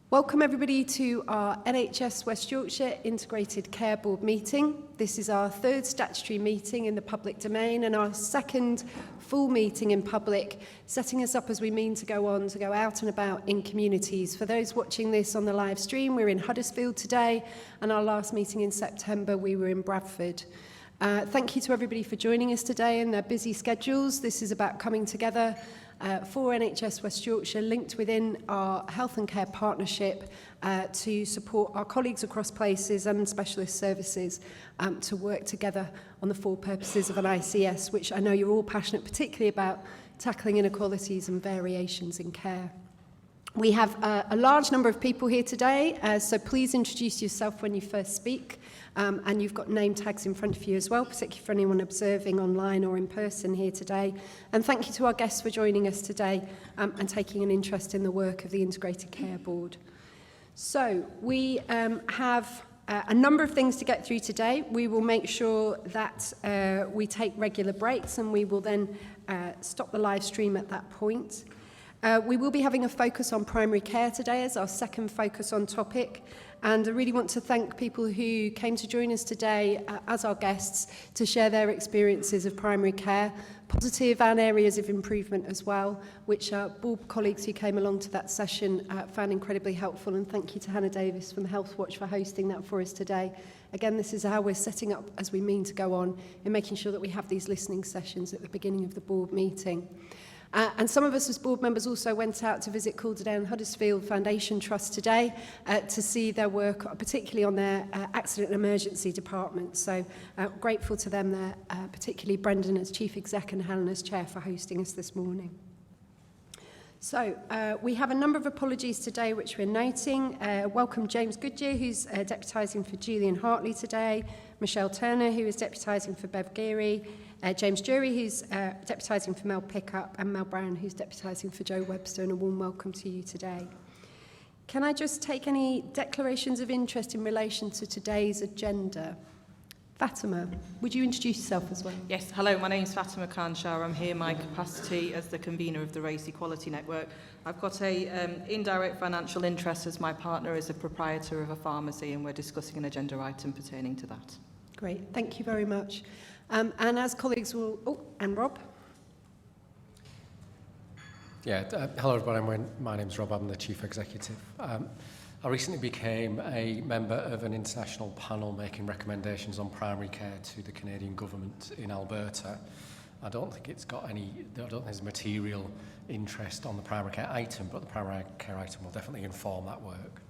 Welcome everybody to our NHS West Yorkshire Integrated Care Board meeting. This is our third statutory meeting in the public domain and our second full meeting in public, setting us up as we mean to go out and about in communities. For those watching this on the live stream, we're in Huddersfield today, and our last meeting in September we were in Bradford. Thank you to everybody for joining us today in their busy schedules. This is about coming together for NHS West Yorkshire, linked within our health and care partnership to support our colleagues across places and specialist services to work together on the four purposes of an ICS, which I know you're all passionate particularly about, tackling inequalities and variations in care. We have a large number of people here today, so please introduce yourself when you first speak. And you've got name tags in front of you as well, particularly for anyone observing online or in person here today. And thank you to our guests for joining us today and taking an interest in the work of the Integrated Care Board. So we have a number of things to get through today. We will make sure that we take regular breaks, and we will then stop the live stream at that point. We will be having a focus on primary care today as our second focus on topic. And I really want to thank people who came to join us today as our guests to share their experiences of primary care, positive and areas of improvement as well, which our board colleagues who came along to that session found incredibly helpful. And thank you to Hannah Davis from the Health Watch for hosting that for us today. Again, this is how we're setting up as we mean to go on in making sure that we have these listening sessions at the beginning of the board meeting. And some of us as board members also went out to visit Calderdown Huddersfield Foundation Trust today to see their work, particularly on their accident and emergency department. So grateful to them there, particularly Brendan as Chief Exec and Helen as Chair for hosting us this morning. So we have a number of apologies today which we're noting. Welcome James Goodyear, who's deputising for Julian Hartley today, Michelle Turner, who is deputising for Bev Geary, James Jury, who's deputising for Mel Pickup, and Mel Brown, who's deputising for Joe Webster, and a warm welcome to you today. Can I just take any declarations of interest in relation to today's agenda? Fatima, would you introduce yourself as well? Yes, hello, my name is Fatima Khan Shah. I'm here in my capacity as the convener of the Race Equality Network. I've got an indirect financial interest as my partner is a proprietor of a pharmacy, and we're discussing an agenda item pertaining to that. Great, thank you very much. And as colleagues will... Oh, and Rob? Yeah, hello everybody, my name's Rob, I'm the Chief Executive. I recently became a member of an international panel making recommendations on primary care to the Canadian government in Alberta. I don't think there's material interest on the primary care item, but the primary care item will definitely inform that work.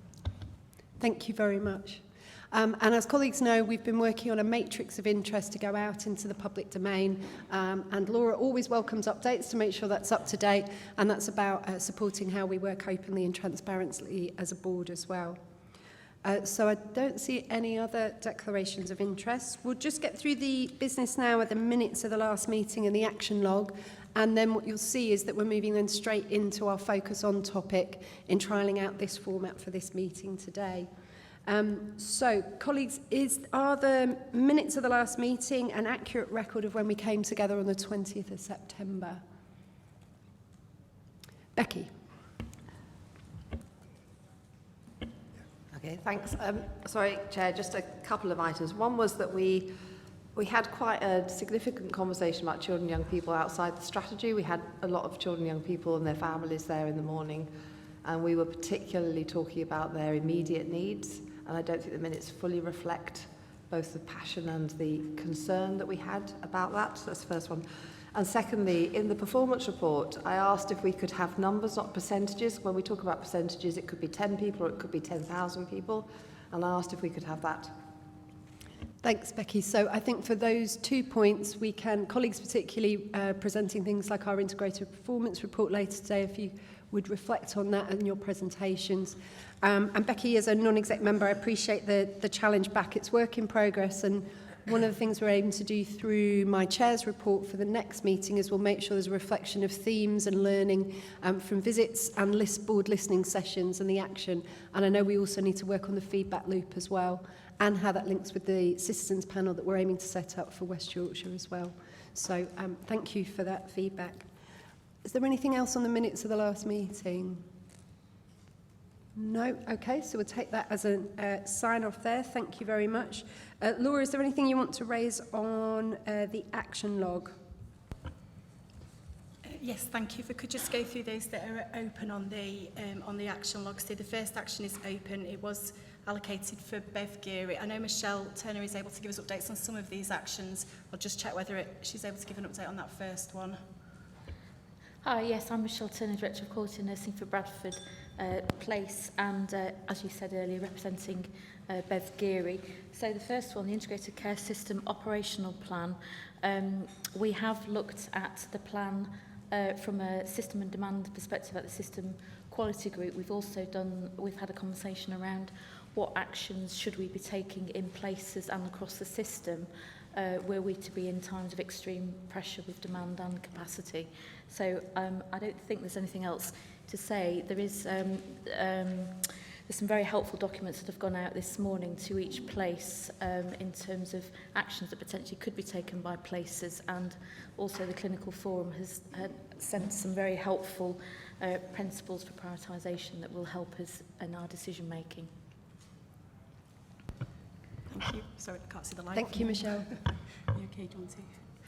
Thank you very much. And as colleagues know, we've been working on a matrix of interest to go out into the public domain, and Laura always welcomes updates to make sure that's up to date, and that's about supporting how we work openly and transparently as a board as well. So I don't see any other declarations of interest. We'll just get through the business now at the minutes of the last meeting and the action log, and then what you'll see is that we're moving then straight into our focus on topic in trialling out this format for this meeting today. So, colleagues, are the minutes of the last meeting an accurate record of when we came together on the 20th of September? Becky. Okay, thanks. Sorry, Chair, just a couple of items. One was that we had quite a significant conversation about children and young people outside the strategy. We had a lot of children and young people and their families there in the morning, and we were particularly talking about their immediate needs. And I don't think the minutes fully reflect both the passion and the concern that we had about that. So that's the first one. And secondly, in the performance report, I asked if we could have numbers, not percentages. When we talk about percentages, it could be 10 people or it could be 10,000 people. And I asked if we could have that. Thanks, Becky. So I think for those 2 points, we can, colleagues particularly presenting things like our integrated performance report later today, if you would reflect on that in your presentations. And Becky, as a non-exec member, I appreciate the challenge back. It's work in progress, and one of the things we're aiming to do through my chair's report for the next meeting is we'll make sure there's a reflection of themes and learning from visits and board listening sessions and the action. And I know we also need to work on the feedback loop as well, and how that links with the citizens panel that we're aiming to set up for West Yorkshire as well. So thank you for that feedback. Is there anything else on the minutes of the last meeting? No? Okay, so we'll take that as a sign-off there. Thank you very much. Laura, is there anything you want to raise on the action log? Yes, thank you. If we could just go through those that are open on the action log. So the first action is open. It was allocated for Bev Geary. I know Michelle Turner is able to give us updates on some of these actions. I'll just check whether she's able to give an update on that first one. Hi, yes, I'm Michelle Turner, Director of Quality Nursing for Bradford Place, and as you said earlier, representing Bev Geary. So the first one, the Integrated Care System Operational Plan. We have looked at the plan from a system and demand perspective at the system quality group. We've had a conversation around what actions should we be taking in places and across the system were we to be in times of extreme pressure with demand and capacity. So I don't think there's anything else to say. There's some very helpful documents that have gone out this morning to each place in terms of actions that potentially could be taken by places, and also the clinical forum has sent some very helpful principles for prioritisation that will help us in our decision making. Thank you. Sorry, I can't see the light. Thank you, Michelle. You okay, do you want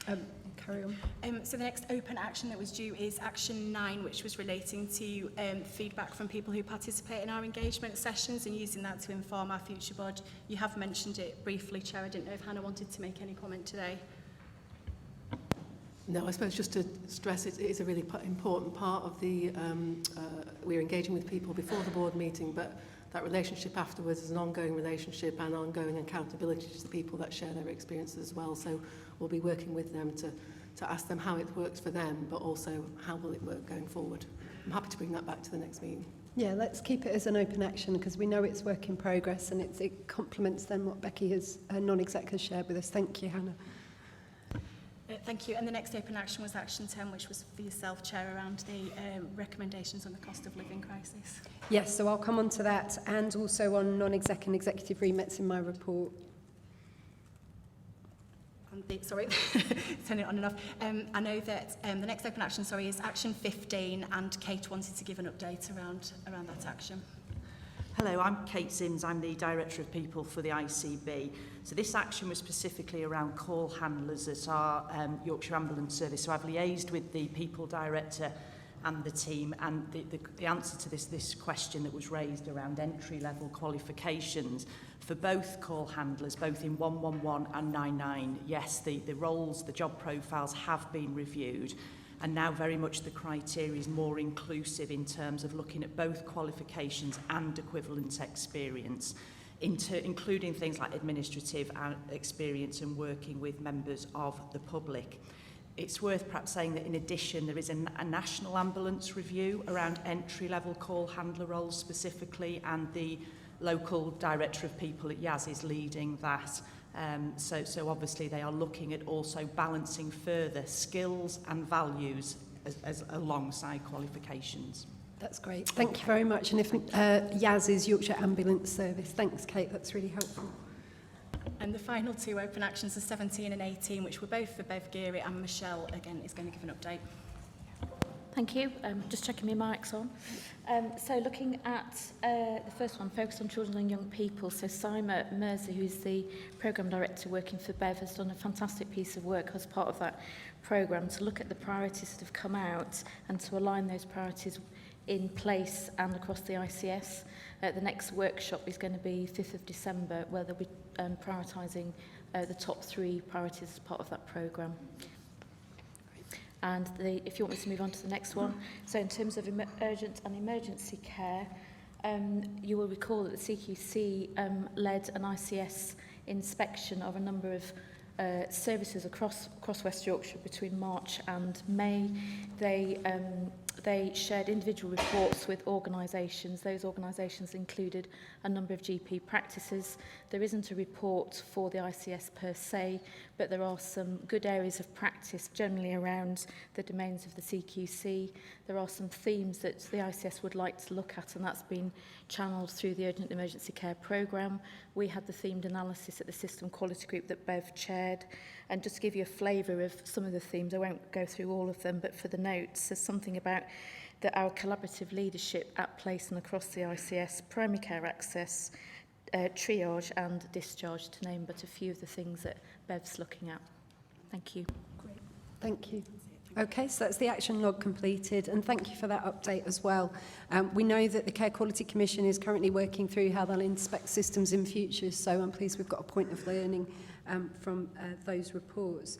to? Carry on. So the next open action that was due is action 9, which was relating to feedback from people who participate in our engagement sessions and using that to inform our future board. You have mentioned it briefly, Chair. I didn't know if Hannah wanted to make any comment today. No, I suppose just to stress it is a really important part of the, we're engaging with people before the board meeting, but that relationship afterwards is an ongoing relationship and ongoing accountability to the people that share their experiences as well. So we'll be working with them to ask them how it works for them, but also how will it work going forward. I'm happy to bring that back to the next meeting. Yeah, let's keep it as an open action because we know it's work in progress and it complements then what Becky has, her non-exec has shared with us. Thank you, Hannah. Thank you. And the next open action was action 10, which was for yourself, Chair, around the recommendations on the cost of living crisis. Yes, so I'll come on to that and also on non-exec and executive remits in my report. Sorry, turning it on and off. I know that the next open action, is action 15, and Kate wanted to give an update around that action. Hello, I'm Kate Sims. I'm the Director of People for the ICB. So this action was specifically around call handlers at our Yorkshire Ambulance Service. So I've liaised with the People Director and the team, and the answer to this question that was raised around entry-level qualifications for both call handlers, both in 111 and 99, yes, the roles, the job profiles have been reviewed, and now very much the criteria is more inclusive in terms of looking at both qualifications and equivalent experience, including things like administrative experience and working with members of the public. It's worth perhaps saying that in addition there is a national ambulance review around entry-level call handler roles specifically, and the local Director of People at Yaz is leading that. So obviously they are looking at also balancing further skills and values as alongside qualifications. That's great. Thank you very much. And if Yaz is Yorkshire Ambulance Service. Thanks, Kate. That's really helpful. And the final two open actions are 17 and 18, which were both for Bev Geary, and Michelle, again, is going to give an update. Thank you. Just checking my mic's on. So looking at the first one, focused on children and young people. So Saima Mirza, who's the Programme Director working for Bev, has done a fantastic piece of work as part of that programme to look at the priorities that have come out and to align those priorities in place and across the ICS. The next workshop is going to be 5th of December, where they'll be prioritising the top 3 priorities as part of that programme. And if you want me to move on to the next one. So in terms of urgent and emergency care, you will recall that the CQC led an ICS inspection of a number of services across West Yorkshire between March and May. They shared individual reports with organisations. Those organisations included a number of GP practices. There isn't a report for the ICS per se, but there are some good areas of practice generally around the domains of the CQC. There are some themes that the ICS would like to look at, and that's been channelled through the Urgent Emergency Care Programme. We had the themed analysis at the System Quality Group that Bev chaired. And just to give you a flavour favour of some of the themes. I won't go through all of them, but for the notes, there's something about that our collaborative leadership at place and across the ICS, primary care access, triage and discharge, to name but a few of the things that Bev's looking at. Thank you. Great. Thank you. Okay, so that's the action log completed, and thank you for that update as well. We know that the Care Quality Commission is currently working through how they'll inspect systems in future, so I'm pleased we've got a point of learning from those reports.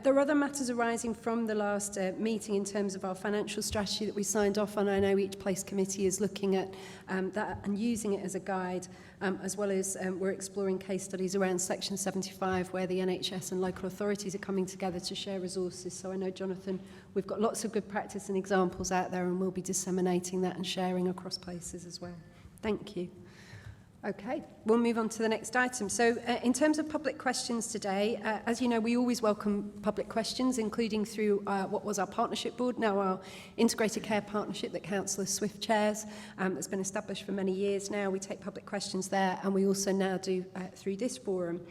There are other matters arising from the last meeting in terms of our financial strategy that we signed off on. I know each place committee is looking at that and using it as a guide, as well as we're exploring case studies around Section 75 where the NHS and local authorities are coming together to share resources. So I know, Jonathan, we've got lots of good practice and examples out there, and we'll be disseminating that and sharing across places as well. Thank you. Okay, we'll move on to the next item. So in terms of public questions today, as you know, we always welcome public questions, including through what was our partnership board, now our integrated care partnership that Councillor Swift chairs. That's been established for many years now. We take public questions there, and we also now do through this forum.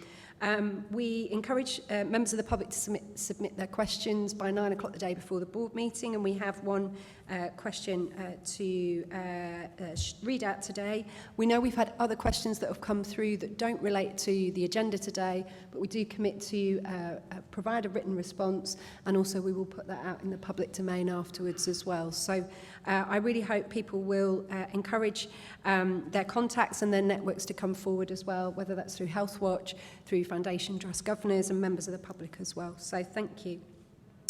We encourage members of the public to submit their questions by 9 o'clock the day before the board meeting, and we have one question to read out today. We know we've had other questions that have come through that don't relate to the agenda today, but we do commit to provide a written response, and also we will put that out in the public domain afterwards as well. So I really hope people will encourage their contacts and their networks to come forward as well, whether that's through Health Watch, through Foundation Trust Governors and members of the public as well. So thank you.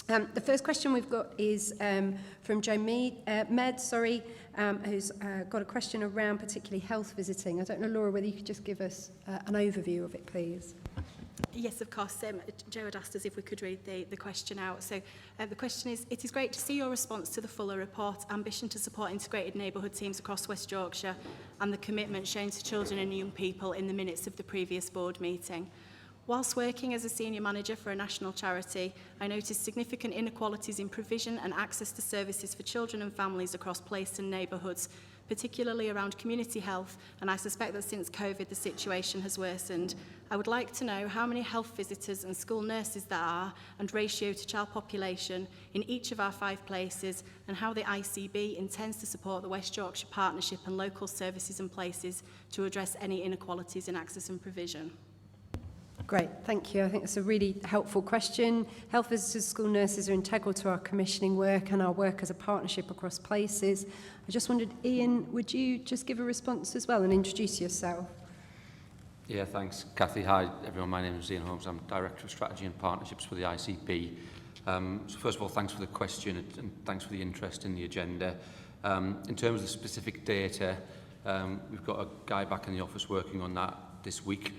The first question we've got is from Joe Med, who's got a question around particularly health visiting. I don't know, Laura, whether you could just give us an overview of it, please. Yes, of course. Joe had asked us if we could read the question out. So the question is, it is great to see your response to the Fuller report, ambition to support integrated neighbourhood teams across West Yorkshire, and the commitment shown to children and young people in the minutes of the previous board meeting. Whilst working as a senior manager for a national charity, I noticed significant inequalities in provision and access to services for children and families across place and neighbourhoods, particularly around community health, and I suspect that since COVID the situation has worsened. I would like to know how many health visitors and school nurses there are, and ratio to child population in each of our 5 places, and how the ICB intends to support the West Yorkshire Partnership and local services and places to address any inequalities in access and provision. Great, thank you. I think it's a really helpful question. Health visitors, school nurses are integral to our commissioning work and our work as a partnership across places. I just wondered, Ian, would you just give a response as well and introduce yourself? Yeah, thanks, Kathy. Hi, everyone. My name is Ian Holmes. I'm Director of Strategy and Partnerships for the ICB. So first of all, thanks for the question and thanks for the interest in the agenda. In terms of the specific data, we've got a guy back in the office working on that this week.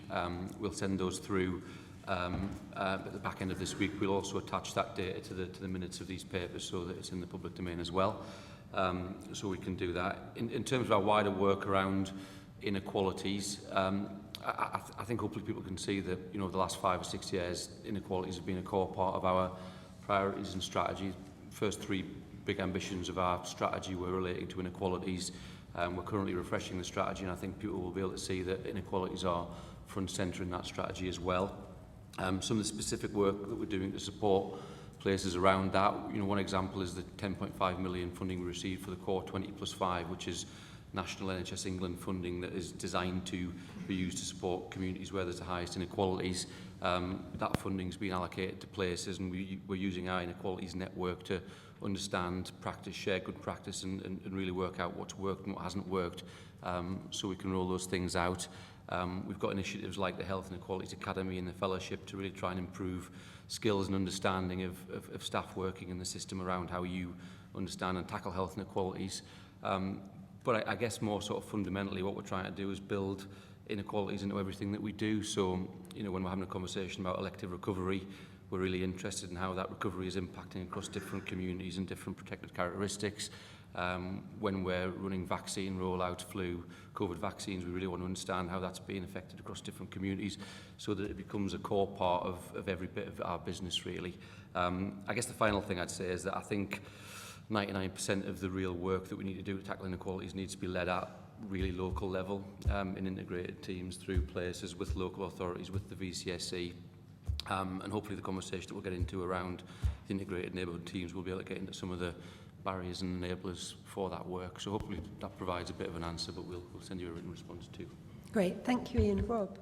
We'll send those through at the back end of this week. We'll also attach that data to the minutes of these papers so that it's in the public domain as well. So we can do that. In terms of our wider work around inequalities, I think hopefully people can see that, you know, the last 5 or 6 years, inequalities have been a core part of our priorities and strategy. First 3 big ambitions of our strategy were relating to inequalities. We're currently refreshing the strategy, and I think people will be able to see that inequalities are front and centre in that strategy as well. Some of the specific work that we're doing to support places around that, you know, one example is the 10.5 million funding we received for the Core 20+5, which is national NHS England funding that is designed to be used to support communities where there's the highest inequalities. That funding's been allocated to places, and we're using our inequalities network to understand practice, share good practice, and really work out what's worked and what hasn't worked, so we can roll those things out. We've got initiatives like the Health and Equalities Academy and the Fellowship to really try and improve skills and understanding of staff working in the system around how you understand and tackle health inequalities. But I guess more sort of fundamentally what we're trying to do is build inequalities into everything that we do. So, you know, when we're having a conversation about elective recovery, we're really interested in how that recovery is impacting across different communities and different protected characteristics. When we're running vaccine rollout, flu, COVID vaccines, we really want to understand how that's being affected across different communities so that it becomes a core part of every bit of our business, really. I guess the final thing I'd say is that I think 99% of the real work that we need to do to tackle inequalities needs to be led at really local level in integrated teams through places with local authorities, with the VCSE. And hopefully the conversation that we'll get into around the integrated neighbourhood teams will be able to get into some of the barriers and enablers for that work. So hopefully that provides a bit of an answer, but we'll send you a written response too. Great, thank you, Ian. Rob?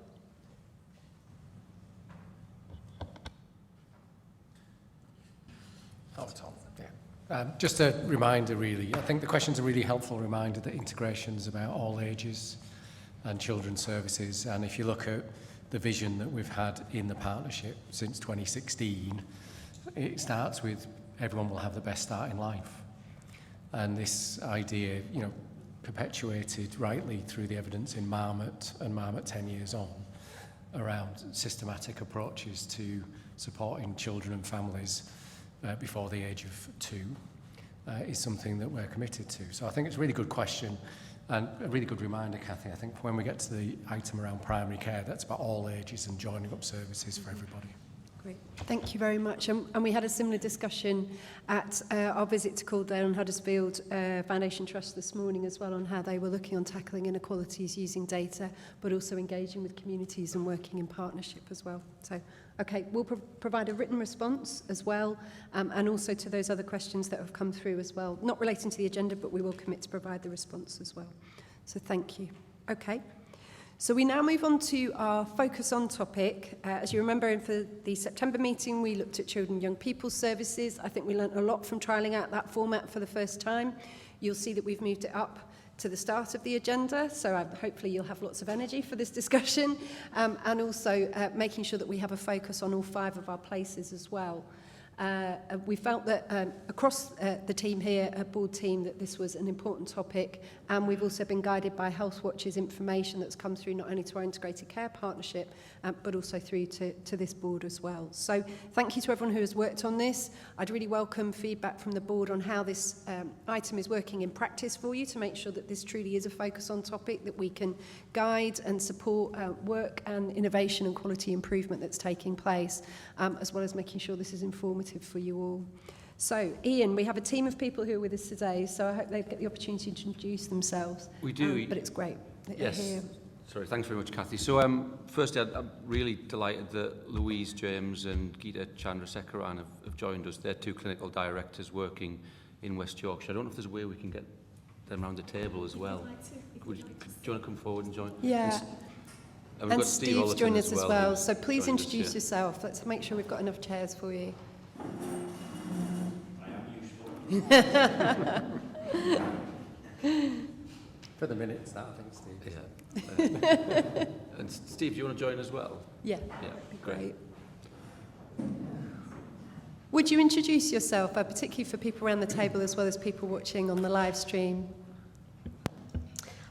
Oh, Tom, yeah. Just a reminder, really. I think the question's a really helpful reminder that integration's about all ages and children's services. And if you look at the vision that we've had in the partnership since 2016, it starts with everyone will have the best start in life. And this idea, you know, perpetuated rightly through the evidence in Marmot and Marmot 10 years on around systematic approaches to supporting children and families before the age of 2 is something that we're committed to. So I think it's a really good question and a really good reminder, Cathy. I think when we get to the item around primary care, that's about all ages and joining up services for everybody. Great, thank you very much. And we had a similar discussion at our visit to Caldale and Huddersfield Foundation Trust this morning as well, on how they were looking on tackling inequalities using data, but also engaging with communities and working in partnership as well. So, okay, we'll provide a written response as well, and also to those other questions that have come through as well, not relating to the agenda, but we will commit to provide the response as well. So thank you. Okay. So we now move on to our focus on topic. As you remember, for the September meeting, we looked at children and young people's services. I think we learnt a lot from trialling out that format for the first time. You'll see that we've moved it up to the start of the agenda, so hopefully you'll have lots of energy for this discussion, and also making sure that we have a focus on all 5 of our places as well. We felt that across the team here, a board team, that this was an important topic, and we've also been guided by Healthwatch's information that's come through not only to our integrated care partnership, but also through to this board as well. So thank you to everyone who has worked on this. I'd really welcome feedback from the board on how this item is working in practice for you, to make sure that this truly is a focus on topic, that we can guide and support work and innovation and quality improvement that's taking place, as well as making sure this is informative for you all. So, Ian, we have a team of people who are with us today, so I hope they get the opportunity to introduce themselves. We do. But it's great that yes. you're here. Sorry, thanks very much, Cathy. So, firstly, I'm really delighted that Louise James and Geeta Chandrasekaran have joined us. They're 2 clinical directors working in West Yorkshire. I don't know if there's a way we can get them around the table as well. Do you want to come forward and join? Yeah. And we've And got Steve Steve's Ollerton joined us as well, so who's please joined us, introduce yeah. yourself. Let's make sure we've got enough chairs for you. For the minutes, that, I think, Steve. Yeah. And Steve, do you want to join as well? Yeah, Yeah, that'd be great. great. Would you introduce yourself, particularly for people around the table as well as people watching on the live stream?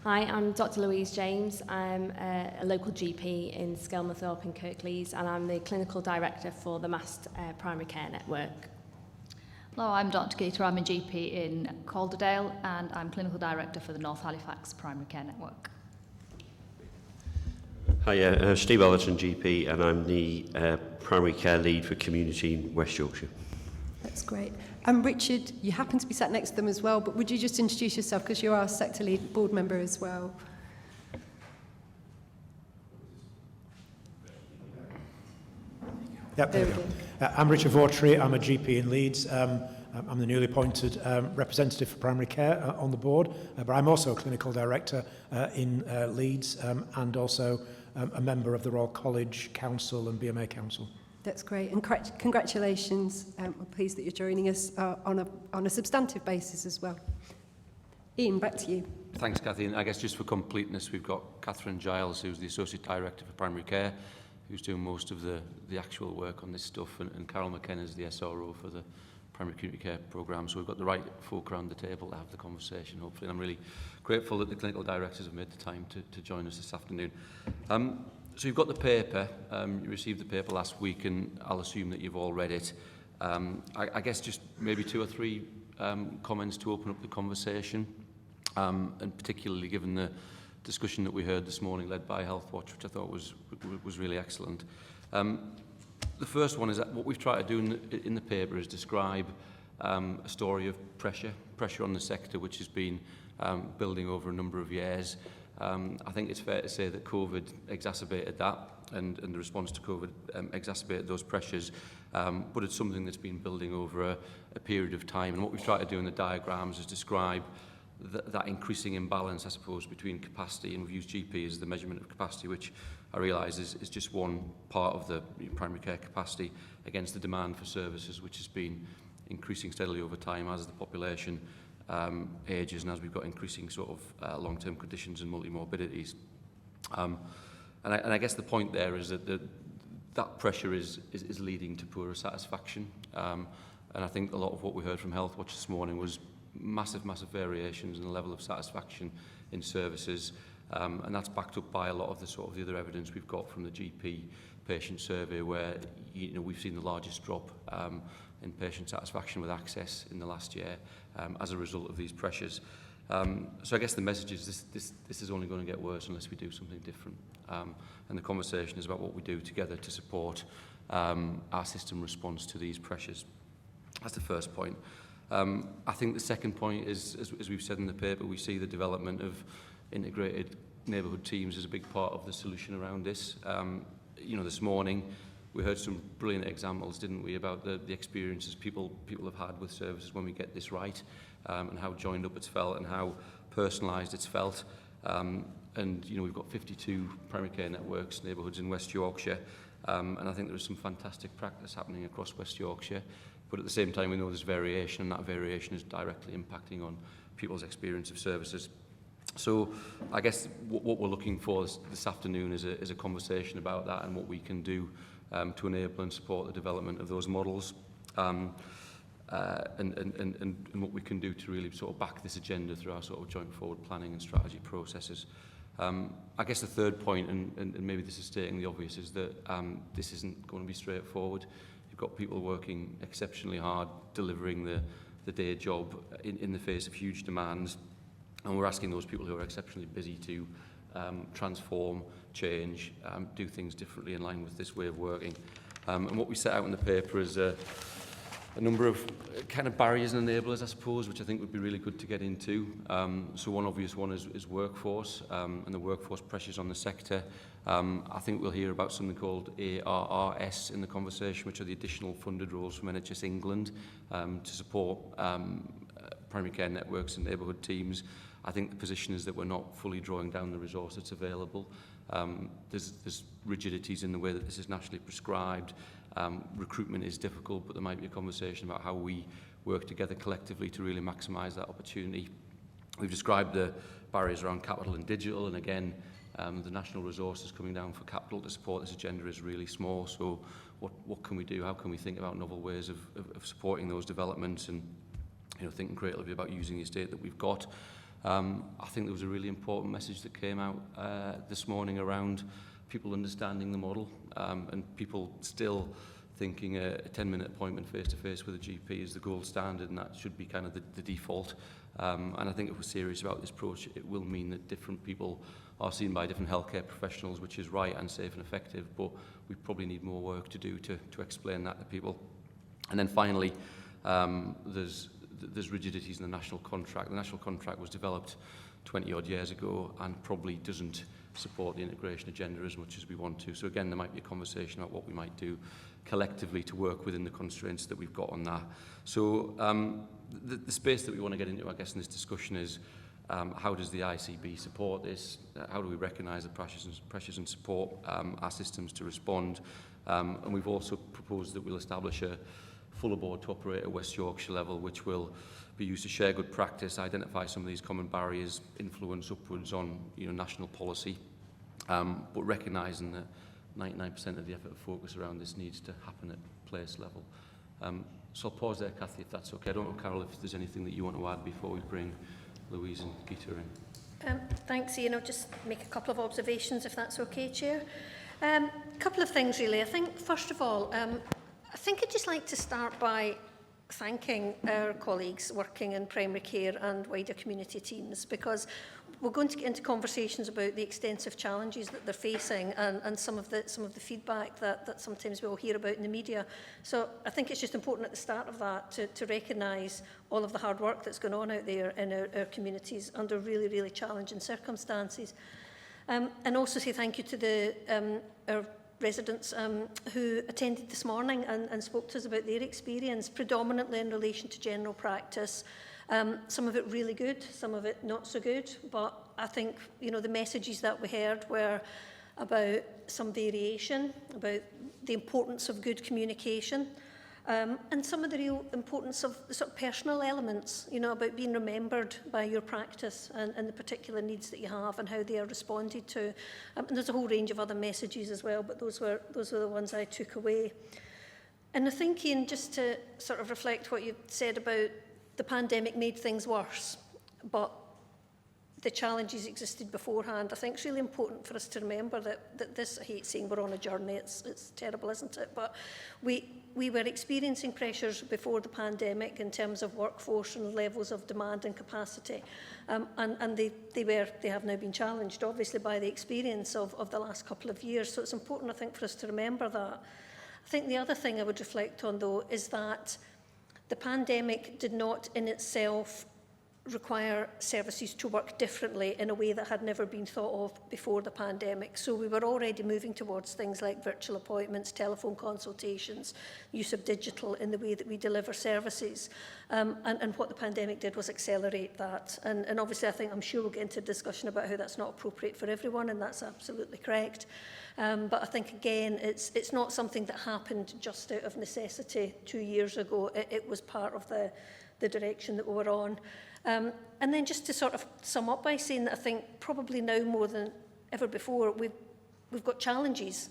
Hi, I'm Dr Louise James. I'm a local GP in Skelmerthorpe in Kirklees, and I'm the clinical director for the MAST Primary Care Network. Hello, I'm Dr Geeta. I'm a GP in Calderdale, and I'm clinical director for the North Halifax Primary Care Network. Hi, Steve Ollerton, GP, and I'm the primary care lead for community in West Yorkshire. That's great. And Richard, you happen to be sat next to them as well, but would you just introduce yourself, because you're our sector lead board member as well? Yep, there we go. I'm Richard Vautry. I'm a GP in Leeds. I'm the newly appointed representative for primary care on the board, but I'm also a clinical director in Leeds and also a member of the Royal College Council and BMA Council. That's great, and congratulations. We're pleased that you're joining us on a substantive basis as well. Ian, back to you. Thanks, Cathy. And I guess just for completeness, we've got Catherine Giles, who's the Associate Director for Primary Care, who's doing most of the actual work on this stuff, and Carol McKenna is the SRO for the Primary Community Care Programme. So we've got the right folk around the table to have the conversation, hopefully. And I'm really grateful that the clinical directors have made the time to join us this afternoon. So you've got the paper. You received the paper last week, and I'll assume that you've all read it. I guess just maybe 2 or 3 comments to open up the conversation, and particularly given the discussion that we heard this morning led by Healthwatch, which I thought was really excellent. The first one is that what we've tried to do in the paper is describe a story of pressure on the sector, which has been building over a number of years. I think it's fair to say that COVID exacerbated that, and the response to COVID exacerbated those pressures, but it's something that's been building over a period of time. And what we've tried to do in the diagrams is describe that increasing imbalance, I suppose, between capacity, and we've used GP as the measurement of capacity, which I realise is just one part of the primary care capacity, against the demand for services, which has been increasing steadily over time as the population ages and as we've got increasing sort of long-term conditions and multi-morbidities. And I guess the point there is that that pressure is leading to poorer satisfaction. And I think a lot of what we heard from Health Watch this morning was massive variations in the level of satisfaction in services. And that's backed up by a lot of the sort of the other evidence we've got from the GP patient survey, where we've seen the largest drop in patient satisfaction with access in the last year as a result of these pressures. So I guess the message is this is only going to get worse unless we do something different. And the conversation is about what we do together to support our system response to these pressures. That's the first point. I think the second point is, as we've said in the paper, we see the development of integrated neighbourhood teams as a big part of the solution around this. This morning we heard some brilliant examples, didn't we, about the experiences people have had with services when we get this right, and how joined up it's felt and how personalised it's felt. And we've got 52 primary care networks, neighbourhoods in West Yorkshire, and I think there is some fantastic practice happening across West Yorkshire. But at the same time, we know there's variation, and that variation is directly impacting on people's experience of services. So I guess what we're looking for this afternoon is a conversation about that and what we can do to enable and support the development of those models, and what we can do to really sort of back this agenda through our sort of joint forward planning and strategy processes. I guess the third point, and maybe this is stating the obvious, is that this isn't going to be straightforward. You've got people working exceptionally hard, delivering the day job in the face of huge demands, and we're asking those people who are exceptionally busy to transform, change, do things differently in line with this way of working. And what we set out in the paper is a number of kind of barriers and enablers, I suppose, which I think would be really good to get into. So one obvious one is workforce, and the workforce pressures on the sector. I think we'll hear about something called ARRS in the conversation, which are the additional funded roles from NHS England to support primary care networks and neighbourhood teams. I think the position is that we're not fully drawing down the resource that's available. There's rigidities in the way that this is nationally prescribed. Recruitment is difficult, but there might be a conversation about how we work together collectively to really maximise that opportunity. We've described the barriers around capital and digital, and again, the national resources coming down for capital to support this agenda is really small. So what can we do? How can we think about novel ways of supporting those developments, and thinking creatively about using the estate that we've got? I think there was a really important message that came out this morning around people understanding the model, and people still thinking a 10-minute appointment face-to-face with a GP is the gold standard, and that should be kind of the default. And I think if we're serious about this approach, it will mean that different people are seen by different healthcare professionals, which is right and safe and effective, but we probably need more work to do to explain that to people. And then finally, there's rigidities in the national contract. The national contract was developed 20-odd years ago and probably doesn't support the integration agenda as much as we want to. So again, there might be a conversation about what we might do collectively to work within the constraints that we've got on that. So the space that we want to get into, I guess, in this discussion is how does the ICB support this? How do we recognise the pressures and support our systems to respond? And we've also proposed that we'll establish a fuller board to operate at West Yorkshire level, which will be used to share good practice, identify some of these common barriers, influence upwards on national policy, but recognising that 99% of the effort and focus around this needs to happen at place level. So I'll pause there, Cathy, if that's okay. I don't know, Carol, if there's anything that you want to add before we bring Louise and Gita in. Thanks, Ian. I'll just make a couple of observations, if that's okay, Chair. A couple of things, really. I think, first of all, I think I'd just like to start by thanking our colleagues working in primary care and wider community teams, because we're going to get into conversations about the extensive challenges that they're facing and some of the feedback that sometimes we'll hear about in the media. So I think it's just important at the start of that to recognise all of the hard work that's going on out there in our communities under really, really challenging circumstances. And also say thank you to our residents who attended this morning and spoke to us about their experience, predominantly in relation to general practice. Some of it really good, some of it not so good, but I think, you know, the messages that we heard were about some variation, about the importance of good communication, and some of the real importance of the sort of personal elements, you know, about being remembered by your practice and the particular needs that you have and how they are responded to. And there's a whole range of other messages as well, but those were the ones I took away. And I think, Ian, just to sort of reflect what you said about the pandemic made things worse, but the challenges existed beforehand. I think it's really important for us to remember that this, I hate saying we're on a journey, it's terrible, isn't it? But we were experiencing pressures before the pandemic in terms of workforce and levels of demand and capacity. And they have now been challenged, obviously, by the experience of the last couple of years. So it's important, I think, for us to remember that. I think the other thing I would reflect on, though, is that the pandemic did not in itself require services to work differently in a way that had never been thought of before the pandemic. So we were already moving towards things like virtual appointments, telephone consultations, use of digital in the way that we deliver services. And what the pandemic did was accelerate that. And obviously, I'm sure we'll get into a discussion about how that's not appropriate for everyone, and that's absolutely correct. But I think, again, it's not something that happened just out of necessity 2 years ago. It was part of the direction that we were on. And then just to sort of sum up by saying that I think probably now more than ever before, we've got challenges,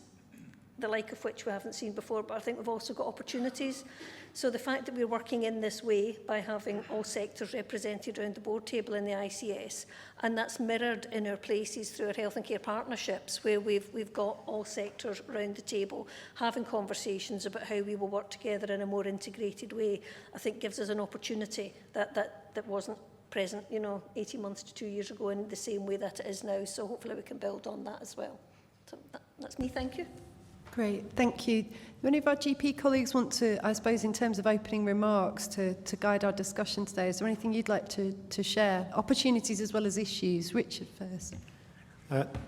the like of which we haven't seen before, but I think we've also got opportunities. So the fact that we're working in this way by having all sectors represented around the board table in the ICS, and that's mirrored in our places through our health and care partnerships, where we've got all sectors around the table having conversations about how we will work together in a more integrated way, I think gives us an opportunity that wasn't present, 18 months to 2 years ago in the same way that it is now. So hopefully we can build on that as well. So that's me, thank you. Great, thank you. Do any of our GP colleagues want to, I suppose, in terms of opening remarks, to guide our discussion today? Is there anything you'd like to share? Opportunities as well as issues. Richard first.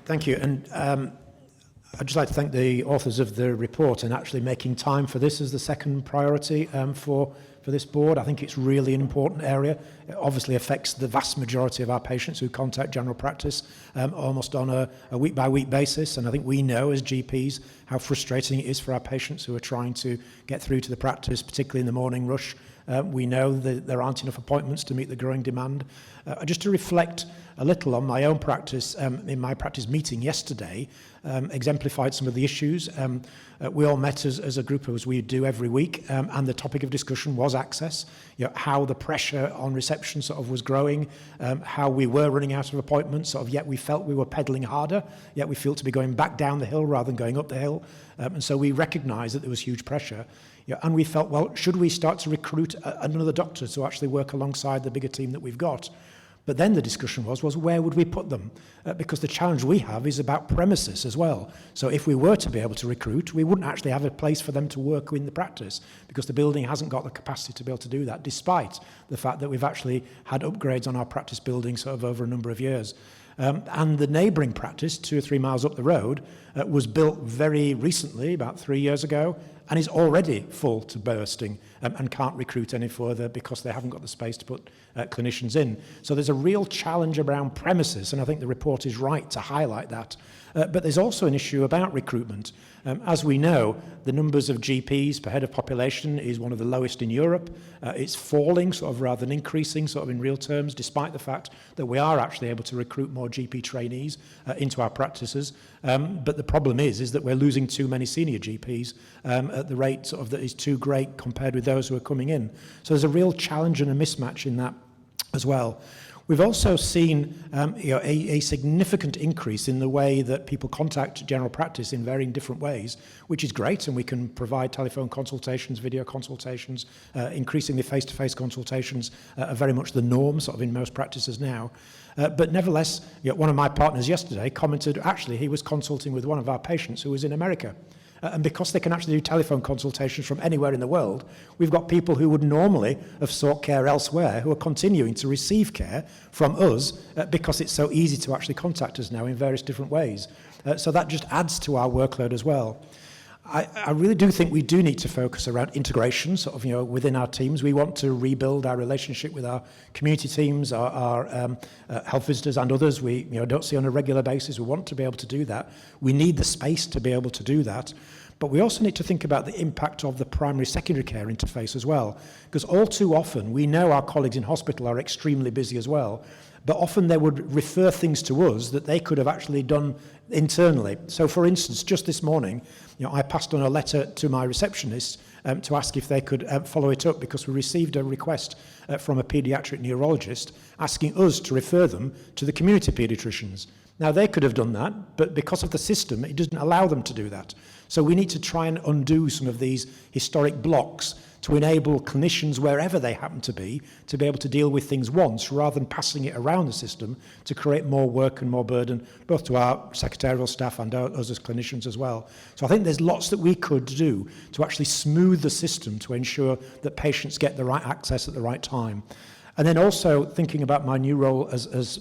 Thank you. And I'd just like to thank the authors of the report and actually making time for this as the second priority for this board. I think it's really an important area. It obviously affects the vast majority of our patients who contact general practice almost on a week-by-week basis. And I think we know as GPs how frustrating it is for our patients who are trying to get through to the practice, particularly in the morning rush. We know that there aren't enough appointments to meet the growing demand. Just to reflect a little on my own practice, in my practice meeting yesterday, exemplified some of the issues. We all met as a group, as we do every week, and the topic of discussion was access, how the pressure on reception sort of was growing, how we were running out of appointments, yet we felt we were pedalling harder, yet we felt to be going back down the hill rather than going up the hill. And so we recognised that there was huge pressure. And we felt, well, should we start to recruit another doctor to actually work alongside the bigger team that we've got? But then the discussion was where would we put them? Because the challenge we have is about premises as well. So if we were to be able to recruit, we wouldn't actually have a place for them to work in the practice because the building hasn't got the capacity to be able to do that, despite the fact that we've actually had upgrades on our practice building sort of over a number of years. And the neighbouring practice, 2 or 3 miles up the road, was built very recently, about 3 years ago, and is already full to bursting and can't recruit any further because they haven't got the space to put clinicians in. So there's a real challenge around premises, and I think the report is right to highlight that. But there's also an issue about recruitment. As we know, the numbers of GPs per head of population is one of the lowest in Europe. It's falling sort of rather than increasing sort of in real terms, despite the fact that we are actually able to recruit more GP trainees into our practices. But the problem is that we're losing too many senior GPs at the rate sort of that is too great compared with those who are coming in. So there's a real challenge and a mismatch in that as well. We've also seen a significant increase in the way that people contact general practice in varying different ways, which is great, and we can provide telephone consultations, video consultations, increasingly face-to-face consultations are very much the norm sort of in most practices now. But nevertheless, one of my partners yesterday commented actually he was consulting with one of our patients who was in America. And because they can actually do telephone consultations from anywhere in the world, we've got people who would normally have sought care elsewhere who are continuing to receive care from us because it's so easy to actually contact us now in various different ways. So that just adds to our workload as well. I really do think we do need to focus around integration sort of, within our teams. We want to rebuild our relationship with our community teams, our health visitors and others we don't see on a regular basis. We want to be able to do that. We need the space to be able to do that. But we also need to think about the impact of the primary-secondary care interface as well, because all too often we know our colleagues in hospital are extremely busy as well, but often they would refer things to us that they could have actually done internally. So, for instance, just this morning, I passed on a letter to my receptionist to ask if they could follow it up, because we received a request from a paediatric neurologist asking us to refer them to the community paediatricians. Now, they could have done that, but because of the system, it doesn't allow them to do that. So we need to try and undo some of these historic blocks to enable clinicians, wherever they happen to be able to deal with things once, rather than passing it around the system to create more work and more burden, both to our secretarial staff and us as clinicians as well. So I think there's lots that we could do to actually smooth the system to ensure that patients get the right access at the right time. And then also thinking about my new role as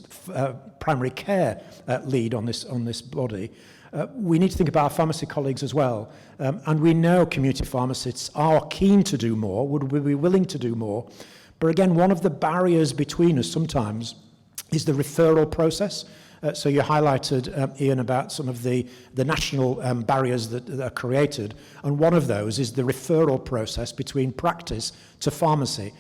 primary care lead on this body, we need to think about our pharmacy colleagues as well. And we know community pharmacists are keen to do more, would be willing to do more. But again, one of the barriers between us sometimes is the referral process. So you highlighted, Ian, about some of the national barriers that are created. And one of those is the referral process between practice to pharmacy.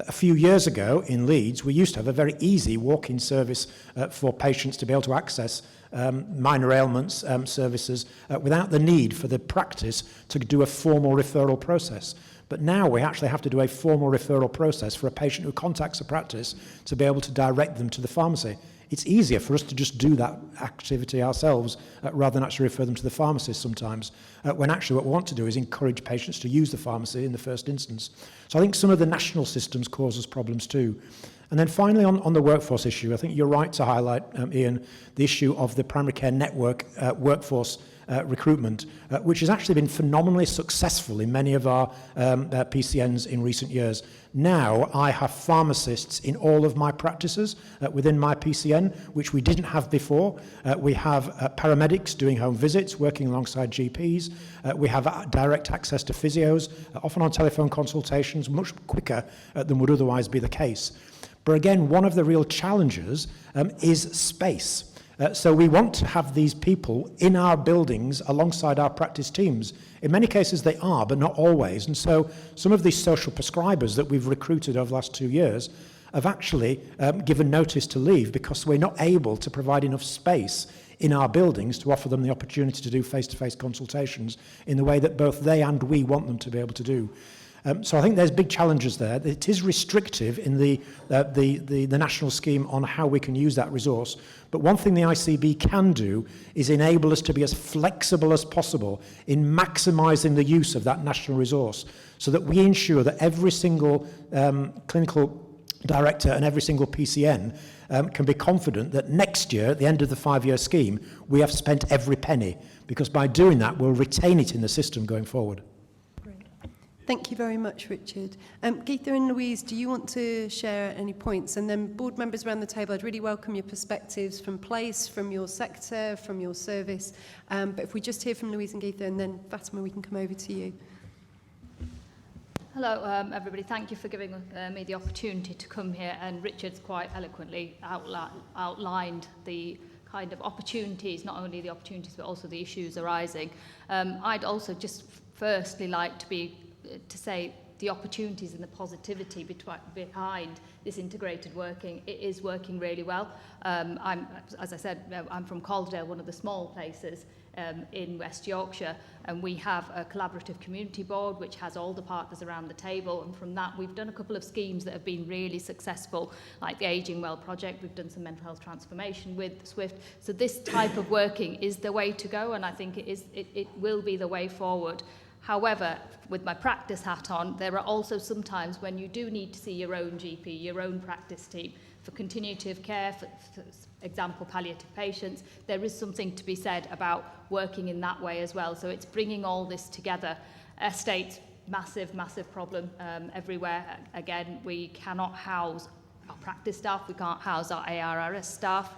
A few years ago in Leeds, we used to have a very easy walk-in service for patients to be able to access minor ailments services without the need for the practice to do a formal referral process. But now we actually have to do a formal referral process for a patient who contacts a practice to be able to direct them to the pharmacy. It's easier for us to just do that activity ourselves rather than actually refer them to the pharmacist sometimes, when actually what we want to do is encourage patients to use the pharmacy in the first instance. So I think some of the national systems cause us problems too. And then finally on the workforce issue, I think you're right to highlight, Ian, the issue of the primary care network workforce recruitment, which has actually been phenomenally successful in many of our PCNs in recent years. Now I have pharmacists in all of my practices within my PCN, which we didn't have before. We have paramedics doing home visits, working alongside GPs. We have direct access to physios, often on telephone consultations, much quicker than would otherwise be the case. But again, one of the real challenges is space. So we want to have these people in our buildings alongside our practice teams. In many cases they are, but not always. And so some of these social prescribers that we've recruited over the last 2 years have actually given notice to leave because we're not able to provide enough space in our buildings to offer them the opportunity to do face-to-face consultations in the way that both they and we want them to be able to do. So I think there's big challenges there. It is restrictive in the national scheme on how we can use that resource. But one thing the ICB can do is enable us to be as flexible as possible in maximising the use of that national resource so that we ensure that every single clinical director and every single PCN can be confident that next year, at the end of the 5-year scheme, we have spent every penny, because by doing that, we'll retain it in the system going forward. Thank you very much, Richard. Geetha and Louise, do you want to share any points? And then board members around the table, I'd really welcome your perspectives from place, from your sector, from your service. But if we just hear from Louise and Geetha, and then Fatima, we can come over to you. Hello, everybody. Thank you for giving me the opportunity to come here. And Richard's quite eloquently outlined the kind of opportunities, not only the opportunities, but also the issues arising. I'd also just firstly like to say the opportunities and the positivity behind this integrated working. It is working really well. As I said, I'm from Calderdale, one of the small places in West Yorkshire, and we have a collaborative community board which has all the partners around the table, and from that we've done a couple of schemes that have been really successful, like the Ageing Well project. We've done some mental health transformation with SWIFT. So this type of working is the way to go, and I think it will be the way forward. However, with my practice hat on, there are also some times when you do need to see your own GP, your own practice team, for continuity of care, for example, palliative patients. There is something to be said about working in that way as well. So it's bringing all this together. Estates, massive, massive problem everywhere. Again, we cannot house our practice staff, we can't house our ARRS staff.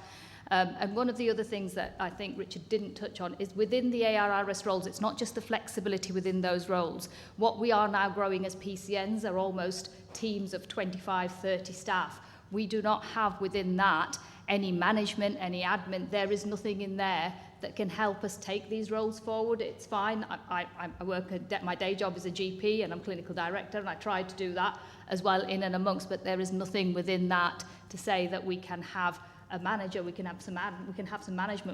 And one of the other things that I think Richard didn't touch on is within the ARRS roles, it's not just the flexibility within those roles. What we are now growing as PCNs are almost teams of 25, 30 staff. We do not have within that any management, any admin. There is nothing in there that can help us take these roles forward. It's fine. I work my day job as a GP and I'm clinical director, and I try to do that as well in and amongst, but there is nothing within that to say that we can have a manager, we can have some management, we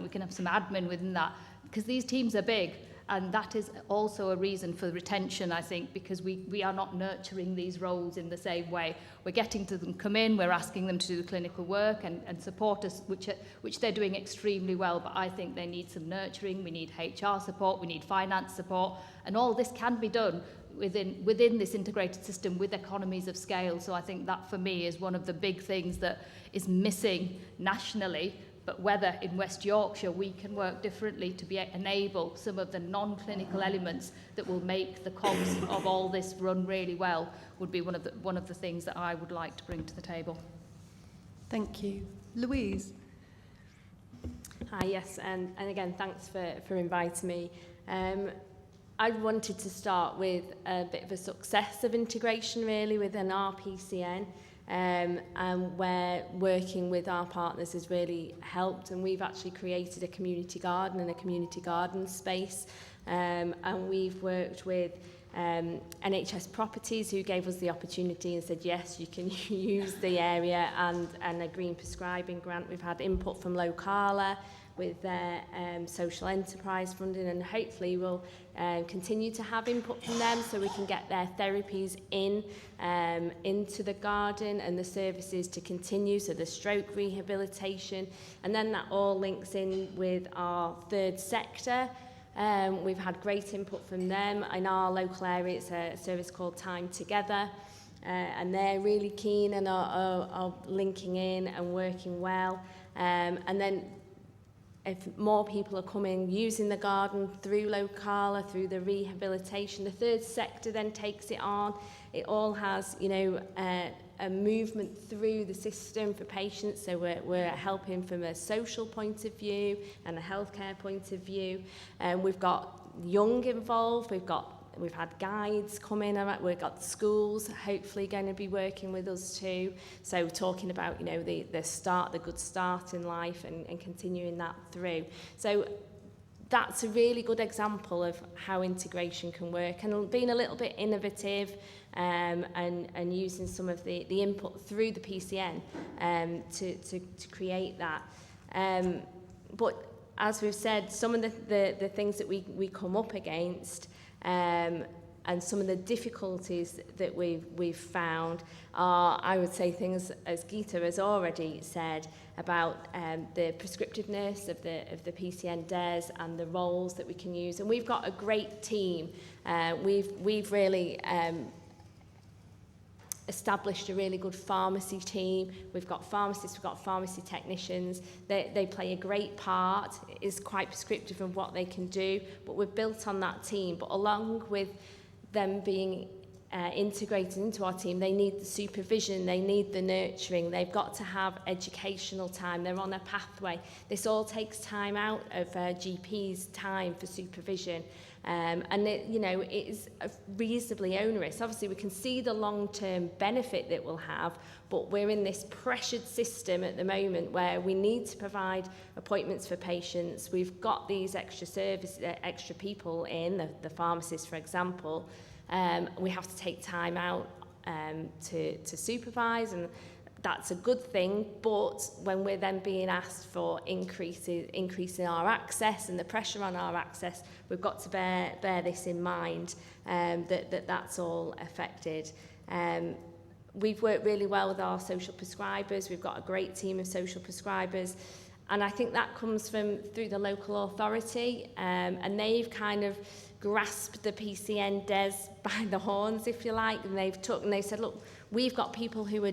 can have some admin within that, because these teams are big, and that is also a reason for retention, I think, because we are not nurturing these roles in the same way. We're getting to them come in, we're asking them to do the clinical work and support us, which they're doing extremely well, but I think they need some nurturing, we need HR support, we need finance support, and all this can be done within this integrated system with economies of scale. So I think that for me is one of the big things that is missing nationally, but whether in West Yorkshire we can work differently to enable some of the non-clinical elements that will make the cogs of all this run really well would be one of the things that I would like to bring to the table. Thank you. Louise? Hi, yes, and again, thanks for inviting me. I wanted to start with a bit of a success of integration really within our PCN, and where working with our partners has really helped, and we've actually created a community garden and a community garden space, and we've worked with NHS Properties, who gave us the opportunity and said yes, you can use the area, and a green prescribing grant. We've had input from Locala with their social enterprise funding, and hopefully we'll continue to have input from them so we can get their therapies into the garden and the services to continue, so the stroke rehabilitation, and then that all links in with our third sector. We've had great input from them. In our local area, it's a service called Time Together, and they're really keen and are linking in and working well. And then if more people are coming, using the garden through Locala, through the rehabilitation, the third sector then takes it on. It all has, a movement through the system for patients. So we're helping from a social point of view and a healthcare point of view. We've got young involved. We've had guides come in. We've got schools hopefully going to be working with us too. So talking about, the good start in life and continuing that through. So that's a really good example of how integration can work, and being a little bit innovative and using some of the input through the PCN to create that. But as we've said, some of the things that we come up against and some of the difficulties that we've found are, I would say, things, as Geeta has already said, about the prescriptiveness of the PCN DES and the roles that we can use. And we've got a great team. We've really established a really good pharmacy team. We've got pharmacists, we've got pharmacy technicians. They play a great part. It is quite prescriptive of what they can do, but we've built on that team. But along with them being integrated into our team, they need the supervision, they need the nurturing, they've got to have educational time, they're on a pathway. This all takes time out of GP's time for supervision. And it is reasonably onerous. Obviously, we can see the long-term benefit that we'll have, but we're in this pressured system at the moment where we need to provide appointments for patients. We've got these extra services, extra people in, the pharmacists, for example. We have to take time out to supervise, and that's a good thing, but when we're then being asked for increasing our access and the pressure on our access, we've got to bear this in mind, that's all affected. We've worked really well with our social prescribers. We've got a great team of social prescribers, and I think that comes through the local authority, and they've kind of grasped the PCN DES by the horns, if you like, and they've said, look, we've got people who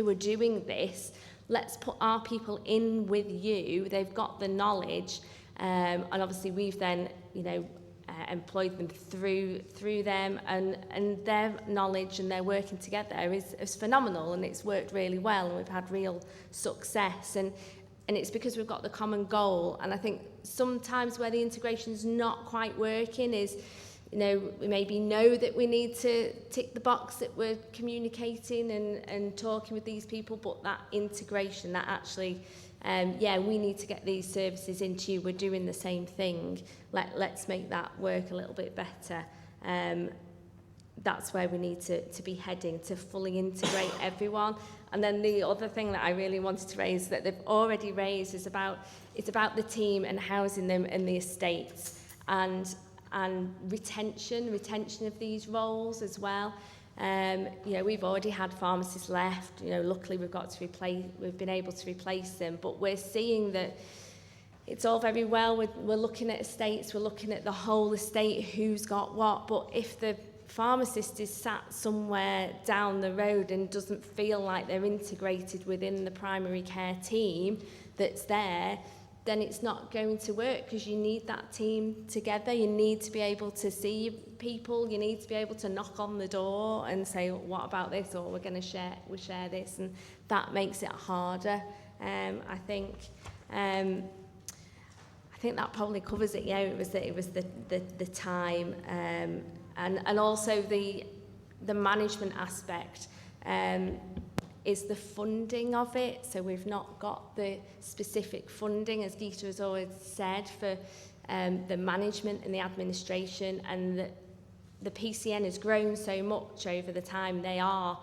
are doing this. Let's put our people in with you. They've got the knowledge, and obviously we've then, employed them through them, and their knowledge and their working together is phenomenal, and it's worked really well, and we've had real success, and it's because we've got the common goal. And I think sometimes where the integration's not quite working is, we maybe know that we need to tick the box that we're communicating and talking with these people, but that integration, that actually, we need to get these services into you, we're doing the same thing, let's make that work a little bit better. That's where we need to be heading, to fully integrate everyone. And then the other thing that I really wanted to raise that they've already raised is about the team and housing them in the estates, and retention of these roles as well. We've already had pharmacists left. Luckily we've been able to replace them, but we're seeing that it's all very well. We're looking at estates, we're looking at the whole estate, who's got what, but if the pharmacist is sat somewhere down the road and doesn't feel like they're integrated within the primary care team that's there, then it's not going to work, because you need that team together. You need to be able to see people. You need to be able to knock on the door and say, what about this? Or we'll share this, and that makes it harder. I think that probably covers it. Yeah, it was the time, and also the management aspect. Is the funding of it. So we've not got the specific funding, as Geeta has always said, for the management and the administration, and the PCN has grown so much over the time. They are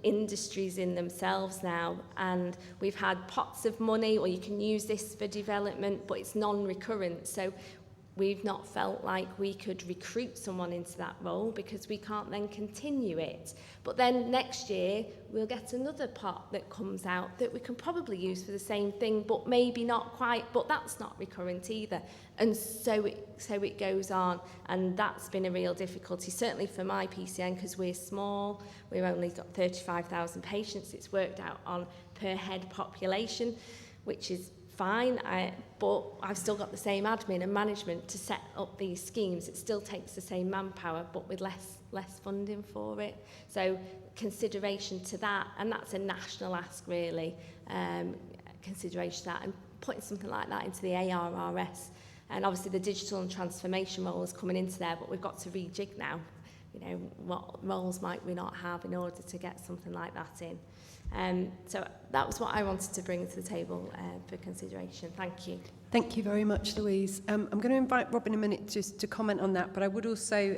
industries in themselves now, and we've had pots of money, or you can use this for development, but it's non-recurrent. So we've not felt like we could recruit someone into that role, because we can't then continue it. But then next year, we'll get another pot that comes out that we can probably use for the same thing, but maybe not quite, but that's not recurrent either. And so it goes on, and that's been a real difficulty, certainly for my PCN, because we're small. We've only got 35,000 patients. It's worked out on per head population, which is fine, but I've still got the same admin and management to set up these schemes. It still takes the same manpower, but with less funding for it. So consideration to that, and that's a national ask really, consideration to that, and putting something like that into the ARRS. And obviously the digital and transformation role is coming into there, but we've got to rejig now. What roles might we not have in order to get something like that in? So that was what I wanted to bring to the table for consideration. Thank you. Thank you very much, Louise. I'm going to invite Rob in a minute just to comment on that, but I would also,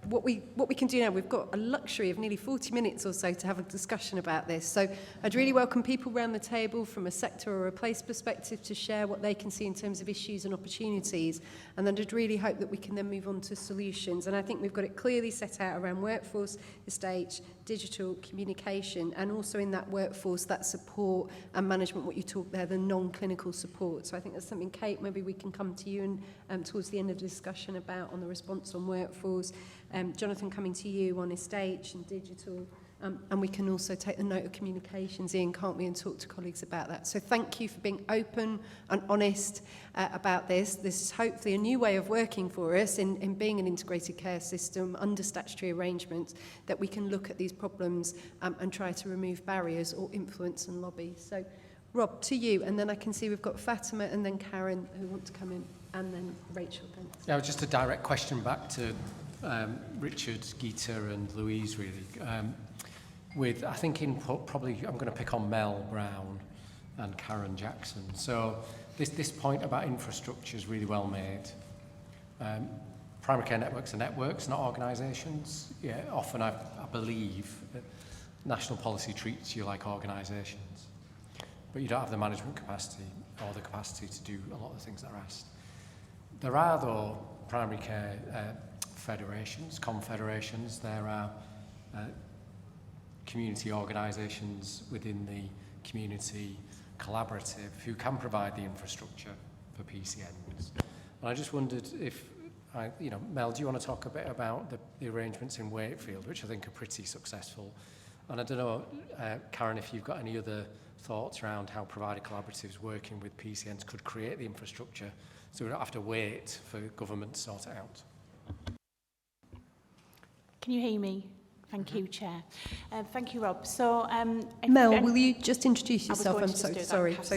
what we can do now, we've got a luxury of nearly 40 minutes or so to have a discussion about this. So I'd really welcome people around the table from a sector or a place perspective to share what they can see in terms of issues and opportunities. And then I'd really hope that we can then move on to solutions. And I think we've got it clearly set out around workforce, estate, digital communication, and also in that workforce, that support and management, what you talked there, the non-clinical support. So I think that's something, Kate, maybe we can come to you and towards the end of the discussion about on the response on workforce. Jonathan, coming to you on estate and digital. And we can also take the note of communications, Ian, can't we, and talk to colleagues about that. So thank you for being open and honest about this. This is hopefully a new way of working for us in being an integrated care system under statutory arrangements, that we can look at these problems and try to remove barriers or influence and lobby. So Rob, to you, and then I can see we've got Fatima and then Karen who want to come in, and then Rachel. Thanks. Yeah, just a direct question back to Richard, Geeta and Louise, really. With, I think, input, probably I'm going to pick on Mel Brown and Karen Jackson. So this point about infrastructure is really well made. Primary care networks are networks, not organisations. Yeah, often I believe national policy treats you like organisations, but you don't have the management capacity or the capacity to do a lot of the things that are asked. There are, though, primary care federations, confederations. There are community organisations within the community collaborative who can provide the infrastructure for PCNs. And I just wondered if, Mel, do you want to talk a bit about the arrangements in Wakefield, which I think are pretty successful? And I don't know, Karen, if you've got any other thoughts around how provider collaboratives working with PCNs could create the infrastructure so we don't have to wait for government to sort it out. Can you hear me? Thank you, Chair. Thank you, Rob. So, Mel, will you just introduce yourself? I'm so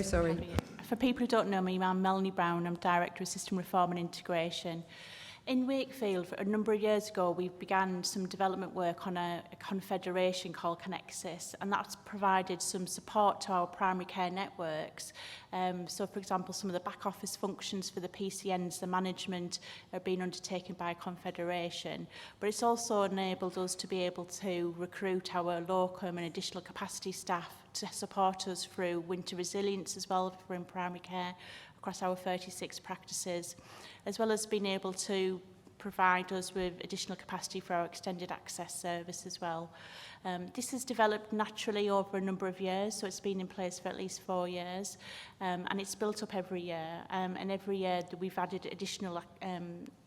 sorry. For people who don't know me, I'm Melanie Brown. I'm Director of System Reform and Integration. In Wakefield, a number of years ago, we began some development work on a confederation called Connexus, and that's provided some support to our primary care networks. So, for example, some of the back office functions for the PCNs, the management, are being undertaken by a confederation. But it's also enabled us to be able to recruit our locum and additional capacity staff to support us through winter resilience as well for in primary care across our 36 practices, as well as being able to provide us with additional capacity for our extended access service as well. This has developed naturally over a number of years, so it's been in place for at least 4 years, and it's built up every year. And every year we've added additional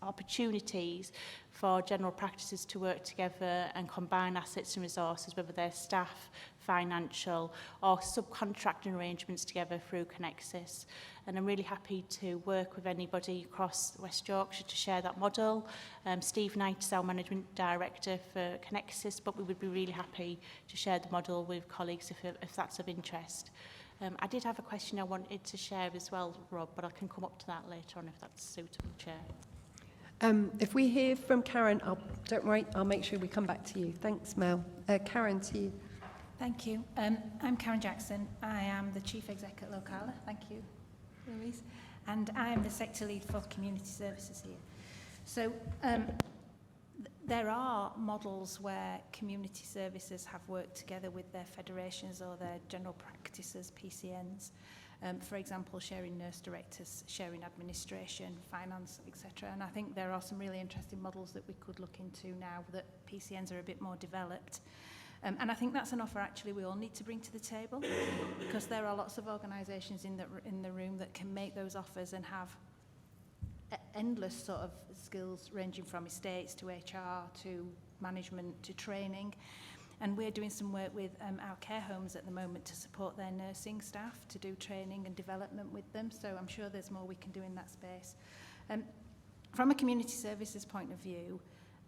opportunities for general practices to work together and combine assets and resources, whether they're staff, financial, or subcontracting arrangements together through Connexus. And I'm really happy to work with anybody across West Yorkshire to share that model. Steve Knight is our Management Director for Connexus, but we would be really happy to share the model with colleagues if that's of interest. I did have a question I wanted to share as well, Rob, but I can come up to that later on if that's suitable, Chair. If we hear from Karen, don't worry, I'll make sure we come back to you. Thanks, Mel. Karen, to you. Thank you. I'm Karen Jackson. I am the Chief Exec at Locala. Thank you, Louise. And I am the Sector Lead for Community Services here. So there are models where community services have worked together with their federations or their general practices, PCNs. For example, sharing nurse directors, sharing administration, finance, etc. And I think there are some really interesting models that we could look into now that PCNs are a bit more developed. And I think that's an offer actually we all need to bring to the table, because there are lots of organisations in the room that can make those offers and have endless sort of skills ranging from estates to HR to management to training. And we're doing some work with our care homes at the moment to support their nursing staff to do training and development with them. So I'm sure there's more we can do in that space. From a community services point of view,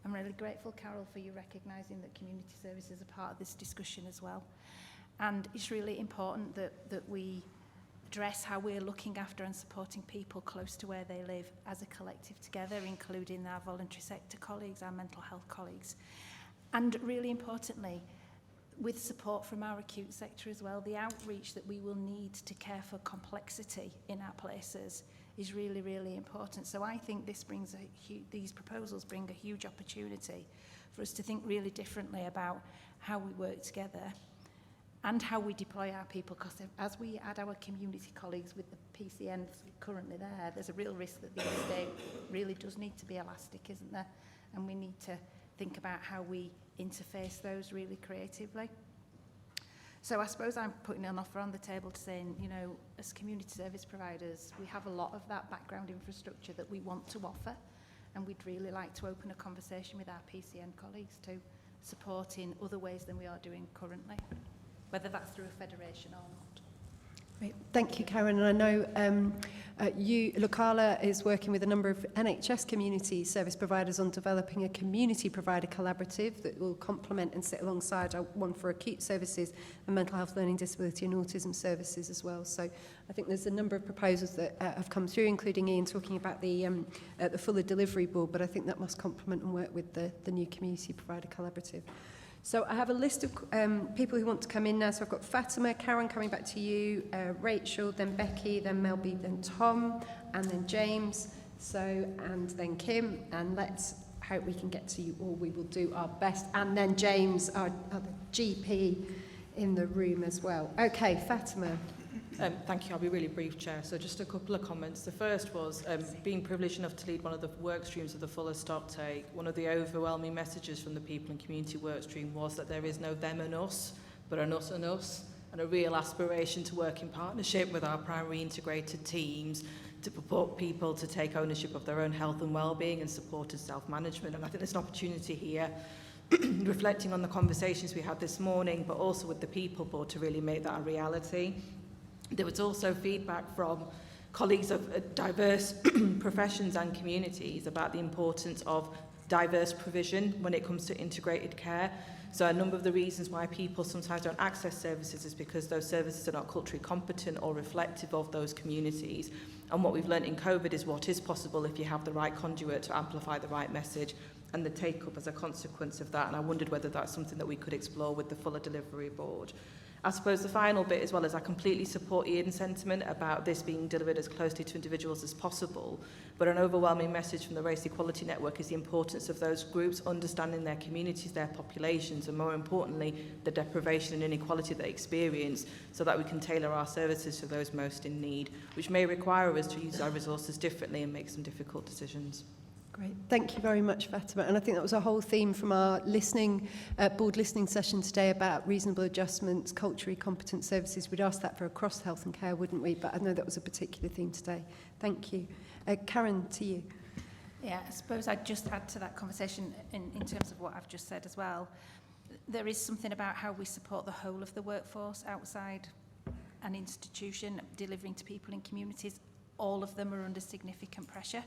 I'm really grateful, Carol, for you recognising that community services are part of this discussion as well. And it's really important that we address how we're looking after and supporting people close to where they live as a collective together, including our voluntary sector colleagues, our mental health colleagues. And really importantly, with support from our acute sector as well, the outreach that we will need to care for complexity in our places is really, really important. So I think this brings these proposals bring a huge opportunity for us to think really differently about how we work together and how we deploy our people, because as we add our community colleagues with the PCNs currently there's a real risk that the estate really does need to be elastic, isn't there? And we need to think about how we interface those really creatively. So I suppose I'm putting an offer on the table to saying, as community service providers, we have a lot of that background infrastructure that we want to offer, and we'd really like to open a conversation with our PCN colleagues to support in other ways than we are doing currently, whether that's through a federation or not. Great. Thank you, Karen. And I know Locala is working with a number of NHS community service providers on developing a community provider collaborative that will complement and sit alongside one for acute services and mental health, learning disability and autism services as well. So I think there's a number of proposals that have come through, including Ian talking about the fuller delivery board, but I think that must complement and work with the new community provider collaborative. So I have a list of people who want to come in now. So I've got Fatima, Karen coming back to you, Rachel, then Becky, then Melby, then Tom, and then James, and then Kim. And let's hope we can get to you all. We will do our best. And then James, our other GP in the room as well. Okay, Fatima. Thank you. I'll be really brief, Chair. So just a couple of comments. The first was being privileged enough to lead one of the work streams of the Fuller Stocktake. One of the overwhelming messages from the people and community work stream was that there is no them and us, but an us and us, and a real aspiration to work in partnership with our primary integrated teams to support people to take ownership of their own health and well-being and supported self-management. And I think there's an opportunity here reflecting on the conversations we had this morning, but also with the people board to really make that a reality. There was also feedback from colleagues of diverse professions and communities about the importance of diverse provision when it comes to integrated care. So a number of the reasons why people sometimes don't access services is because those services are not culturally competent or reflective of those communities. And what we've learned in COVID is what is possible if you have the right conduit to amplify the right message and the take-up as a consequence of that. And I wondered whether that's something that we could explore with the Fuller Delivery Board. I suppose the final bit as well is I completely support Ian's sentiment about this being delivered as closely to individuals as possible, but an overwhelming message from the Race Equality Network is the importance of those groups understanding their communities, their populations, and more importantly, the deprivation and inequality they experience so that we can tailor our services to those most in need, which may require us to use our resources differently and make some difficult decisions. Great. Thank you very much, Fatima. And I think that was a whole theme from our board listening session today about reasonable adjustments, culturally competent services. We'd ask that for across health and care, wouldn't we? But I know that was a particular theme today. Thank you. Karen, to you. Yeah, I suppose I'd just add to that conversation in terms of what I've just said as well. There is something about how we support the whole of the workforce outside an institution, delivering to people in communities. All of them are under significant pressure.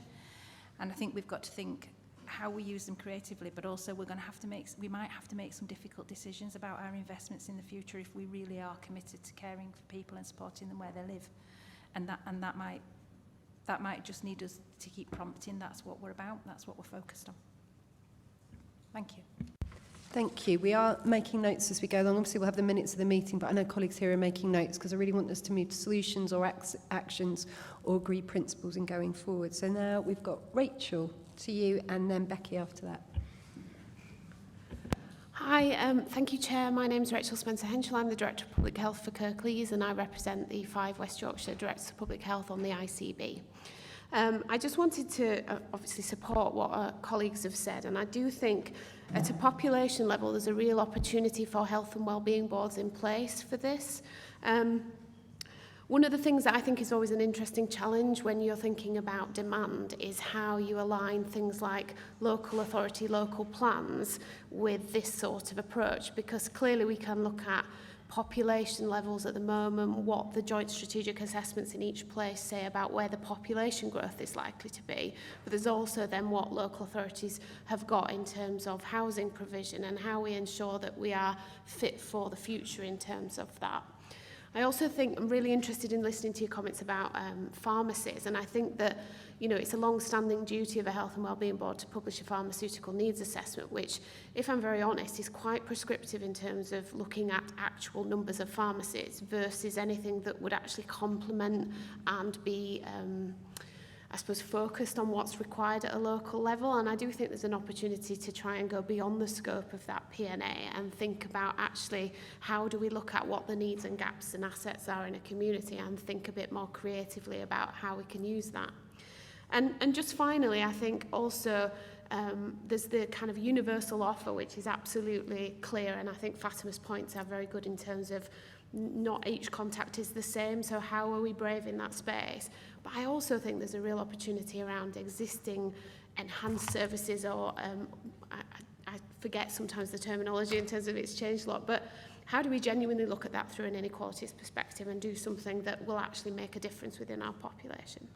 And I think we've got to think how we use them creatively, but also we might have to make some difficult decisions about our investments in the future if we really are committed to caring for people and supporting them where they live. And that might just need us to keep prompting. That's what we're about. That's what we're focused on. Thank you. Thank you. We are making notes as we go along. Obviously, we'll have the minutes of the meeting, but I know colleagues here are making notes because I really want us to move to solutions or actions or agree principles in going forward. So now we've got Rachel to you and then Becky after that. Hi, thank you, Chair. My name is Rachel Spencer-Henschel. I'm the Director of Public Health for Kirklees and I represent the 5 West Yorkshire Directors of Public Health on the ICB. I just wanted to obviously support what our colleagues have said, and I do think at a population level there's a real opportunity for health and wellbeing boards in place for this. One of the things that I think is always an interesting challenge when you're thinking about demand is how you align things like local authority, local plans with this sort of approach, because clearly we can look at population levels at the moment, what the joint strategic assessments in each place say about where the population growth is likely to be, but there's also then what local authorities have got in terms of housing provision and how we ensure that we are fit for the future in terms of that. I also think I'm really interested in listening to your comments about pharmacies, and I think that it's a long-standing duty of a health and wellbeing board to publish a pharmaceutical needs assessment, which, if I'm very honest, is quite prescriptive in terms of looking at actual numbers of pharmacies versus anything that would actually complement and be I suppose, focused on what's required at a local level. And I do think there's an opportunity to try and go beyond the scope of that P&A and think about actually how do we look at what the needs and gaps and assets are in a community and think a bit more creatively about how we can use that. And just finally, I think also there's the kind of universal offer, which is absolutely clear. And I think Fatima's points are very good in terms of not each contact is the same, so how are we brave in that space? But I also think there's a real opportunity around existing enhanced services, or I forget sometimes the terminology in terms of it's changed a lot, but how do we genuinely look at that through an inequalities perspective and do something that will actually make a difference within our population?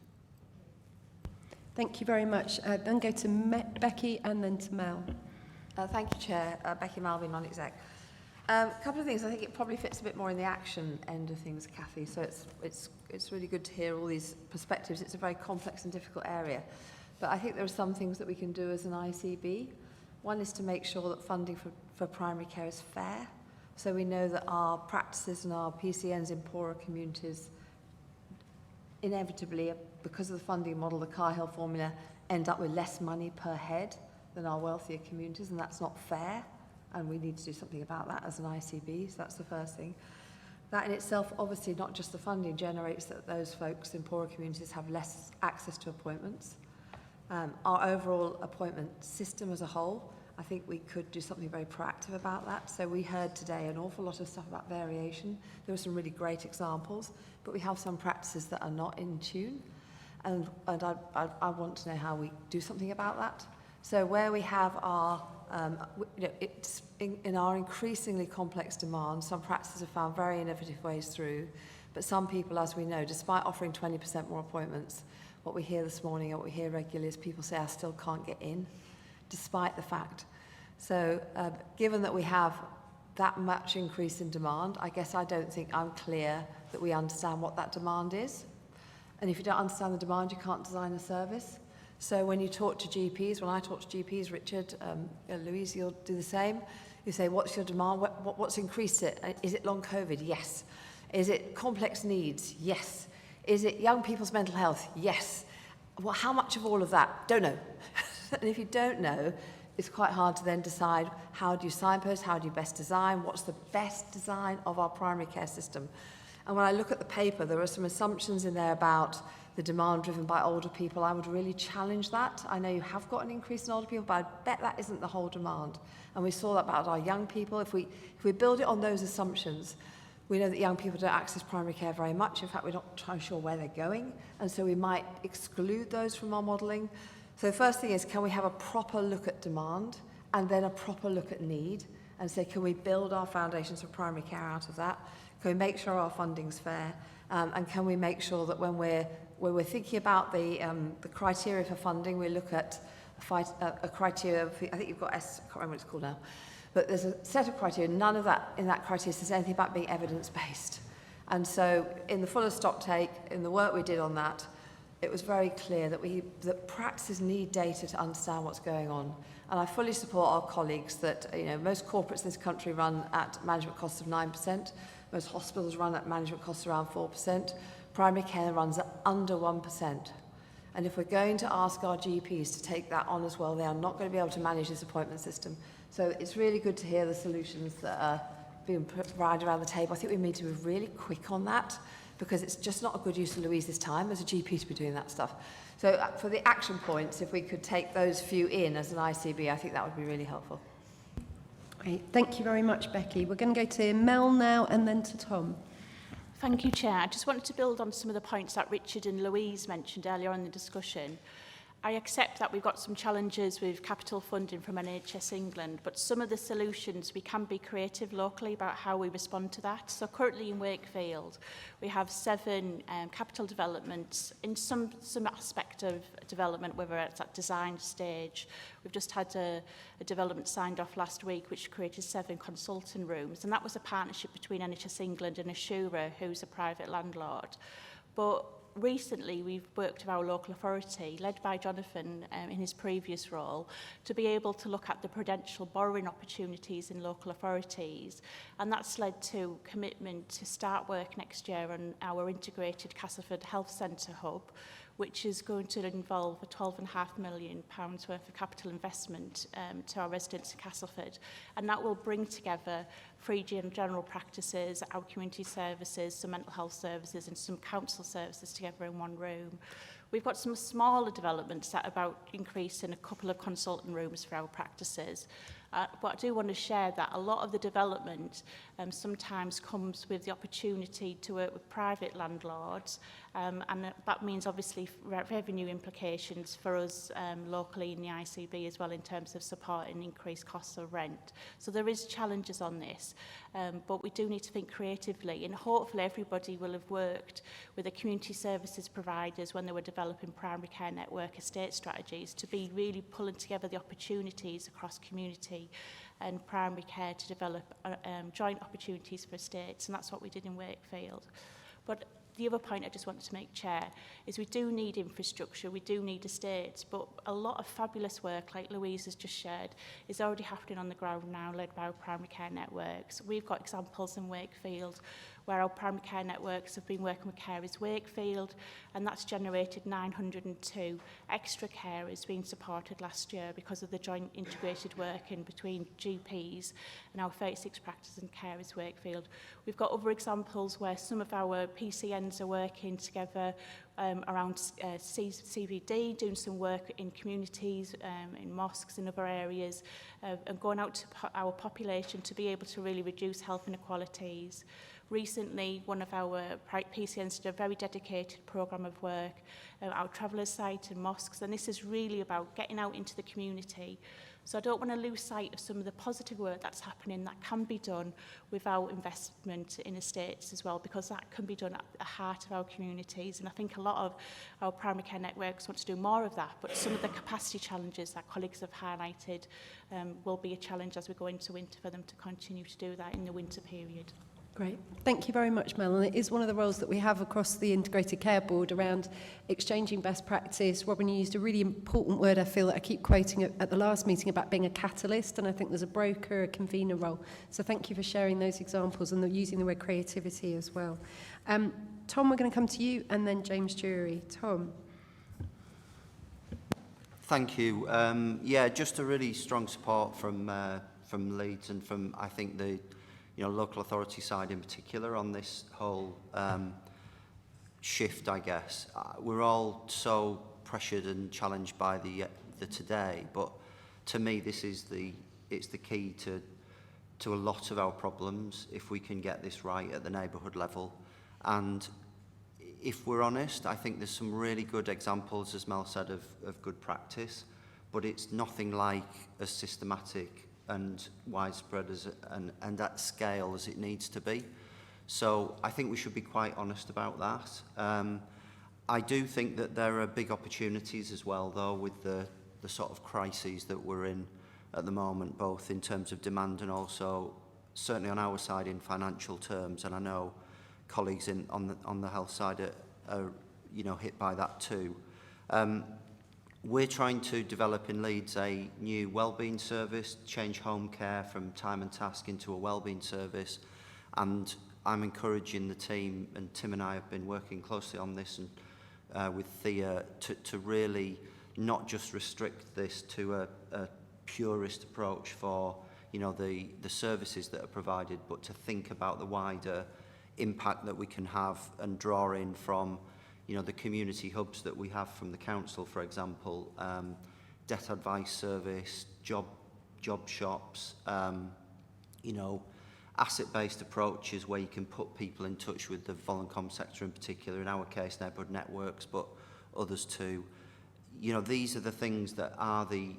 Thank you very much. Then go to Becky and then to Mel. Thank you, Chair. Becky Malvey, non-exec. A couple of things. I think it probably fits a bit more in the action end of things, Cathy. So it's really good to hear all these perspectives. It's a very complex and difficult area. But I think there are some things that we can do as an ICB. One is to make sure that funding for primary care is fair. So we know that our practices and our PCNs in poorer communities inevitably, because of the funding model, the Cahill formula, end up with less money per head than our wealthier communities, and that's not fair, and we need to do something about that as an ICB. So that's the first thing. That in itself, obviously not just the funding, generates that those folks in poorer communities have less access to appointments. Our overall appointment system as a whole, I think we could do something very proactive about that. So we heard today an awful lot of stuff about variation. There were some really great examples, but we have some practices that are not in tune. And I want to know how we do something about that. So where we have our, it's in our increasingly complex demand, some practices have found very innovative ways through, but some people, as we know, despite offering 20% more appointments, what we hear this morning and what we hear regularly is people say, I still can't get in, despite the fact. So given that we have that much increase in demand, I guess I don't think I'm clear that we understand what that demand is. And if you don't understand the demand, you can't design a service. So when you talk to GPs, when I talk to GPs, Richard, Louise, you'll do the same. You say, what's your demand? What's increased it? Is it long COVID? Yes. Is it complex needs? Yes. Is it young people's mental health? Yes. Well, how much of all of that? Don't know. And if you don't know, it's quite hard to then decide how do you signpost, how do you best design, what's the best design of our primary care system. And when I look at the paper, there are some assumptions in there about the demand driven by older people. I would really challenge that. I know you have got an increase in older people, but I bet that isn't the whole demand. And we saw that about our young people. If we build it on those assumptions, we know that young people don't access primary care very much. In fact, we're not sure where they're going. And so we might exclude those from our modelling. So the first thing is, can we have a proper look at demand and then a proper look at need and say, can we build our foundations for primary care out of that? Can we make sure our funding's fair? And can we make sure that when we're thinking about the criteria for funding, we look at a criteria, I think you've got S, I can't remember what it's called now, but there's a set of criteria, none of that in that criteria says anything about being evidence-based. And so in the fuller stock take, in the work we did on that, it was very clear that practices need data to understand what's going on. And I fully support our colleagues that most corporates in this country run at management costs of 9%. Most hospitals run at management costs around 4%. Primary care runs at under 1%. And if we're going to ask our GPs to take that on as well, they are not going to be able to manage this appointment system. So it's really good to hear the solutions that are being provided around the table. I think we need to be really quick on that, because it's just not a good use of Louise's time as a GP to be doing that stuff. So for the action points, if we could take those few in as an ICB, I think that would be really helpful. Great. Thank you very much, Becky. We're going to go to Mel now and then to Tom. Thank you, Chair. I just wanted to build on some of the points that Richard and Louise mentioned earlier on in the discussion. I accept that we've got some challenges with capital funding from NHS England, but some of the solutions, we can be creative locally about how we respond to that. So currently in Wakefield, we have 7 capital developments in some aspect of development, whether it's at design stage. We've just had a development signed off last week, which created 7 consulting rooms, and that was a partnership between NHS England and Assura, who's a private landlord. But recently, we've worked with our local authority, led by Jonathan in his previous role, to be able to look at the prudential borrowing opportunities in local authorities. And that's led to commitment to start work next year on our integrated Castleford Health Centre hub, which is going to involve a £12.5 million worth of capital investment to our residents in Castleford. And that will bring together free general practices, our community services, some mental health services and some council services together in one room. We've got some smaller developments that are about increasing a couple of consultant rooms for our practices. But I do want to share that a lot of the development sometimes comes with the opportunity to work with private landlords, and that means obviously revenue implications for us locally in the ICB as well, in terms of supporting increased costs of rent. So there is challenges on this, but we do need to think creatively, and hopefully everybody will have worked with the community services providers when they were developing primary care network estate strategies to be really pulling together the opportunities across community and primary care to develop joint opportunities for estates, and that's what we did in Wakefield. But the other point I just wanted to make, Chair, is we do need infrastructure, we do need estates, but a lot of fabulous work, like Louise has just shared, is already happening on the ground now, led by our primary care networks. We've got examples in Wakefield where our primary care networks have been working with Carers Wakefield, and that's generated 902 extra carers being supported last year because of the joint integrated working between GPs and our 36 practices and Carers Wakefield. We've got other examples where some of our PCNs are working together around CVD, doing some work in communities, in mosques and other areas, and going out to our population to be able to really reduce health inequalities. Recently, one of our PCNs did a very dedicated programme of work at our travellers' site and mosques, and this is really about getting out into the community. So I don't want to lose sight of some of the positive work that's happening that can be done without investment in estates as well, because that can be done at the heart of our communities. And I think a lot of our primary care networks want to do more of that, but some of the capacity challenges that colleagues have highlighted will be a challenge as we go into winter for them to continue to do that in the winter period. Great. Thank you very much, Mel. And it is one of the roles that we have across the Integrated Care Board around exchanging best practice. Robin, you used a really important word, I feel, that I keep quoting at the last meeting about being a catalyst, and I think there's a broker, a convener role. So thank you for sharing those examples and using the word creativity as well. Tom, we're going to come to you, and then James Drury. Tom. Thank you. Yeah, just a really strong support from Leeds and from, I think, the local authority side in particular on this whole shift, I guess. We're all so pressured and challenged by the today, but to me it's the key to a lot of our problems if we can get this right at the neighbourhood level. And if we're honest, I think there's some really good examples, as Mel said, of good practice, but it's nothing like as systematic and widespread and at scale as it needs to be. So I think we should be quite honest about that. I do think that there are big opportunities as well, though, with the sort of crises that we're in at the moment, both in terms of demand and also certainly on our side in financial terms. And I know colleagues on the health side are hit by that too. We're trying to develop in Leeds a new wellbeing service, change home care from time and task into a wellbeing service, and I'm encouraging the team, and Tim and I have been working closely on this and with Thea to really not just restrict this to a purist approach for the services that are provided, but to think about the wider impact that we can have and draw in from the community hubs that we have from the council, for example, debt advice service, job shops, asset-based approaches where you can put people in touch with the Voluncom sector in particular, in our case, neighbourhood networks, but others too. These are the things that are the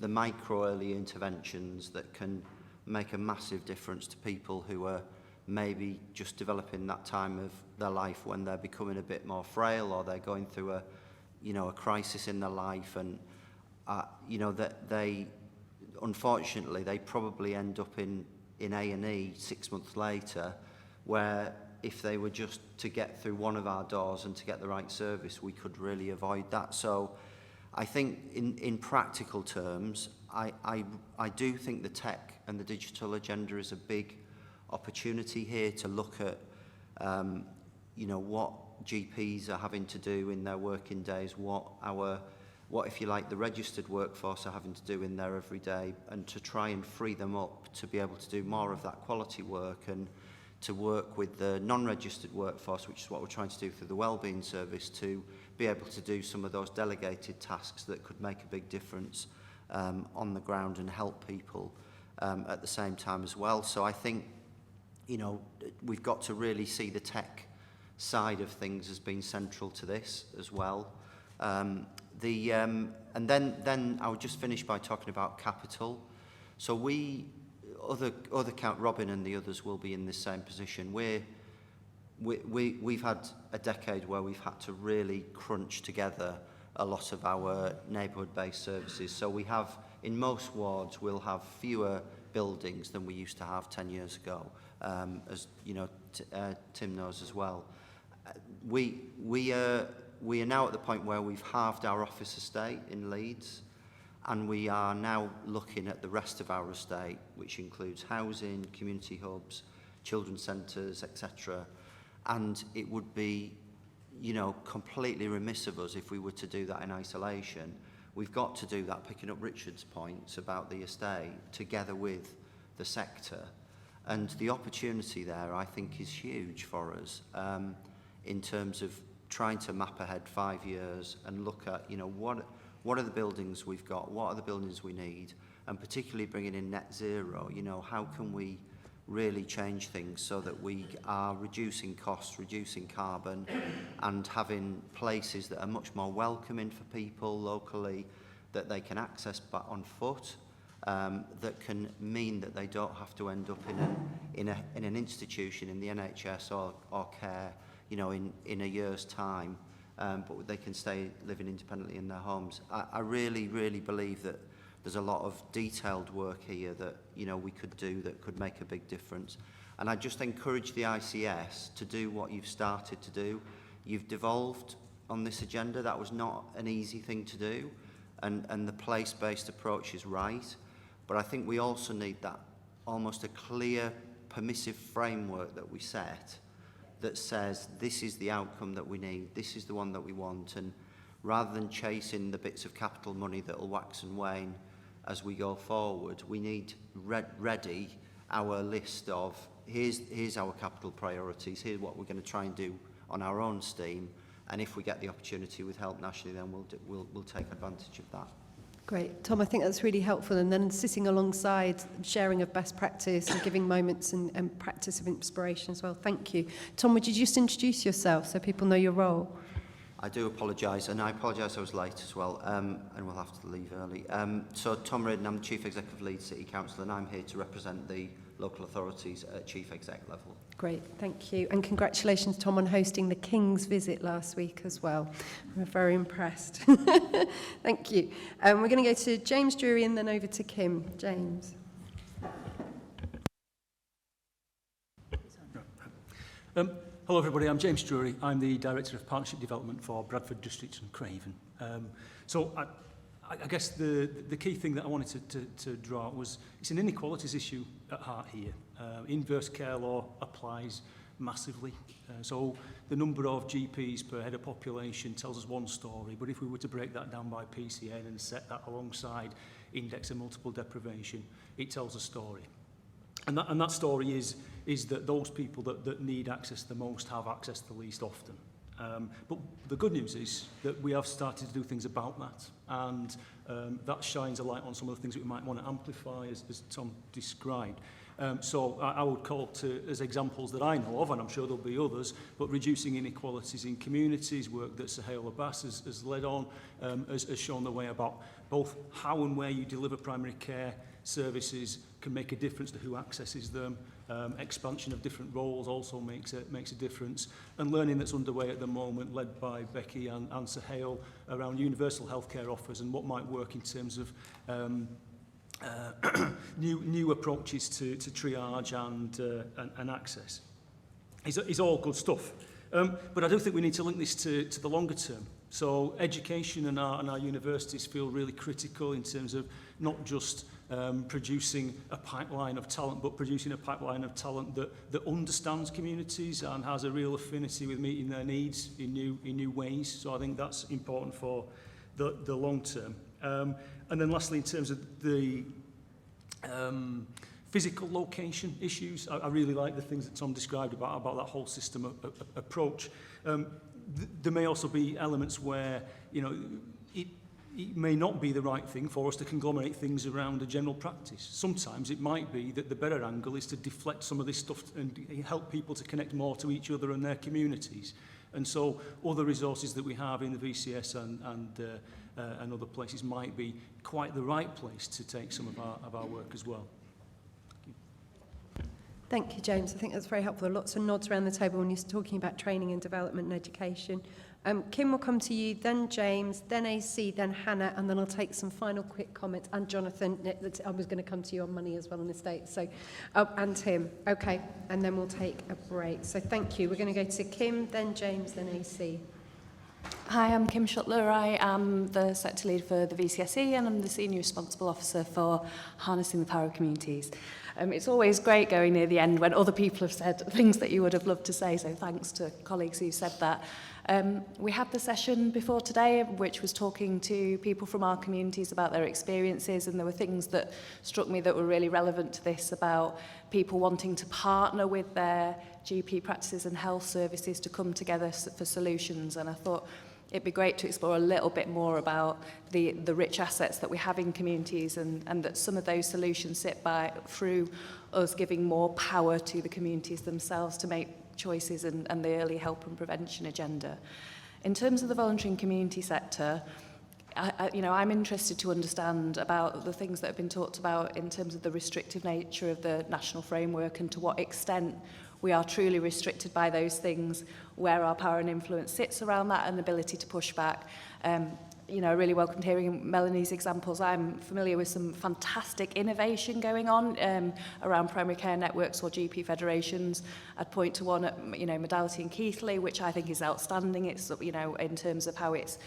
micro early interventions that can make a massive difference to people who are maybe just developing that time of their life when they're becoming a bit more frail, or they're going through a crisis in their life, and that they unfortunately they probably end up in A&E 6 months later, where if they were just to get through one of our doors and to get the right service, we could really avoid that. So I think in practical terms, I do think the tech and the digital agenda is a big opportunity here to look at what GPs are having to do in their working days, what if you like the registered workforce are having to do in their everyday, and to try and free them up to be able to do more of that quality work and to work with the non-registered workforce, which is what we're trying to do through the wellbeing service, to be able to do some of those delegated tasks that could make a big difference on the ground and help people at the same time as well. So I think we've got to really see the tech side of things as being central to this as well. And then I would just finish by talking about capital. So Robin and the others will be in this same position. We've had a decade where we've had to really crunch together a lot of our neighbourhood-based services. So we have, in most wards, we'll have fewer buildings than we used to have 10 years ago, as Tim knows as well. We are now at the point where we've halved our office estate in Leeds, and we are now looking at the rest of our estate, which includes housing, community hubs, children's centres, etc. And it would be, you know, completely remiss of us if we were to do that in isolation. We've got to do that, picking up Richard's points about the estate, together with the sector. And the opportunity there, I think, is huge for us in terms of trying to map ahead 5 years and look at, you know, what are the buildings we've got, what are the buildings we need, and particularly bringing in net zero, you know, how can we really change things so that we are reducing costs, reducing carbon, and having places that are much more welcoming for people locally, that they can access but on foot, that can mean that they don't have to end up in an institution in the NHS or care, you know, in a year's time, but they can stay living independently in their homes. I really, really believe that there's a lot of detailed work here that, you know, we could do that could make a big difference. And I just encourage the ICS to do what you've started to do. You've devolved on this agenda. That was not an easy thing to do, and the place-based approach is right. But I think we also need that almost a clear, permissive framework that we set that says this is the outcome that we need, this is the one that we want, and rather than chasing the bits of capital money that will wax and wane as we go forward, we need ready our list of here's our capital priorities, here's what we're going to try and do on our own steam, and if we get the opportunity with help nationally, then we'll take advantage of that. Great. Tom, I think that's really helpful. And then sitting alongside sharing of best practice and giving moments and practice of inspiration as well. Thank you. Tom, would you just introduce yourself so people know your role? I do apologise, and I apologise I was late as well, and we'll have to leave early. So Tom Redden, I'm the Chief Executive of Leeds City Council, and I'm here to represent the local authorities at Chief Exec level. Great, thank you. And congratulations, Tom, on hosting the King's visit last week as well. We're very impressed. Thank you. We're going to go to James Drury and then over to Kim. James. Hello everybody, I'm James Drury. I'm the Director of Partnership Development for Bradford District and Craven. So I guess the key thing that I wanted to draw out was it's an inequalities issue at heart here. Inverse care law applies massively. So the number of GPs per head of population tells us one story, but if we were to break that down by PCN and set that alongside index of multiple deprivation, it tells a story. And that story is that those people that need access the most have access the least often. But the good news is that we have started to do things about that, and that shines a light on some of the things that we might want to amplify, as Tom described. So I would call to as examples that I know of, and I'm sure there'll be others, but reducing inequalities in communities, work that Suhail Abbas has led on, has shown the way about both how and where you deliver primary care services can make a difference to who accesses them. Expansion of different roles also makes a difference, and learning that's underway at the moment, led by Becky and Suhail, around universal healthcare offers and what might work in terms of new approaches to triage and access. It's all good stuff. But I do think we need to link this to the longer term. So education and our universities feel really critical in terms of not just producing a pipeline of talent, but producing a pipeline of talent that understands communities and has a real affinity with meeting their needs in new ways. So I think that's important for the long term. And then lastly, in terms of the physical location issues, I really like the things that Tom described about that whole system approach. There may also be elements where, you know, it may not be the right thing for us to conglomerate things around a general practice. Sometimes it might be that the better angle is to deflect some of this stuff and help people to connect more to each other and their communities. And so other resources that we have in the VCS and other places might be quite the right place to take some of our work as well. Thank you, James. I think that's very helpful. Lots of nods around the table when you're talking about training and development and education. Kim will come to you, then James, then AC, then Hannah, and then I'll take some final quick comments. And Jonathan, I was going to come to you on money as well in the States. So, and Tim. Okay, and then we'll take a break. So thank you. We're going to go to Kim, then James, then AC. Hi, I'm Kim Shuttler. I am the sector lead for the VCSE and I'm the senior responsible officer for harnessing the power of communities. It's always great going near the end when other people have said things that you would have loved to say, so thanks to colleagues who said that. We had the session before today, which was talking to people from our communities about their experiences, and there were things that struck me that were really relevant to this about people wanting to partner with their GP practices and health services to come together for solutions. And I thought it'd be great to explore a little bit more about the rich assets that we have in communities, and that some of those solutions sit through us giving more power to the communities themselves to make choices and the early help and prevention agenda. In terms of the voluntary and community sector, I'm interested to understand about the things that have been talked about in terms of the restrictive nature of the national framework and to what extent we are truly restricted by those things, where our power and influence sits around that and the ability to push back. I really welcomed hearing Melanie's examples. I'm familiar with some fantastic innovation going on around primary care networks or GP federations. I'd point to one at Modality in Keighley, which I think is outstanding. It's in terms of how it's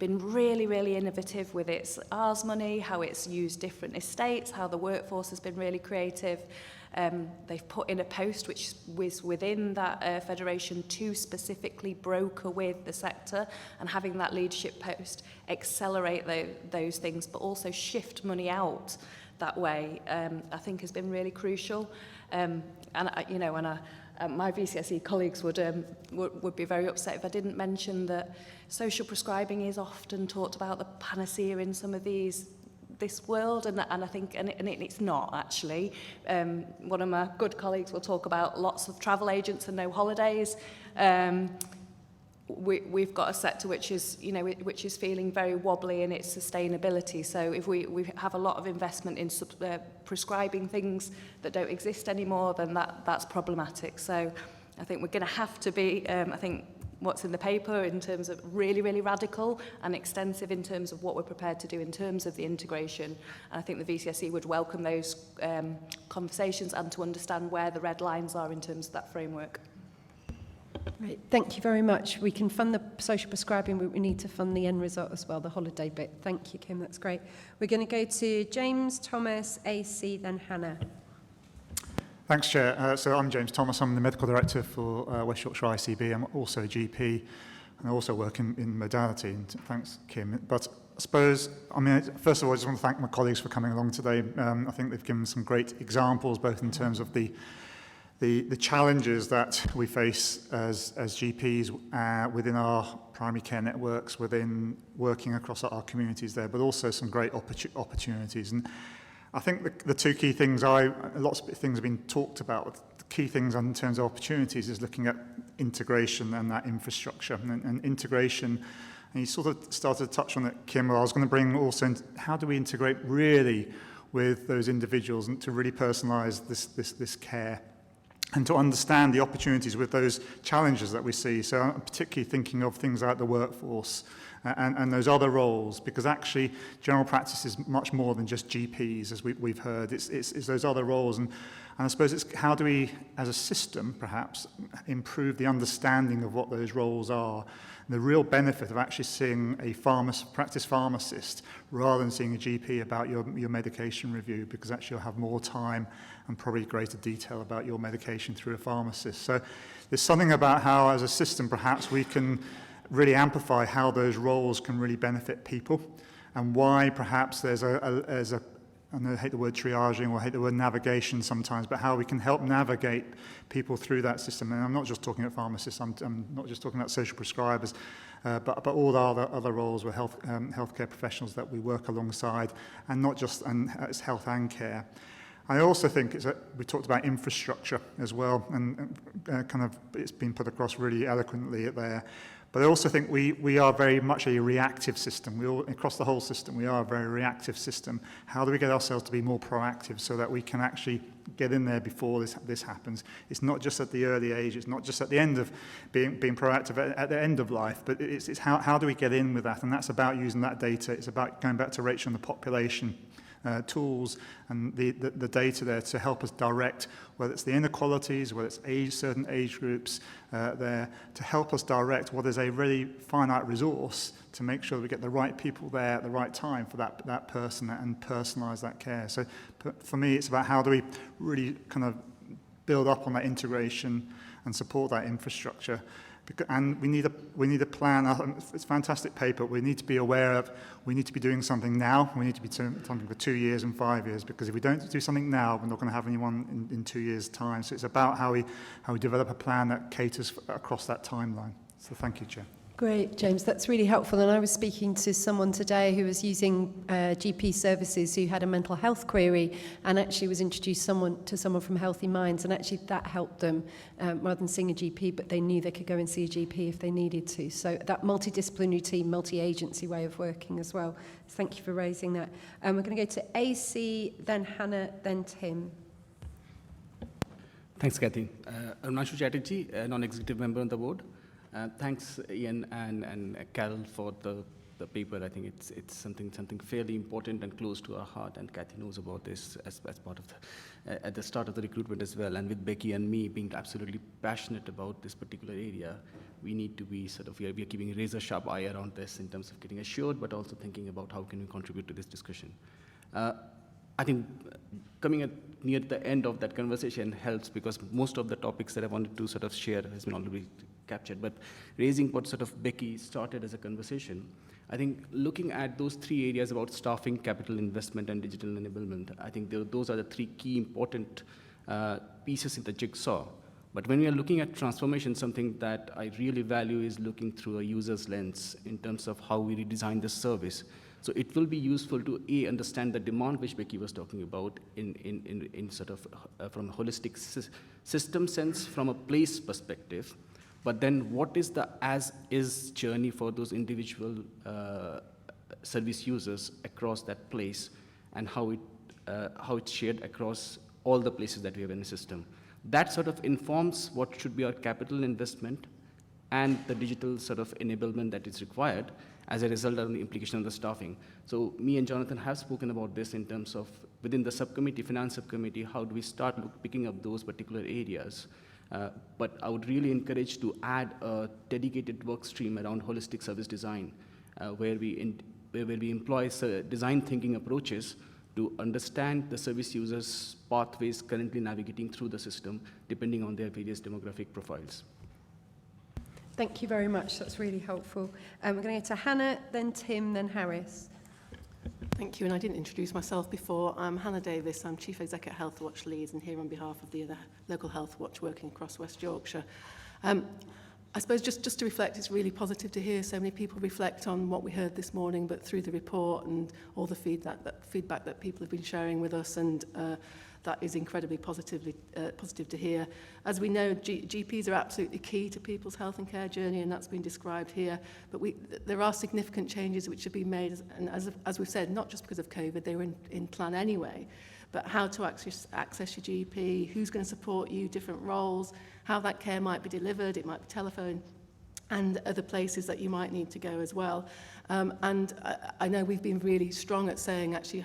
been really, really innovative with its Rs money, how it's used different estates, how the workforce has been really creative. They've put in a post which was within that federation to specifically broker with the sector, and having that leadership post accelerate those things, but also shift money out that way, I think has been really crucial. My VCSE colleagues would be very upset if I didn't mention that social prescribing is often talked about the panacea in some of this world, and I think it's not actually. One of my good colleagues will talk about lots of travel agents and no holidays. We've got a sector which is feeling very wobbly in its sustainability. So if we have a lot of investment in prescribing things that don't exist anymore, then that's problematic. So I think we're going to have to be, I think what's in the paper in terms of really, really radical and extensive in terms of what we're prepared to do in terms of the integration. And I think the VCSE would welcome those conversations and to understand where the red lines are in terms of that framework. Right, thank you very much. We can fund the social prescribing, but we need to fund the end result as well, the holiday bit. Thank you, Kim, that's great. We're going to go to James, Thomas, AC, then Hannah. Thanks, Chair. So I'm James Thomas. I'm the Medical Director for West Yorkshire ICB. I'm also a GP, and I also work in modality. And thanks, Kim. But I suppose, first of all, I just want to thank my colleagues for coming along today. I think they've given some great examples, both in terms of the challenges that we face as GPs within our primary care networks, within working across our communities there, but also some great opportunities. And I think the two key things, lots of things have been talked about. The key things in terms of opportunities is looking at integration and that infrastructure. And integration, and you sort of started to touch on it, Kim, I was going to bring also in, how do we integrate really with those individuals and to really personalise this care? And to understand the opportunities with those challenges that we see. So I'm particularly thinking of things like the workforce and those other roles, because actually general practice is much more than just GPs, as we've heard. It's those other roles. And I suppose it's how do we, as a system, perhaps, improve the understanding of what those roles are. And the real benefit of actually seeing a practice pharmacist rather than seeing a GP about your medication review, because actually you'll have more time and probably greater detail about your medication through a pharmacist. So there's something about how, as a system, perhaps we can really amplify how those roles can really benefit people, and why perhaps there's I hate the word triaging or I hate the word navigation sometimes, but how we can help navigate people through that system. And I'm not just talking about pharmacists, I'm not just talking about social prescribers, but all the other roles with healthcare professionals that we work alongside, and not just it's health and care. I also think we talked about infrastructure as well, and it's been put across really eloquently there. But I also think we are very much a reactive system. Across the whole system, we are a very reactive system. How do we get ourselves to be more proactive so that we can actually get in there before this happens? It's not just at the early age, it's not just at the end of being proactive at the end of life, but it's how do we get in with that? And that's about using that data. It's about going back to Rachel and the population tools and the data there to help us direct, whether it's the inequalities, whether it's certain age groups there, to help us direct what is a really finite resource to make sure that we get the right people there at the right time for that person and personalise that care. So for me, it's about how do we really kind of build up on that integration and support that infrastructure. And we need a plan. It's a fantastic paper. We need to be aware of, we need to be doing something now. We need to be doing something for 2 years and 5 years, because if we don't do something now, we're not going to have anyone in 2 years' time. So it's about how we develop a plan that caters across that timeline. So thank you, Chair. Great, James, that's really helpful. And I was speaking to someone today who was using GP services who had a mental health query and actually was introduced to someone from Healthy Minds, and actually that helped them rather than seeing a GP, but they knew they could go and see a GP if they needed to. So that multidisciplinary team, multi-agency way of working as well. So thank you for raising that. We're going to go to AC, then Hannah, then Tim. Thanks, Kathy. Arunashu Chatterjee, a non-executive member on the board. Thanks, Ian and Carol, for the paper. I think it's something fairly important and close to our heart, and Kathy knows about this as part of at the start of the recruitment as well. And with Becky and me being absolutely passionate about this particular area, we need to be we are keeping a razor-sharp eye around this in terms of getting assured, but also thinking about how can we contribute to this discussion. I think coming near the end of that conversation helps, because most of the topics that I wanted to share has been already captured. But raising what Becky started as a conversation, I think looking at those 3 areas about staffing, capital investment, and digital enablement, I think those are the 3 key important pieces in the jigsaw. But when we are looking at transformation, something that I really value is looking through a user's lens in terms of how we redesign the service. So it will be useful to understand the demand which Becky was talking about in from a holistic system sense, from a place perspective. But then what is the as-is journey for those individual service users across that place, and how it's shared across all the places that we have in the system. That informs what should be our capital investment and the digital enablement that is required as a result of the implication of the staffing. So me and Jonathan have spoken about this in terms of within the subcommittee, finance subcommittee, how do we start picking up those particular areas. But I would really encourage to add a dedicated work stream around holistic service design, where we employ design thinking approaches to understand the service users' pathways currently navigating through the system, depending on their various demographic profiles. Thank you very much. That's really helpful. We're going to go to Hannah, then Tim, then Harris. Thank you, and I didn't introduce myself before. I'm Hannah Davis. I'm Chief Executive at Health Watch Leeds, and here on behalf of the other local Health Watch working across West Yorkshire. I suppose just to reflect, it's really positive to hear so many people reflect on what we heard this morning, but through the report and all the feedback that people have been sharing with us, and that is incredibly positive to hear. As we know, GPs are absolutely key to people's health and care journey, and that's been described here. But there are significant changes which have been made, and as we've said, not just because of COVID, they were in plan anyway, but how to access your GP, who's going to support you, different roles, how that care might be delivered, it might be telephone, and other places that you might need to go as well. And I know we've been really strong at saying, actually,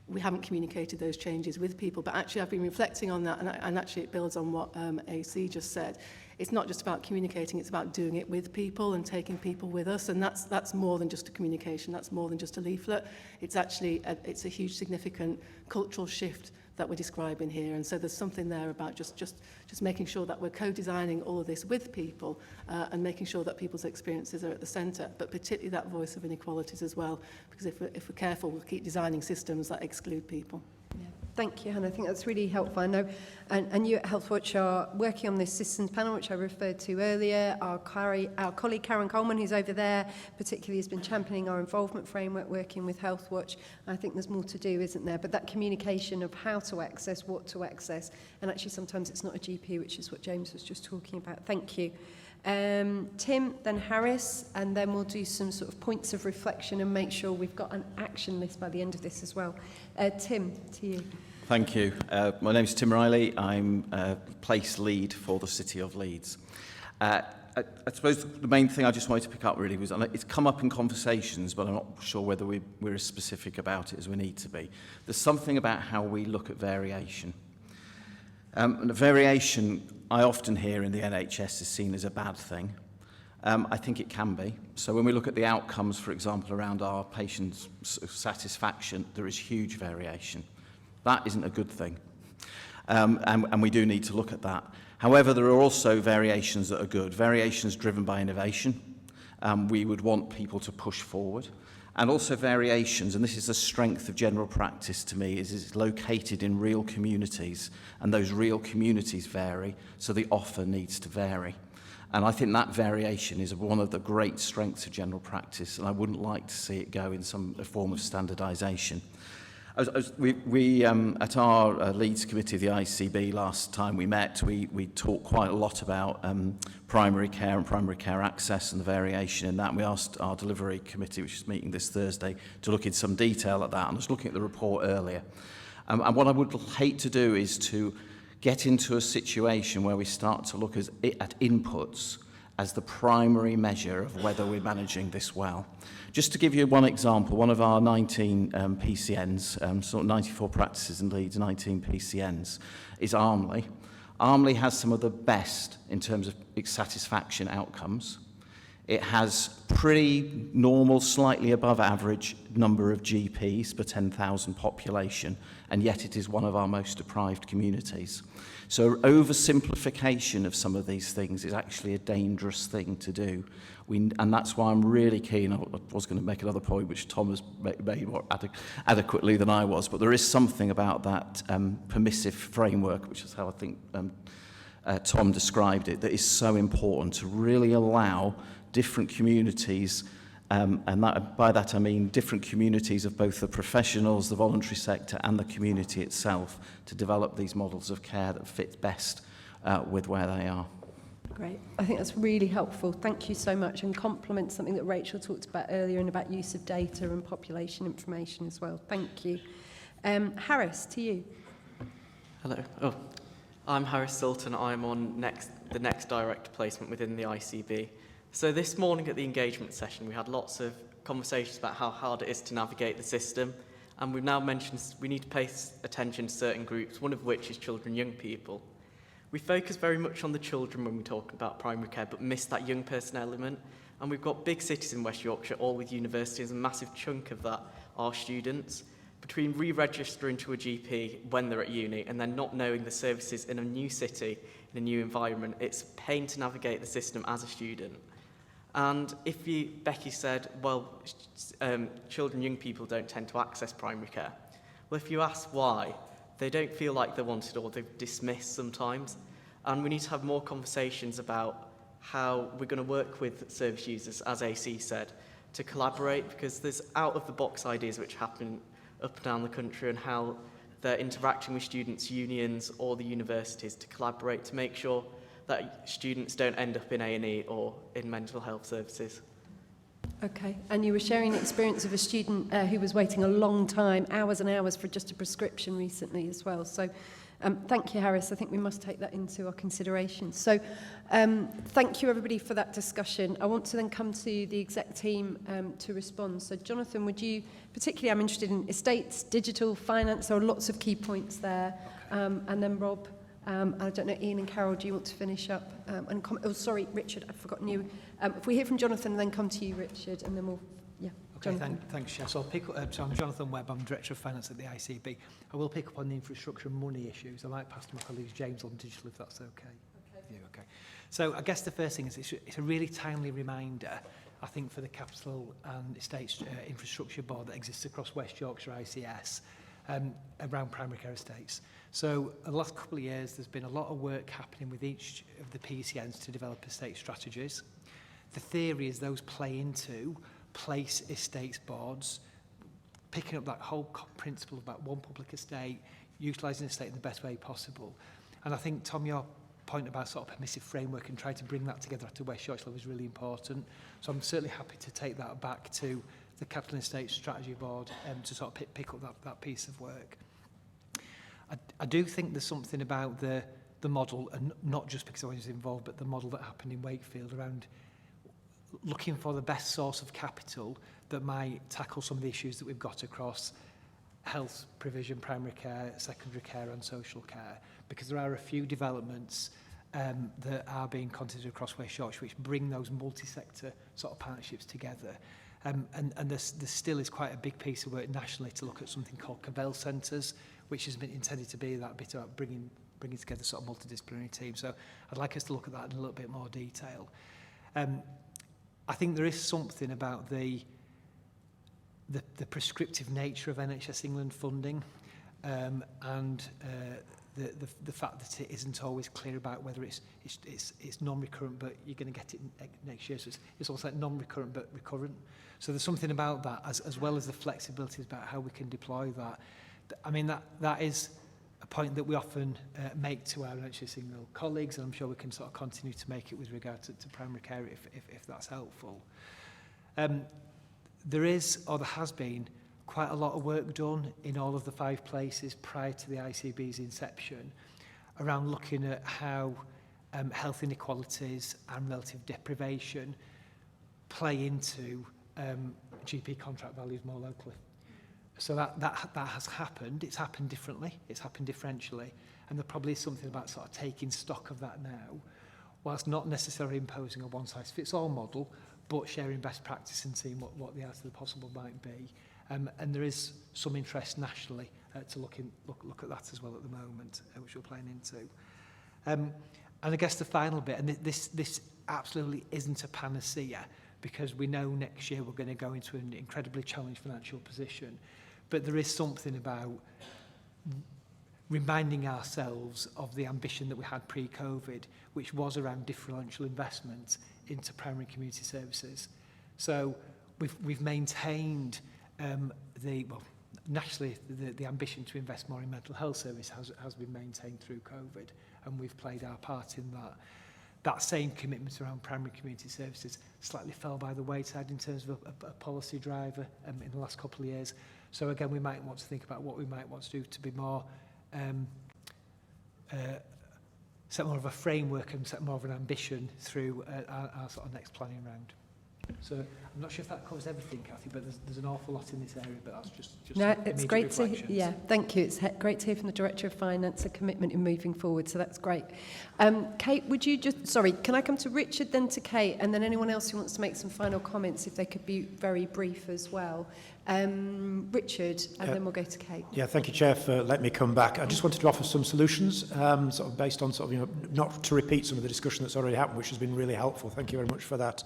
we haven't communicated those changes with people, but actually I've been reflecting on that, and actually it builds on what AC just said. It's not just about communicating, it's about doing it with people and taking people with us, and that's more than just a communication, that's more than just a leaflet. It's actually it's a huge significant cultural shift that we're describing here, and so there's something there about just making sure that we're co-designing all of this with people and making sure that people's experiences are at the centre, but particularly that voice of inequalities as well, because if we're careful, we'll keep designing systems that exclude people. Yeah. Thank you, Hannah. I think that's really helpful. I know, and you at Healthwatch are working on this systems panel, which I referred to earlier. Our colleague Karen Coleman, who's over there, particularly has been championing our involvement framework, working with Healthwatch. I think there's more to do, isn't there? But that communication of how to access, what to access, and actually sometimes it's not a GP, which is what James was just talking about. Thank you. Tim, then Harris, and then we'll do some points of reflection and make sure we've got an action list by the end of this as well. Tim, to you. Thank you. My name is Tim Riley. I'm place lead for the City of Leeds. I suppose the main thing I just wanted to pick up really was, and it's come up in conversations, but I'm not sure whether we're as specific about it as we need to be. There's something about how we look at variation. And variation, I often hear in the NHS, is seen as a bad thing. I think it can be. So when we look at the outcomes, for example, around our patients' satisfaction, there is huge variation. That isn't a good thing. And we do need to look at that. However, there are also variations that are good, variations driven by innovation. We would want people to push forward. And also variations, and this is the strength of general practice to me, is it's located in real communities, and those real communities vary, so the offer needs to vary. And I think that variation is one of the great strengths of general practice, and I wouldn't like to see it go in some form of standardisation. At our Leeds committee of the ICB last time we met, we talked quite a lot about primary care and primary care access and the variation in that. And we asked our delivery committee, which is meeting this Thursday, to look in some detail at that. And I was looking at the report earlier. And what I would hate to do is to get into a situation where we start to look at inputs as the primary measure of whether we're managing this well. Just to give you one example, one of our 19 PCNs, sort of 94 practices in Leeds, 19 PCNs, is Armley. Armley has some of the best in terms of its satisfaction outcomes. It has pretty normal, slightly above average number of GPs per 10,000 population, and yet it is one of our most deprived communities. So oversimplification of some of these things is actually a dangerous thing to do. And that's why I'm really keen. I was going to make another point, which Tom has made more adequately than I was, but there is something about that permissive framework, which is how I think Tom described it, that is so important to really allow different communities, and by that I mean different communities of both the professionals, the voluntary sector and the community itself, to develop these models of care that fit best with where they are. Great. I think that's really helpful. Thank you so much, and complements something that Rachel talked about earlier and about use of data and population information as well. Thank you. Harris, to you. Hello. I'm Harris Sultan. I'm on the next direct placement within the ICB. So this morning at the engagement session, we had lots of conversations about how hard it is to navigate the system. And we've now mentioned we need to pay attention to certain groups, one of which is children and young people. We focus very much on the children when we talk about primary care, but miss that young person element. And we've got big cities in West Yorkshire, all with universities, and a massive chunk of that are students. Between re-registering to a GP when they're at uni and then not knowing the services in a new city, in a new environment, it's a pain to navigate the system as a student. And Becky said, well, children, young people don't tend to access primary care. Well, if you ask why, they don't feel like they're wanted or they're dismissed sometimes. And we need to have more conversations about how we're going to work with service users, as AC said, to collaborate, because there's out-of-the-box ideas which happen up and down the country and how they're interacting with students' unions or the universities to collaborate to make sure that students don't end up in A&E or in mental health services. Okay, and you were sharing the experience of a student who was waiting a long time, hours and hours, for just a prescription recently as well. So thank you, Harris. I think we must take that into our consideration. So thank you, everybody, for that discussion. I want to then come to the exec team to respond. So Jonathan, would you, particularly I'm interested in estates, digital, finance, there are lots of key points there. And then Rob, I don't know, Ian and Carol, do you want to finish up? Oh, sorry, Richard, I've forgotten you. If we hear from Jonathan and then come to you, Richard, and then we'll, yeah. Okay, thanks, Chair. So I'll pick up, so I'm Jonathan Webb, I'm Director of Finance at the ICB. I will pick up on the infrastructure and money issues. I might pass to my colleagues James on digital, if that's okay. Yeah, okay. So I guess the first thing is it's a really timely reminder, I think, for the Capital and Estates Infrastructure Board that exists across West Yorkshire ICS around primary care estates. So in the last couple of years, there's been a lot of work happening with each of the PCNs to develop estate strategies. The theory is those play into place estates boards, picking up that whole principle about one public estate, utilising the estate in the best way possible. And I think, Tom, your point about sort of permissive framework and trying to bring that together at a West Yorkshire level is really important. So I'm certainly happy to take that back to the Capital and Estates Strategy Board to sort of pick up that piece of work. I do think there's something about the the model, and not just because I was involved, but the model that happened in Wakefield around looking for the best source of capital that might tackle some of the issues that we've got across health provision, primary care, secondary care and social care, because there are a few developments that are being considered across West Yorkshire which bring those multi-sector sort of partnerships together. And there still is quite a big piece of work nationally to look at something called Cavell Centres, which has been intended to be that bit about bringing together sort of multidisciplinary teams. So I'd like us to look at that in a little bit more detail. I think there is something about the prescriptive nature of NHS England funding and the fact that it isn't always clear about whether it's non-recurrent but you're going to get it next year. So it's also like non-recurrent but recurrent. So there's something about that as well as the flexibility about how we can deploy that. I mean, that is a point that we often make to our NHS England colleagues, and I'm sure we can sort of continue to make it with regard to primary care if that's helpful. There is, or there has been, quite a lot of work done in all of the 5 places prior to the ICB's inception around looking at how health inequalities and relative deprivation play into GP contract values more locally. So that has happened. It's happened differently. It's happened differentially. And there probably is something about sort of taking stock of that now, whilst not necessarily imposing a one-size-fits-all model, but sharing best practice and seeing what the art of the possible might be. And there is some interest nationally to look at that as well at the moment, which we're playing into. And I guess the final bit, and this absolutely isn't a panacea, because we know next year we're going to go into an incredibly challenged financial position. But there is something about reminding ourselves of the ambition that we had pre-COVID, which was around differential investment into primary community services. So we've maintained nationally the ambition to invest more in mental health service has been maintained through COVID, and we've played our part in that. That same commitment around primary community services slightly fell by the wayside in terms of a policy driver in the last couple of years. So again, we might want to think about what we might want to do to be more set more of a framework and set more of an ambition through our sort of next planning round. So I'm not sure if that covers everything, Cathy, but there's an awful lot in this area, but that's just no, it's great to reflections. thank you. It's great to hear from the Director of Finance a commitment in moving forward, so that's great. Kate, would you can I come to Richard, then to Kate, and then anyone else who wants to make some final comments, if they could be very brief as well. Richard, and then we'll go to Kate. Yeah, thank you, Chair, for letting me come back. I just wanted to offer some solutions, sort of based on not to repeat some of the discussion that's already happened, which has been really helpful. Thank you very much for that.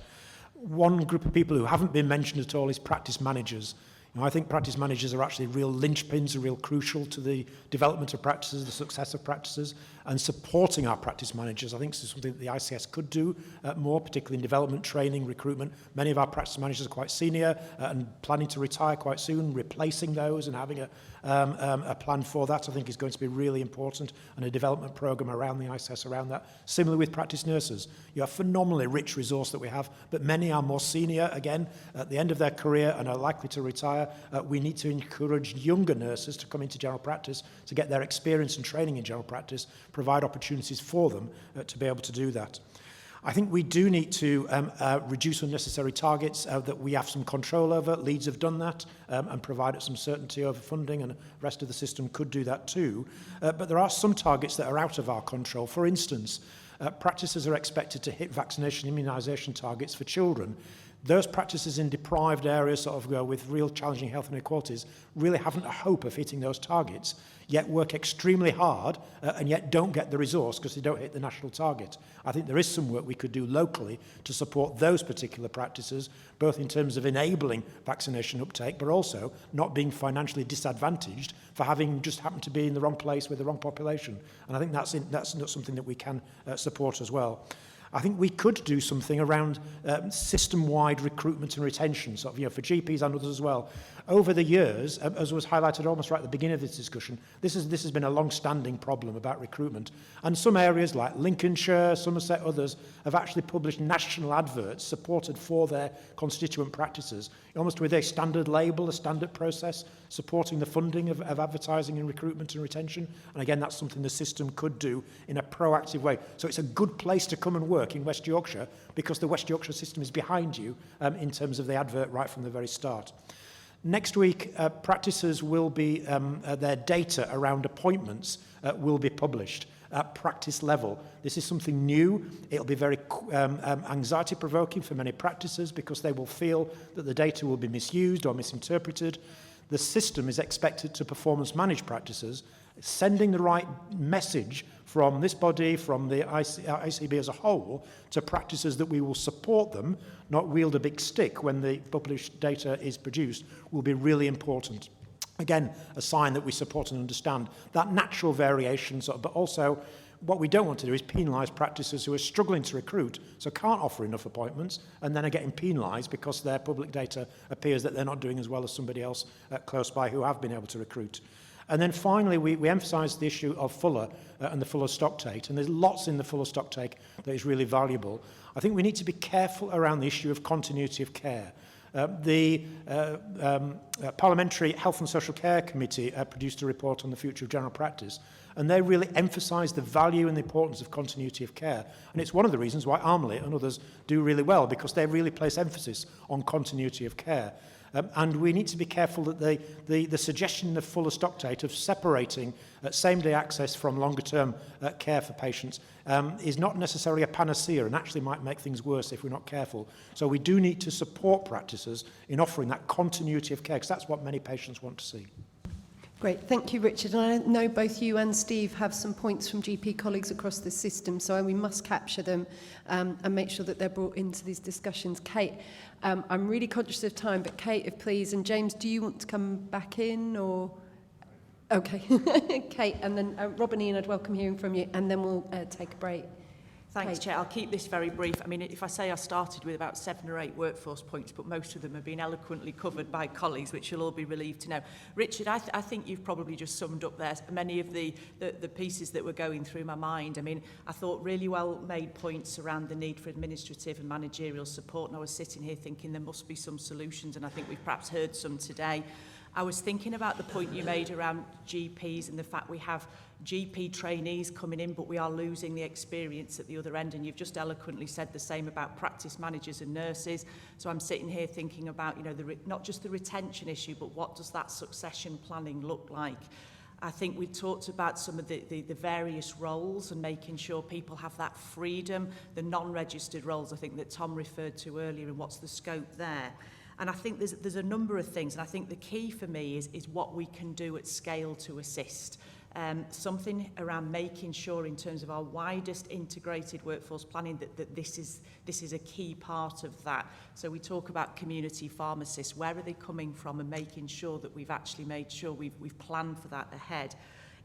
One group of people who haven't been mentioned at all is practice managers. I think practice managers are actually real linchpins, are real crucial to the development of practices, the success of practices, and supporting our practice managers. I think this is something that the ICS could do more, particularly in development, training, recruitment. Many of our practice managers are quite senior and planning to retire quite soon. Replacing those and having a plan for that, I think, is going to be really important, and a development programme around the ICS around that. Similarly with practice nurses. You have a phenomenally rich resource that we have, but many are more senior, again, at the end of their career and are likely to retire. We need to encourage younger nurses to come into general practice, to get their experience and training in general practice, provide opportunities for them to be able to do that. I think we do need to reduce unnecessary targets that we have some control over. Leeds have done that and provided some certainty over funding, and the rest of the system could do that too. But there are some targets that are out of our control. For instance, practices are expected to hit vaccination immunisation targets for children. Those practices in deprived areas with real challenging health inequalities really haven't a hope of hitting those targets, yet work extremely hard and yet don't get the resource because they don't hit the national target. I think there is some work we could do locally to support those particular practices, both in terms of enabling vaccination uptake, but also not being financially disadvantaged for having just happened to be in the wrong place with the wrong population. And I think that's not something that we can support as well. I think we could do something around system-wide recruitment and retention, sort of, you know, for GPs and others as well. Over the years, as was highlighted almost right at the beginning of this discussion, this has been a long-standing problem about recruitment. And some areas like Lincolnshire, Somerset, others have actually published national adverts supported for their constituent practices, almost with a standard label, a standard process, supporting the funding of advertising and recruitment and retention. And again, that's something the system could do in a proactive way. So it's a good place to come and work in West Yorkshire because the West Yorkshire system is behind you in terms of the advert right from the very start. Next week, practices will be, their data around appointments will be published at practice level. This is something new. It'll be very anxiety-provoking for many practices because they will feel that the data will be misused or misinterpreted. The system is expected to performance manage practices, sending the right message from this body, from the ICB as a whole, to practices that we will support them, not wield a big stick when the published data is produced, will be really important. Again, a sign that we support and understand that natural variation, but also what we don't want to do is penalise practices who are struggling to recruit, so can't offer enough appointments, and then are getting penalised because their public data appears that they're not doing as well as somebody else close by who have been able to recruit. And then finally, we emphasise the issue of Fuller and the Fuller stocktake, and there's lots in the Fuller stocktake that is really valuable. I think we need to be careful around the issue of continuity of care. The Parliamentary Health and Social Care Committee produced a report on the future of general practice, and they really emphasised the value and the importance of continuity of care. And it's one of the reasons why Armley and others do really well, because they really place emphasis on continuity of care. And we need to be careful that the suggestion in the Fuller stocktake of separating same-day access from longer-term care for patients is not necessarily a panacea and actually might make things worse if we're not careful. So we do need to support practices in offering that continuity of care, because that's what many patients want to see. Great, thank you, Richard. And I know both you and Steve have some points from GP colleagues across the system, so we must capture them and make sure that they're brought into these discussions. Kate, I'm really conscious of time, but Kate, if please, and James, do you want to come back in or? Okay, Kate, and then Rob and Ian, I'd welcome hearing from you, and then we'll take a break. Thanks, Kate. Chair. I'll keep this very brief. I mean, if I say I started with about 7 or 8 workforce points, but most of them have been eloquently covered by colleagues, which you'll all be relieved to know. Richard, I think you've probably just summed up there many of the pieces that were going through my mind. I mean, I thought really well made points around the need for administrative and managerial support, and I was sitting here thinking there must be some solutions, and I think we've perhaps heard some today. I was thinking about the point you made around GPs and the fact we have GP trainees coming in, but we are losing the experience at the other end. And you've just eloquently said the same about practice managers and nurses. So I'm sitting here thinking about, you know, not just the retention issue, but what does that succession planning look like? I think we talked about some of the various roles and making sure people have that freedom, the non-registered roles I think that Tom referred to earlier, and what's the scope there. And I think there's a number of things, and I think the key for me is what we can do at scale to assist. Something around making sure in terms of our widest integrated workforce planning that this is a key part of that. So we talk about community pharmacists, where are they coming from, and making sure that we've actually made sure we've planned for that ahead.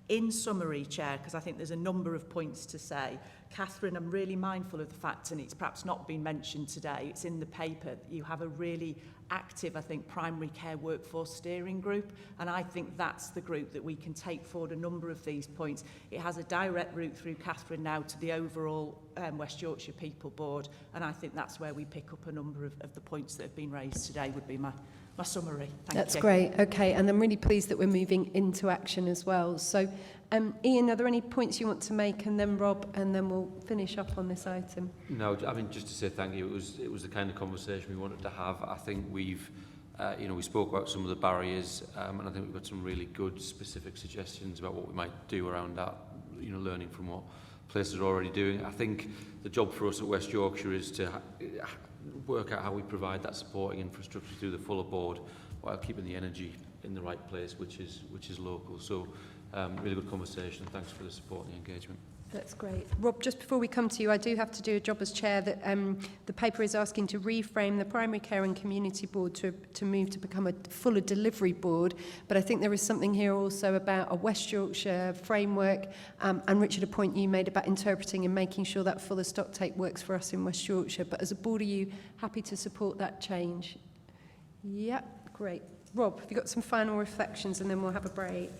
In summary, Chair, because I think there's a number of points to say, Catherine, I'm really mindful of the fact, and it's perhaps not been mentioned today, it's in the paper, that you have a really active, I think, primary care workforce steering group, and I think that's the group that we can take forward a number of these points. It has a direct route through Catherine now to the overall West Yorkshire People Board, and I think that's where we pick up a number of the points that have been raised today would be my summary. Thank you. That's great. Okay, and I'm really pleased that we're moving into action as well. So, Ian, are there any points you want to make, and then Rob, and then we'll finish up on this item? No, I mean, just to say thank you. It was the kind of conversation we wanted to have. I think we've, we spoke about some of the barriers, and I think we've got some really good specific suggestions about what we might do around that. Learning from what places are already doing. I think the job for us at West Yorkshire is to work out how we provide that supporting infrastructure through the Fuller Board while keeping the energy in the right place, which is local. So really good conversation. Thanks for the support and the engagement. That's great. Rob, just before we come to you, I do have to do a job as chair that the paper is asking to reframe the Primary Care and Community Board to move to become a fuller delivery board. But I think there is something here also about a West Yorkshire framework. And Richard, a point you made about interpreting and making sure that fuller stock take works for us in West Yorkshire. But as a board, are you happy to support that change? Yeah, great. Rob, have you got some final reflections and then we'll have a break?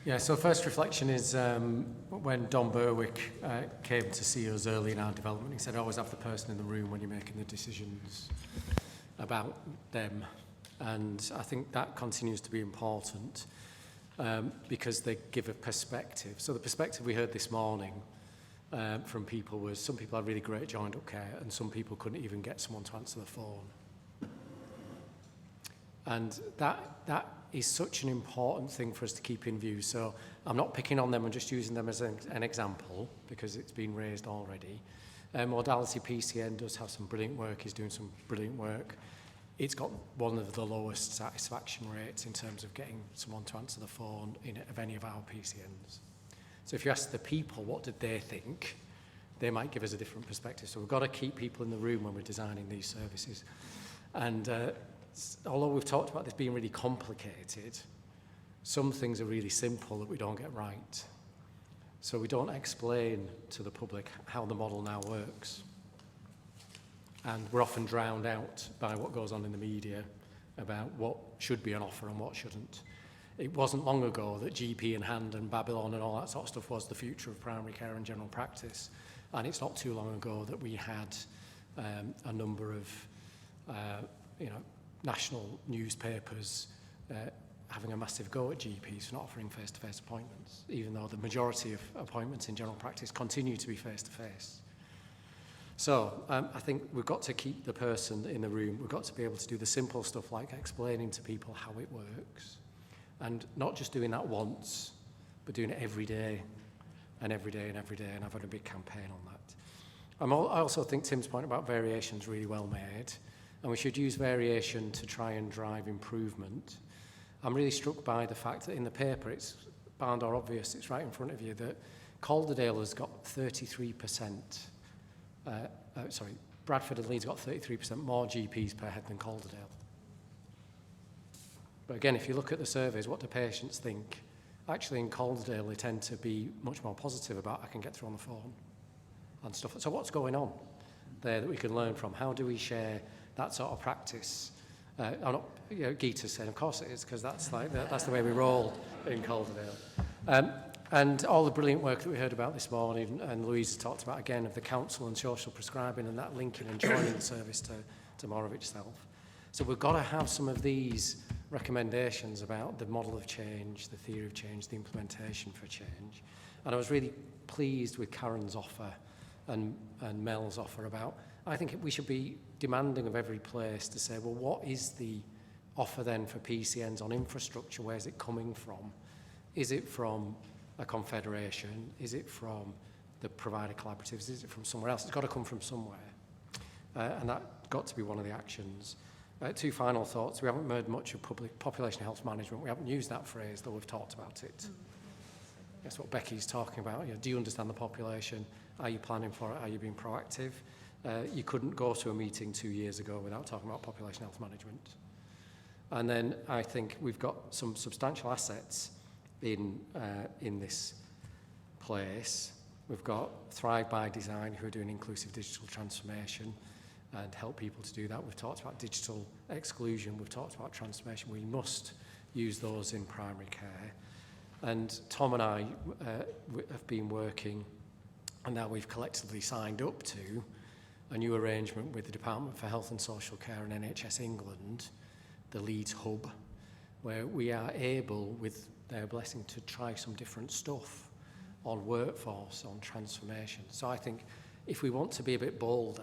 Yeah, so first reflection is when Don Berwick came to see us early in our development, he said, always have the person in the room when you're making the decisions about them. And I think that continues to be important because they give a perspective. So the perspective we heard this morning from people was some people had really great joined-up care and some people couldn't even get someone to answer the phone. And that is such an important thing for us to keep in view. So I'm not picking on them and just using them as an example because it's been raised already. Modality PCN does have some brilliant work, is doing some brilliant work. It's got one of the lowest satisfaction rates in terms of getting someone to answer the phone of any of our PCNs. So if you ask the people what did they think, they might give us a different perspective. So we've got to keep people in the room when we're designing these services. And although we've talked about this being really complicated, some things are really simple that we don't get right. So we don't explain to the public how the model now works. And we're often drowned out by what goes on in the media about what should be an offer and what shouldn't. It wasn't long ago that GP in hand and Babylon and all that sort of stuff was the future of primary care and general practice. And it's not too long ago that we had a number of national newspapers having a massive go at GPs for not offering face-to-face appointments, even though the majority of appointments in general practice continue to be face-to-face. So I think we've got to keep the person in the room. We've got to be able to do the simple stuff like explaining to people how it works, and not just doing that once, but doing it every day and every day and every day, and I've had a big campaign on that. I also think Tim's point about variation is really well made. And we should use variation to try and drive improvement. I'm really struck by the fact that in the paper, it's bound or obvious, it's right in front of you, that Calderdale has got 33%, Bradford and Leeds got 33% more GPs per head than Calderdale. But again, if you look at the surveys, what do patients think? Actually, in Calderdale, they tend to be much more positive about, I can get through on the phone and stuff. So what's going on there that we can learn from? How do we share that sort of practice? Geeta said, of course it is, because that's the way we roll in Calderdale. And all the brilliant work that we heard about this morning, and Louise talked about again, of the council and social prescribing and that linking and joining the service to more of itself. So we've got to have some of these recommendations about the model of change, the theory of change, the implementation for change. And I was really pleased with Karen's offer and Mel's offer about, I think we should be demanding of every place to say, well, what is the offer then for PCNs on infrastructure? Where's it coming from? Is it from a confederation? Is it from the provider collaboratives? Is it from somewhere else? It's got to come from somewhere. And that's got to be one of the actions. Two final thoughts. We haven't heard much of population health management. We haven't used that phrase, though we've talked about it. That's what Becky's talking about. Do you understand the population? Are you planning for it? Are you being proactive? You couldn't go to a meeting 2 years ago without talking about population health management. And then I think we've got some substantial assets in this place. We've got Thrive by Design, who are doing inclusive digital transformation and help people to do that. We've talked about digital exclusion. We've talked about transformation. We must use those in primary care. And Tom and I have been working, and now we've collectively signed up to a new arrangement with the Department for Health and Social Care and NHS England, the Leeds Hub, where we are able, with their blessing, to try some different stuff on workforce, on transformation. So I think if we want to be a bit bolder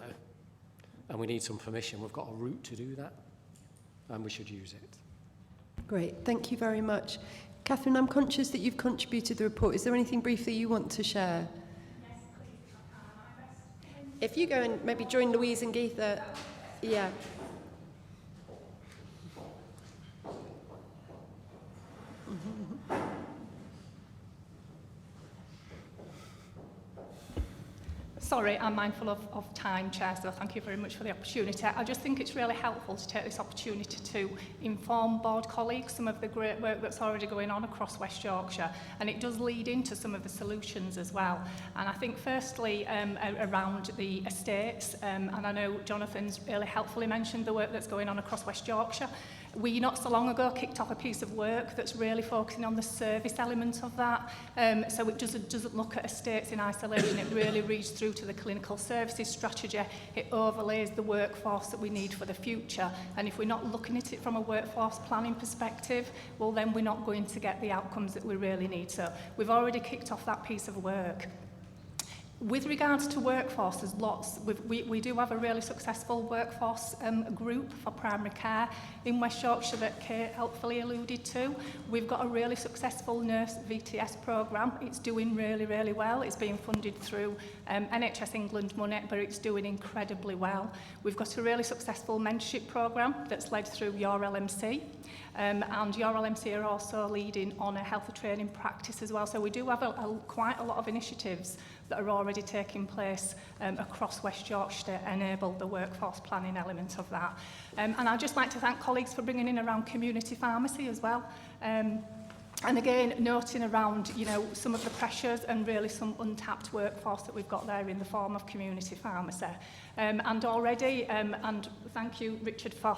and we need some permission, we've got a route to do that, and we should use it. Great, thank you very much. Catherine, I'm conscious that you've contributed the report. Is there anything briefly you want to share? If you go and maybe join Louise and Geeta, yeah. sorry, I'm mindful of time, Chair, so thank you very much for the opportunity. I just think it's really helpful to take this opportunity to inform board colleagues some of the great work that's already going on across West Yorkshire, and it does lead into some of the solutions as well. And I think firstly around the estates, and I know Jonathan's really helpfully mentioned the work that's going on across West Yorkshire. We not so long ago kicked off a piece of work that's really focusing on the service element of that. So it doesn't look at estates in isolation, it really reads through to the clinical services strategy. It overlays the workforce that we need for the future. And if we're not looking at it from a workforce planning perspective, well then we're not going to get the outcomes that we really need. So we've already kicked off that piece of work. With regards to workforce, there's lots. We do have a really successful workforce group for primary care in West Yorkshire that Kate helpfully alluded to. We've got a really successful nurse VTS programme. It's doing really, really well. It's being funded through NHS England money, but it's doing incredibly well. We've got a really successful mentorship programme that's led through your LMC. And your LMC are also leading on a health training practice as well. So we do have quite a lot of initiatives that are already taking place across West Yorkshire to enable the workforce planning element of that. And I'd just like to thank colleagues for bringing in around community pharmacy as well. And again, noting around, you know, some of the pressures and really some untapped workforce that we've got there in the form of community pharmacy. And already, and thank you, Richard, for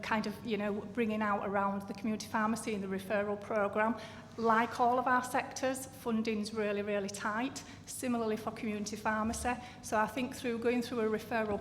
kind of, you know, bringing out around the community pharmacy and the referral programme. Like all of our sectors, funding's really, really tight. Similarly for community pharmacy. So I think through going through a referral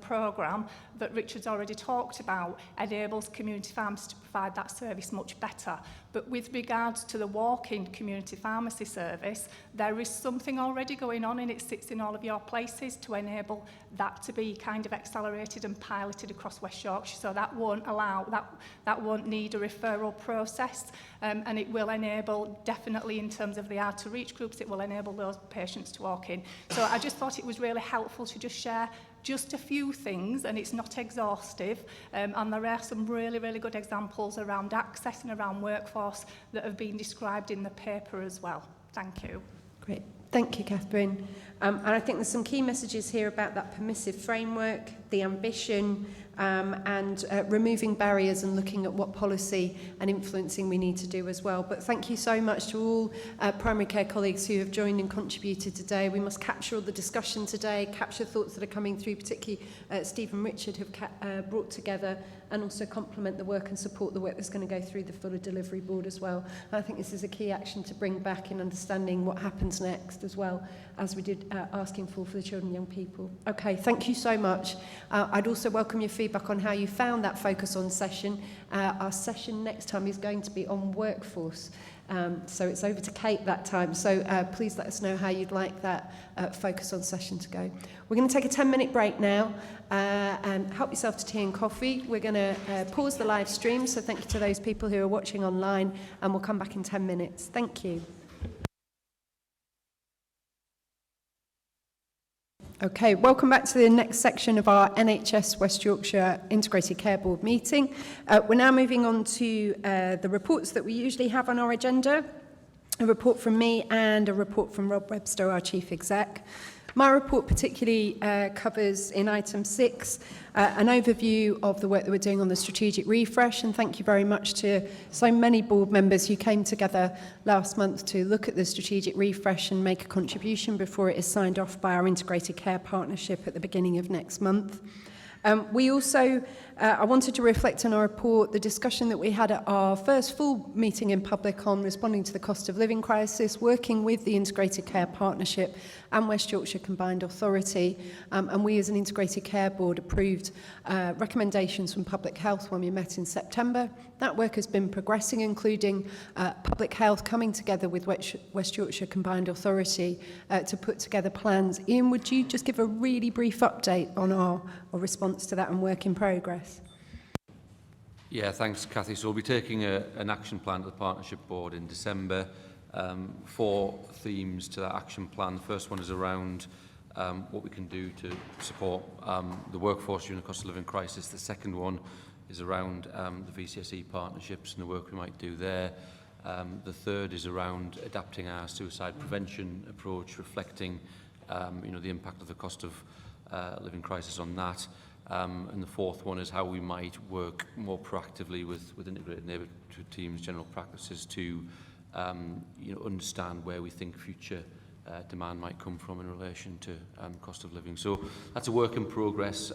programme that Richard's already talked about enables community pharmacy to provide that service much better. But with regards to the walk-in community pharmacy service, there is something already going on and it sits in all of your places to enable that to be kind of accelerated and piloted across West Yorkshire. So that won't won't need a referral process, and it will enable, definitely in terms of the hard to reach groups, it will enable those patients to walk in. So I just thought it was really helpful to just share just a few things, and it's not exhaustive, and there are some really, really good examples around access and around workforce that have been described in the paper as well. Thank you. Great. Thank you, Catherine. And I think there's some key messages here about that permissive framework, the ambition, and removing barriers and looking at what policy and influencing we need to do as well. But thank you so much to all primary care colleagues who have joined and contributed today. We must capture all the discussion today, capture thoughts that are coming through, particularly Steve and Richard have brought together, and also complement the work and support the work that's going to go through the fuller delivery board as well. And I think this is a key action to bring back in understanding what happens next as well, as we did asking for the children and young people. Okay, thank you so much. I'd also welcome your feedback on how you found that focus on session. Our session next time is going to be on workforce. So it's over to Kate that time. So please let us know how you'd like that focus on session to go. We're going to take a 10-minute break now and help yourself to tea and coffee. We're going to pause the live stream. So thank you to those people who are watching online, and we'll come back in 10 minutes. Thank you. Okay, welcome back to the next section of our NHS West Yorkshire Integrated Care Board meeting. We're now moving on to the reports that we usually have on our agenda. A report from me and a report from Rob Webster, our Chief Exec. My report particularly covers in item 6 an overview of the work that we're doing on the strategic refresh, and thank you very much to so many board members who came together last month to look at the strategic refresh and make a contribution before it is signed off by our integrated care partnership at the beginning of next month. We also, I wanted to reflect on our report, the discussion that we had at our first full meeting in public on responding to the cost of living crisis, working with the Integrated Care Partnership and West Yorkshire Combined Authority. And we as an Integrated Care Board approved recommendations from Public Health when we met in September. That work has been progressing, including Public Health coming together with West Yorkshire Combined Authority to put together plans. Ian, would you just give a really brief update on our response to that and work in progress? Yeah, thanks, Cathy. So we'll be taking an action plan to the Partnership Board in December. 4 themes to that action plan. The first one is around what we can do to support the workforce during the cost of living crisis. The second one is around the VCSE partnerships and the work we might do there. The third is around adapting our suicide prevention approach, reflecting the impact of the cost of living crisis on that. And the fourth one is how we might work more proactively with integrated neighbourhood teams, general practices to understand where we think future demand might come from in relation to cost of living. So that's a work in progress.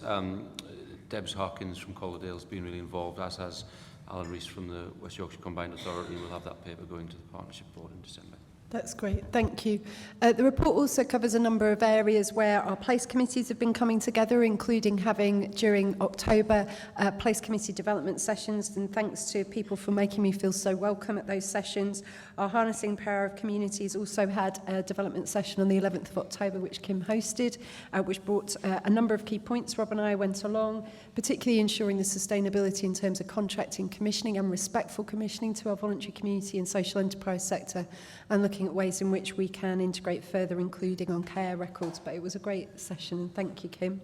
Debs Harkins from Calderdale has been really involved, as has Alan Rees from the West Yorkshire Combined Authority. We'll have that paper going to the Partnership Board in December. That's great, thank you. The report also covers a number of areas where our place committees have been coming together, including having, during October, place committee development sessions, and thanks to people for making me feel so welcome at those sessions. Our Harnessing Power of Communities also had a development session on the 11th of October, which Kim hosted, which brought a number of key points. Rob and I went along, particularly ensuring the sustainability in terms of contracting, commissioning and respectful commissioning to our voluntary community and social enterprise sector, and looking at ways in which we can integrate further, including on care records. But it was a great session, and thank you, Kim.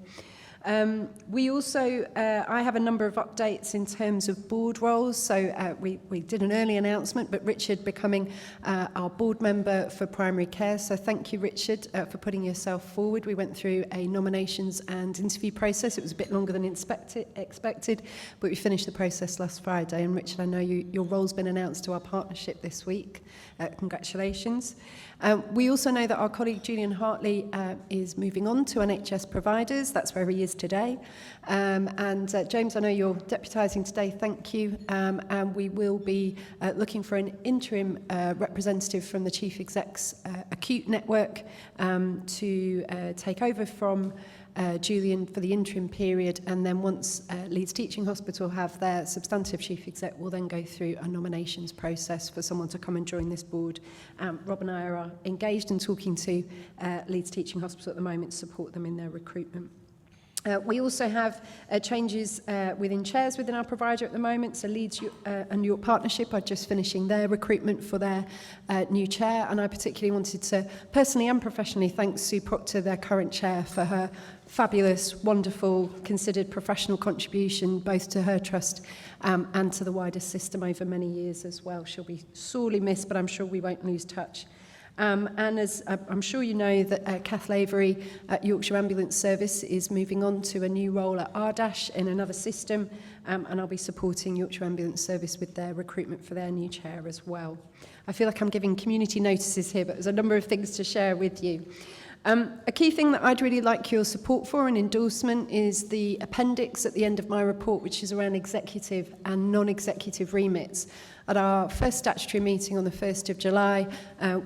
We also, I have a number of updates in terms of board roles. So we did an early announcement, but Richard becoming our board member for primary care. So thank you, Richard, for putting yourself forward. We went through a nominations and interview process. It was a bit longer than expected, but we finished the process last Friday. And Richard, I know your role's been announced to our partnership this week. Congratulations. We also know that our colleague Julian Hartley is moving on to NHS providers. That's where he is today. And James, I know you're deputising today. Thank you. And we will be looking for an interim representative from the Chief Exec's acute network to take over from Julian for the interim period, and then once Leeds Teaching Hospital have their substantive chief exec, will then go through a nominations process for someone to come and join this board. Rob and I are engaged in talking to Leeds Teaching Hospital at the moment to support them in their recruitment. We also have changes within chairs within our provider at the moment. So Leeds and York Partnership are just finishing their recruitment for their new chair. And I particularly wanted to personally and professionally thank Sue Proctor, their current chair, for her fabulous, wonderful, considered professional contribution both to her trust and to the wider system over many years as well. She'll be sorely missed, but I'm sure we won't lose touch. And as I'm sure you know, that Kath Lavery at Yorkshire Ambulance Service is moving on to a new role at RDASH in another system, and I'll be supporting Yorkshire Ambulance Service with their recruitment for their new chair as well. I feel like I'm giving community notices here, but there's a number of things to share with you. A key thing that I'd really like your support for and endorsement is the appendix at the end of my report, which is around executive and non-executive remits. At our first statutory meeting on the 1st of July,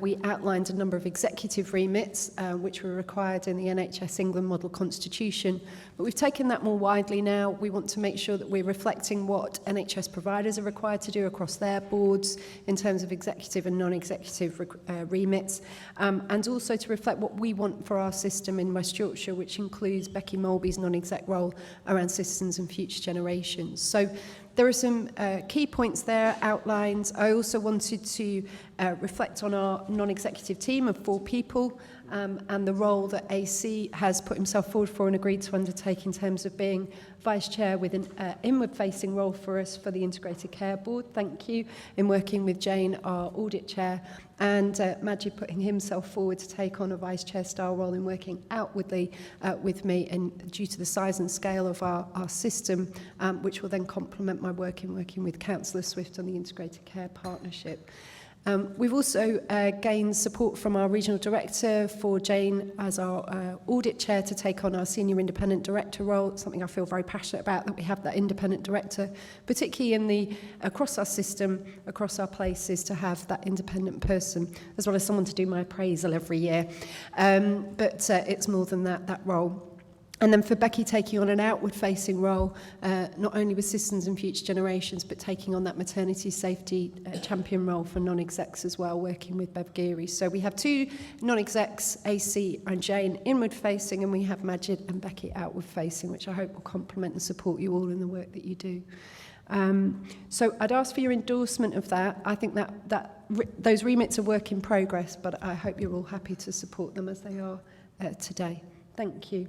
we outlined a number of executive remits, which were required in the NHS England Model Constitution. But we've taken that more widely now. We want to make sure that we're reflecting what NHS providers are required to do across their boards in terms of executive and non-executive remits, and also to reflect what we want for our system in West Yorkshire, which includes Becky Mulby's non-exec role around citizens and future generations. So there are some key points there outlined. I also wanted to reflect on our non-executive team of 4 people and the role that AC has put himself forward for and agreed to undertake in terms of being Vice Chair with an inward-facing role for us for the Integrated Care Board. Thank you. In working with Jane, our Audit Chair, and Majid putting himself forward to take on a Vice Chair style role in working outwardly with me, and due to the size and scale of our system, which will then complement my work in working with Councillor Swift on the Integrated Care Partnership. We've also gained support from our regional director for Jane as our audit chair to take on our senior independent director role. It's something I feel very passionate about, that we have that independent director, particularly in the across our system, across our places, to have that independent person, as well as someone to do my appraisal every year. But it's more than that role. And then for Becky taking on an outward-facing role, not only with citizens and future generations, but taking on that maternity safety champion role for non-execs as well, working with Bev Geary. So we have 2 non-execs, AC and Jane, inward-facing, and we have Majid and Becky outward-facing, which I hope will complement and support you all in the work that you do. So I'd ask for your endorsement of that. I think that those remits are work in progress, but I hope you're all happy to support them as they are today. Thank you.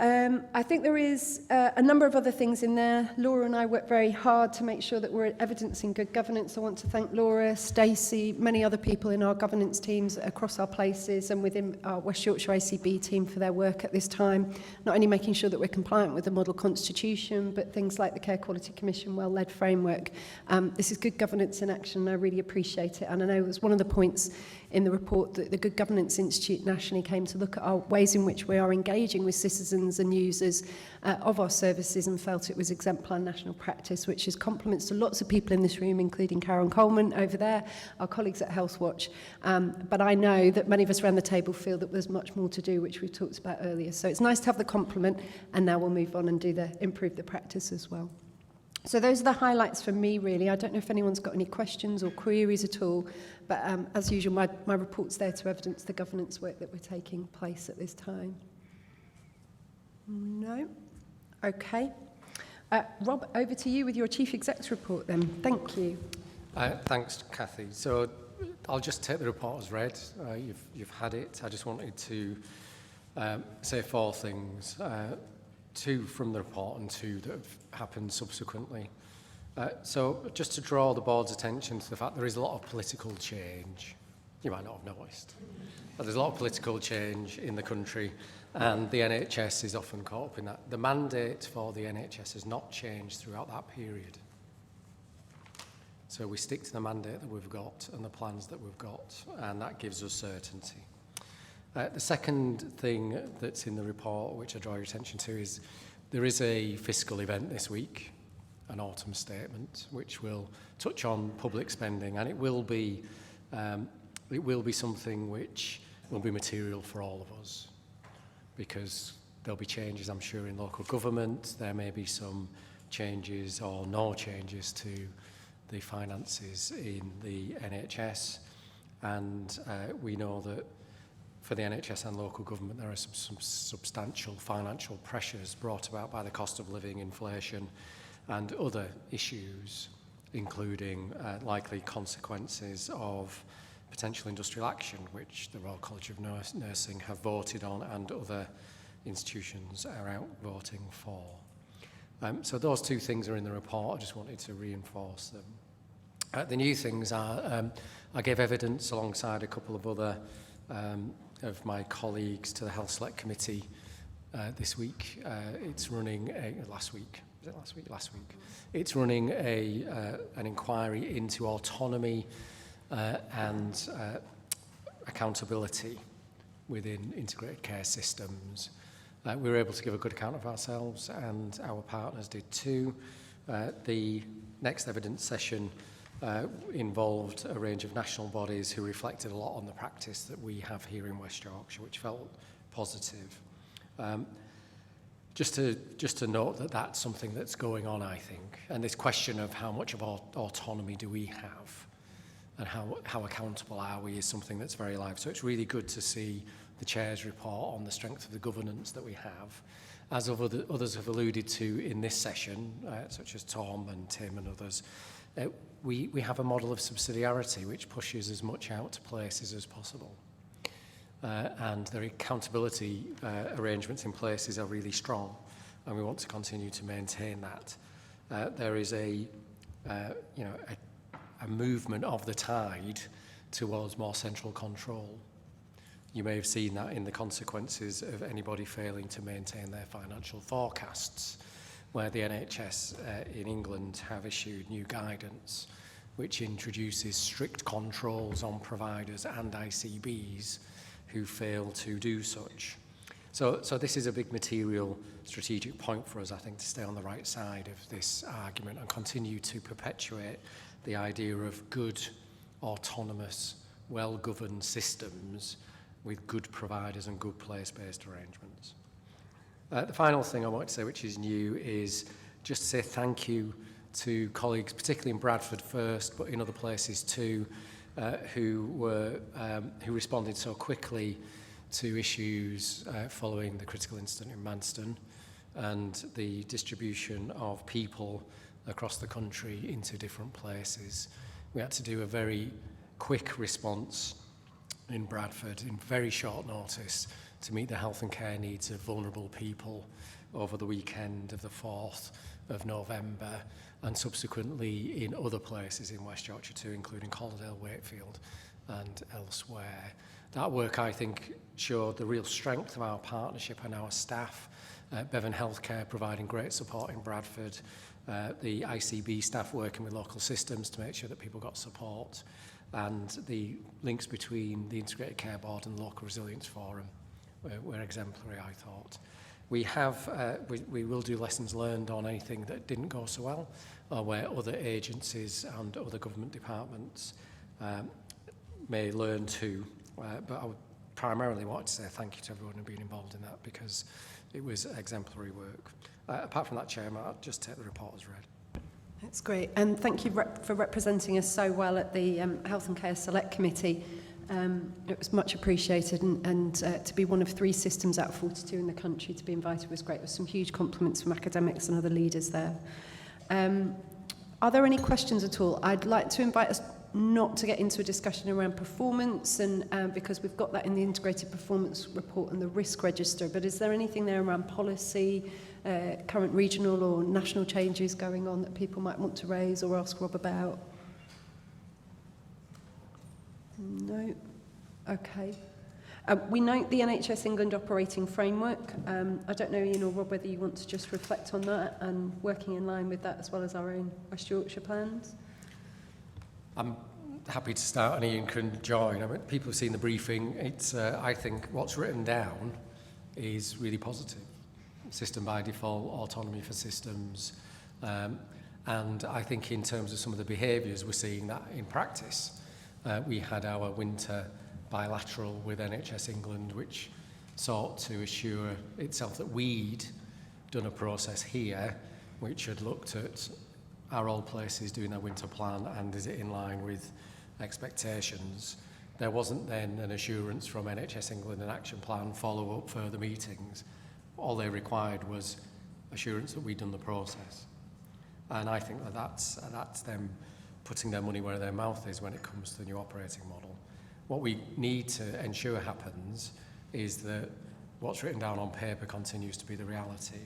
I think there is a number of other things in there. Laura and I work very hard to make sure that we're evidencing good governance. I want to thank Laura, Stacey, many other people in our governance teams across our places and within our West Yorkshire ICB team for their work at this time. Not only making sure that we're compliant with the model constitution, but things like the Care Quality Commission well-led framework. This is good governance in action, and I really appreciate it. And I know it was one of the points in the report that the Good Governance Institute nationally came to look at our ways in which we are engaging with citizens and users of our services, and felt it was exemplar national practice, which is compliments to lots of people in this room, including Karen Coleman over there, our colleagues at Health Watch. But I know that many of us around the table feel that there's much more to do, which we talked about earlier. So it's nice to have the compliment, and now we'll move on and improve the practice as well. So those are the highlights for me, really. I don't know if anyone's got any questions or queries at all, but as usual, my report's there to evidence the governance work that we're taking place at this time. No? Okay. Rob, over to you with your Chief Exec's report then. Thank you. Thanks, Cathy. So I'll just take the report as read. You've had it. I just wanted to say 4 things. 2 from the report and 2 that have happened subsequently. So just to draw the board's attention to the fact there is a lot of political change. You might not have noticed, but there's a lot of political change in the country, and the NHS is often caught up in that. The mandate for the NHS has not changed throughout that period. So we stick to the mandate that we've got and the plans that we've got, and that gives us certainty. The second thing that's in the report, which I draw your attention to, is there is a fiscal event this week, an autumn statement, which will touch on public spending, and it will be something which will be material for all of us, because there'll be changes, I'm sure, in local government. There may be some changes or no changes to the finances in the NHS, and we know that for the NHS and local government, there are some substantial financial pressures brought about by the cost of living, inflation, and other issues, including likely consequences of potential industrial action, which the Royal College of Nursing have voted on, and other institutions are out voting for. So those 2 things are in the report. I just wanted to reinforce them. The new things are, I gave evidence alongside a couple of other of my colleagues to the Health Select Committee this week. It's running last week. Was it last week? Last week. It's running an inquiry into autonomy and accountability within integrated care systems. We were able to give a good account of ourselves, and our partners did too. The next evidence session involved a range of national bodies who reflected a lot on the practice that we have here in West Yorkshire, which felt positive. Just to note that that's something that's going on, I think, and this question of how much of our autonomy do we have and how accountable are we is something that's very live. So it's really good to see the Chair's report on the strength of the governance that we have. As others have alluded to in this session, such as Tom and Tim and others, we have a model of subsidiarity which pushes as much out to places as possible. And the accountability arrangements in places are really strong, and we want to continue to maintain that. There is a movement of the tide towards more central control. You may have seen that in the consequences of anybody failing to maintain their financial forecasts, where the NHS in England have issued new guidance which introduces strict controls on providers and ICBs who fail to do such. So this is a big material strategic point for us, I think, to stay on the right side of this argument and continue to perpetuate the idea of good, autonomous, well-governed systems with good providers and good place-based arrangements. The final thing I want to say, which is new, is just to say thank you to colleagues, particularly in Bradford first, but in other places too, who responded so quickly to issues following the critical incident in Manston and the distribution of people across the country into different places. We had to do a very quick response in Bradford in very short notice to meet the health and care needs of vulnerable people over the weekend of the 4th of November and subsequently in other places in West Yorkshire too, including Collardale, Wakefield and elsewhere. That work, I think, showed the real strength of our partnership and our staff. Bevan Healthcare providing great support in Bradford, the ICB staff working with local systems to make sure that people got support, and the links between the Integrated Care Board and the Local Resilience Forum were exemplary, I thought. We will do lessons learned on anything that didn't go so well, or where other agencies and other government departments may learn too. But I would primarily want to say thank you to everyone who's been involved in that, because it was exemplary work. Apart from that, Chairman, I'll just take the report as read. That's great. And thank you for representing us so well at the Health and Care Select Committee. It was much appreciated, and to be one of 3 systems out of 42 in the country to be invited was great. There were some huge compliments from academics and other leaders there. Are there any questions at all? I'd like to invite us not to get into a discussion around performance, and because we've got that in the integrated performance report and the risk register, but is there anything there around policy, current regional or national changes going on that people might want to raise or ask Rob about? No? Okay. We note the NHS England operating framework. I don't know, Ian or Rob, whether you want to just reflect on that and working in line with that as well as our own West Yorkshire plans. I'm happy to start and Ian can join. I mean, people have seen the briefing. It's, I think what's written down is really positive. System by default, autonomy for systems. And I think in terms of some of the behaviours, we're seeing that in practice. We had our winter bilateral with NHS England, which sought to assure itself that we'd done a process here which had looked at our old places doing their winter plan and is it in line with expectations. There wasn't then an assurance from NHS England, an action plan, follow-up, further meetings. All they required was assurance that we'd done the process. And I think that that's them putting their money where their mouth is when it comes to the new operating model. What we need to ensure happens is that what's written down on paper continues to be the reality.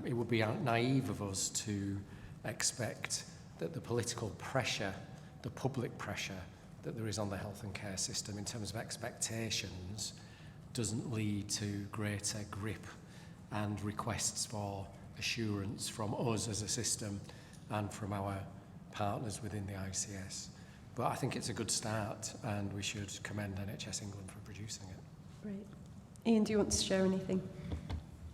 It would be naive of us to expect that the political pressure, the public pressure that there is on the health and care system in terms of expectations doesn't lead to greater grip and requests for assurance from us as a system and from our partners within the ICS. But I think it's a good start and we should commend NHS England for producing it. Great. Ian, do you want to share anything?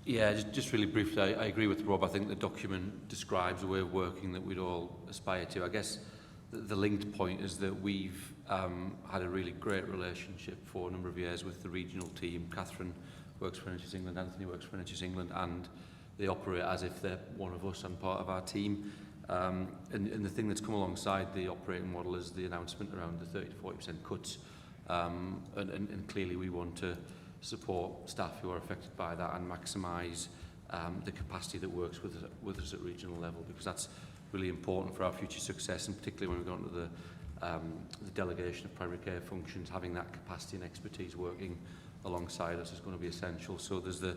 Yeah, just really briefly, I agree with Rob. I think the document describes a way of working that we'd all aspire to. I guess the linked point is that we've had a really great relationship for a number of years with the regional team. Catherine works for NHS England, Anthony works for NHS England, and they operate as if they're one of us and part of our team. And the thing that's come alongside the operating model is the announcement around the 30 to 40% cuts. And clearly we want to support staff who are affected by that and maximise the capacity that works with us at regional level, because that's really important for our future success, and particularly when we go on to the delegation of primary care functions, having that capacity and expertise working alongside us is going to be essential. So there's the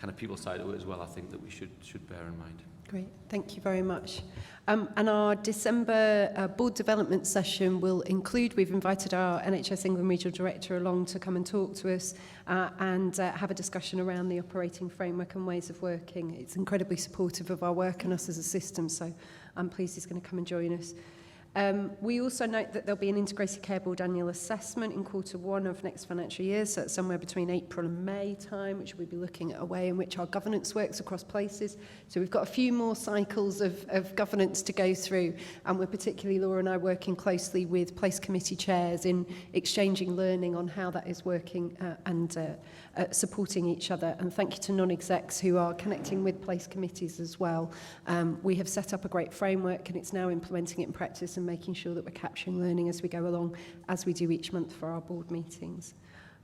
kind of people side of it as well, I think, that we should bear in mind. Great, thank you very much. And our December board development session will include, we've invited our NHS England Regional Director along to come and talk to us and have a discussion around the operating framework and ways of working. It's incredibly supportive of our work and us as a system, so I'm pleased he's going to come and join us. We also note that there'll be an Integrated Care Board annual assessment in Q1 of next financial year, so it's somewhere between April and May time, which we'll be looking at a way in which our governance works across places. So we've got a few more cycles of governance to go through, and we're particularly, Laura and I, working closely with place committee chairs in exchanging learning on how that is working and supporting each other. And thank you to non-execs who are connecting with place committees as well. We have set up a great framework and it's now implementing it in practice and making sure that we're capturing learning as we go along, as we do each month for our board meetings.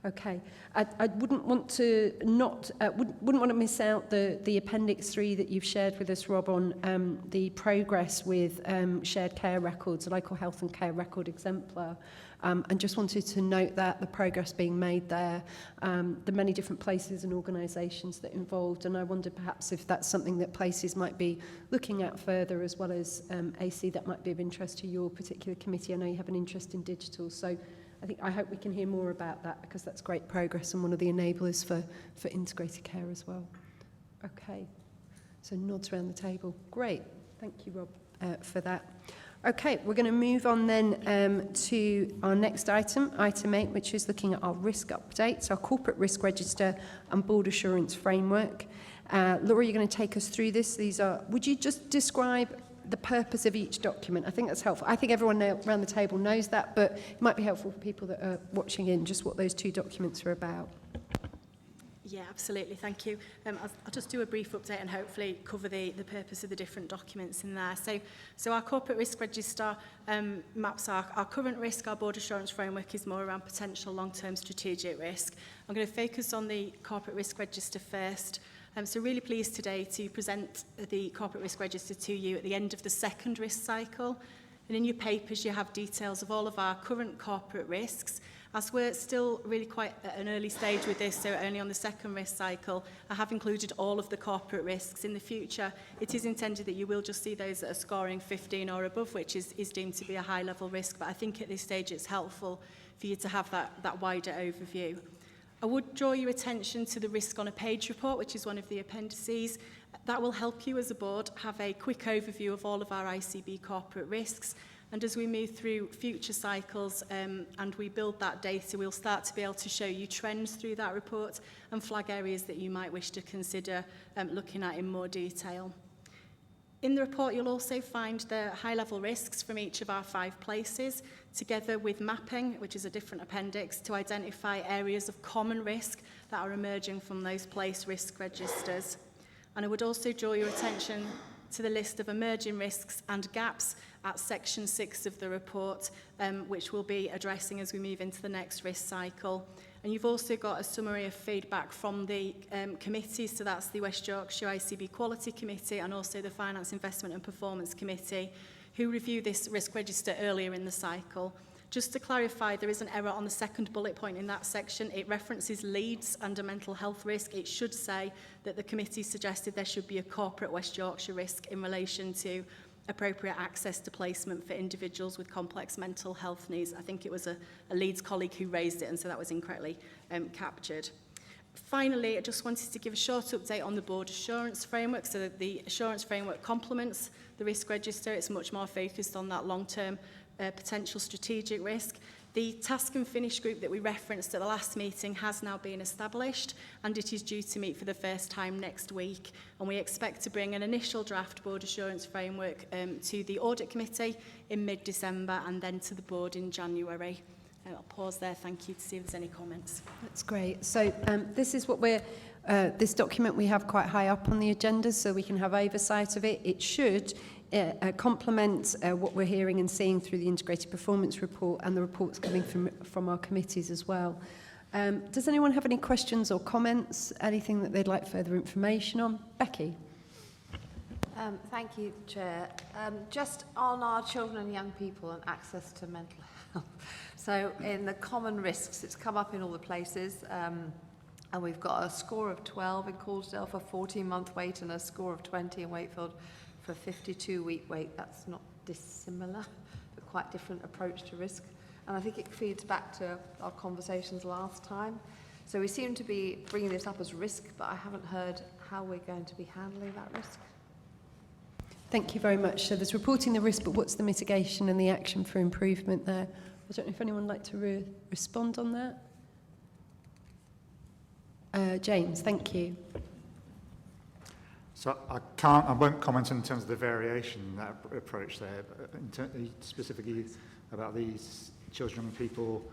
Okay, I wouldn't want to wouldn't want to miss out the Appendix 3 that you've shared with us, Rob, on the progress with shared care records, local health and care record exemplar. And just wanted to note that the progress being made there, the many different places and organisations that are involved, and I wonder perhaps if that's something that places might be looking at further, as well as AC, that might be of interest to your particular committee. I know you have an interest in digital, so I hope we can hear more about that, because that's great progress and one of the enablers for integrated care as well. Okay, so nods around the table. Great, thank you, Rob, for that. Okay, we're going to move on then to our next item, item 8, which is looking at our risk updates, our corporate risk register and board assurance framework. Laura, you're going to take us through this. Would you just describe the purpose of each document? I think that's helpful. I think everyone around the table knows that, but it might be helpful for people that are watching in, just what those two documents are about. Yeah, absolutely. Thank you. I'll just do a brief update and hopefully cover the purpose of the different documents in there. So our corporate risk register maps our current risk. Our board assurance framework is more around potential long-term strategic risk. I'm going to focus on the corporate risk register first. So really pleased today to present the corporate risk register to you at the end of the second risk cycle. And in your papers, you have details of all of our current corporate risks. As we're still really quite at an early stage with this, so only on the second risk cycle, I have included all of the corporate risks. In the future, it is intended that you will just see those that are scoring 15 or above, which is deemed to be a high level risk. But I think at this stage, it's helpful for you to have that wider overview. I would draw your attention to the risk on a page report, which is one of the appendices. That will help you as a board have a quick overview of all of our ICB corporate risks. And as we move through future cycles and we build that data, we'll start to be able to show you trends through that report and flag areas that you might wish to consider looking at in more detail. In the report, you'll also find the high-level risks from each of our 5 places, together with mapping, which is a different appendix, to identify areas of common risk that are emerging from those place risk registers. And I would also draw your attention to the list of emerging risks and gaps at section 6 of the report, which we'll be addressing as we move into the next risk cycle. And you've also got a summary of feedback from the committees, so that's the West Yorkshire ICB Quality Committee and also the Finance, Investment and Performance Committee, who reviewed this risk register earlier in the cycle. Just to clarify, there is an error on the second bullet point in that section. It references leads under mental health risk. It should say that the committee suggested there should be a corporate West Yorkshire risk in relation to appropriate access to placement for individuals with complex mental health needs. I think it was a Leeds colleague who raised it, and so that was incorrectly captured. Finally, I just wanted to give a short update on the board assurance framework. So that the assurance framework complements the risk register. It's much more focused on that long-term potential strategic risk. The task and finish group that we referenced at the last meeting has now been established, and it is due to meet for the first time next week. And we expect to bring an initial draft board assurance framework to the audit committee in mid-December and then to the board in January. I'll pause there, thank you, to see if there's any comments. That's great. So this is what this document we have quite high up on the agenda, so we can have oversight of it. It should complement what we're hearing and seeing through the integrated performance report and the reports coming from our committees as well. Does anyone have any questions or comments? Anything that they'd like further information on? Becky? Thank you, Chair. Just on our children and young people and access to mental health. So in the common risks, it's come up in all the places. And we've got a score of 12 in Calderdale for 14-month wait and a score of 20 in Wakefield for 52-week wait. That's not dissimilar, but quite different approach to risk. And I think it feeds back to our conversations last time. So we seem to be bringing this up as risk, but I haven't heard how we're going to be handling that risk. Thank you very much. So there's reporting the risk, but what's the mitigation and the action for improvement there? I don't know if anyone would like to respond on that. James, thank you. So I won't comment in terms of the variation in that approach there, but specifically about these children and people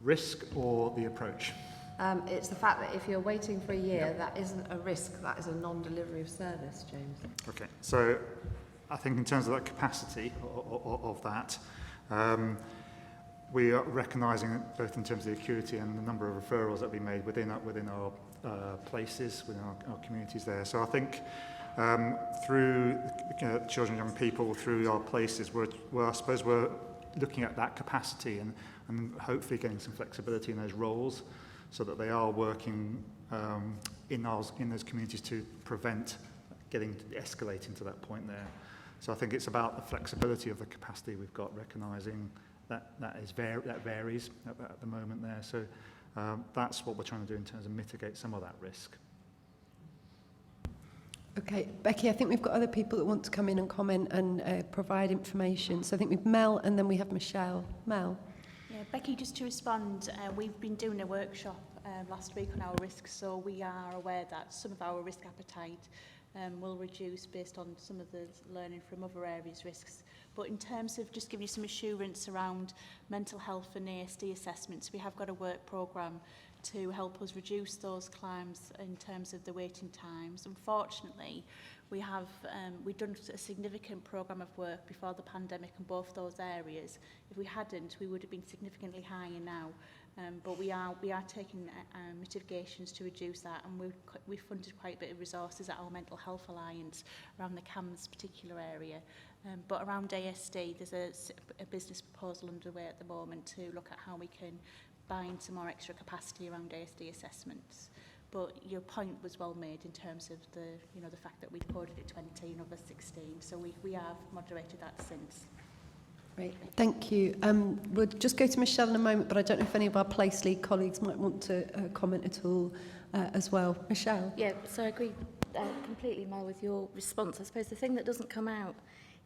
risk or the approach? It's the fact that if you're waiting for a year, that isn't a risk, that is a non-delivery of service, James. Okay, so I think in terms of that capacity of that, we are recognising it both in terms of the acuity and the number of referrals that we made within our places, within our communities there. So I think through children and young people, through our places, I suppose we're looking at that capacity and hopefully getting some flexibility in those roles so that they are working in those communities to prevent escalating to that point there. So I think it's about the flexibility of the capacity we've got, recognising that varies at the moment there. So that's what we're trying to do in terms of mitigate some of that risk. Okay, Becky, I think we've got other people that want to come in and comment and provide information. So I think we've Mel and then we have Michelle. Mel. Yeah, Becky, just to respond, we've been doing a workshop last week on our risks, so we are aware that some of our risk appetite will reduce based on some of the learning from other areas' risks. But in terms of just giving you some assurance around mental health and ASD assessments, we have got a work programme to help us reduce those climbs in terms of the waiting times. Unfortunately, we've done a significant programme of work before the pandemic in both those areas. If we hadn't, we would have been significantly higher now. But we are taking mitigations to reduce that, and we've funded quite a bit of resources at our Mental Health Alliance around the CAMS particular area. But around ASD, there's a business proposal underway at the moment to look at how we can bind some more extra capacity around ASD assessments. But your point was well made in terms of the fact that we've coded it 20 and over 16, so we have moderated that since. Great, thank you. We'll just go to Michelle in a moment, but I don't know if any of our Place League colleagues might want to comment at all as well. Michelle? Yeah, so I agree completely, Mel, with your response. I suppose the thing that doesn't come out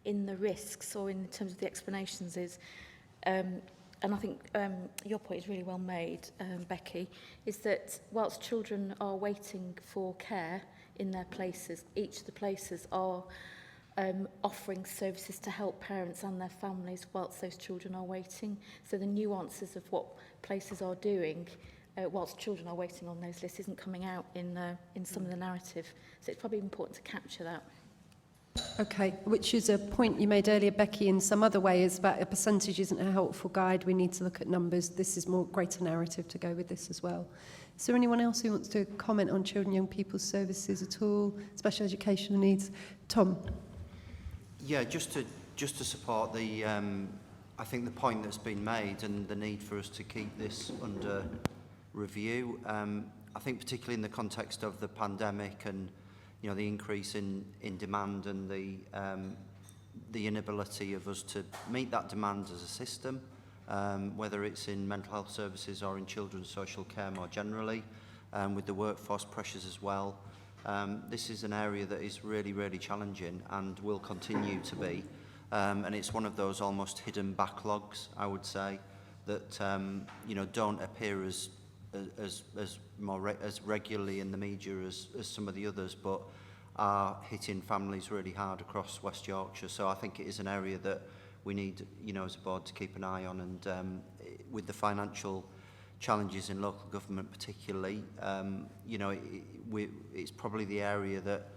in the risks or in terms of the explanations is, and I think your point is really well made, Becky, is that whilst children are waiting for care in their places, each of the places are offering services to help parents and their families whilst those children are waiting. So the nuances of what places are doing whilst children are waiting on those lists isn't coming out in some of the narrative. So it's probably important to capture that. Okay, which is a point you made earlier, Becky, in some other way, is about a percentage isn't a helpful guide. We need to look at numbers. This is more greater narrative to go with this as well. Is there anyone else who wants to comment on children and young people's services at all, special educational needs? Tom? Yeah, just to support the, I think the point that's been made and the need for us to keep this under review. I think particularly in the context of the pandemic and the increase in demand and the inability of us to meet that demand as a system, whether it's in mental health services or in children's social care more generally, with the workforce pressures as well. This is an area that is really, really challenging and will continue to be. And it's one of those almost hidden backlogs, I would say, that don't appear as regularly in the media as some of the others, but are hitting families really hard across West Yorkshire. So I think it is an area that we need, as a board, to keep an eye on. And with the financial challenges in local government particularly, it's probably the area that,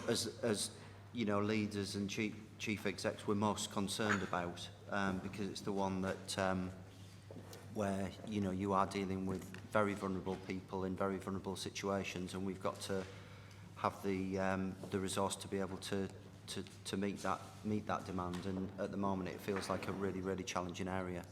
as leaders and chief execs, we're most concerned about, because it's the one that where you are dealing with very vulnerable people in very vulnerable situations, and we've got to have the resource to be able to meet that demand. And at the moment, it feels like a really, really challenging area.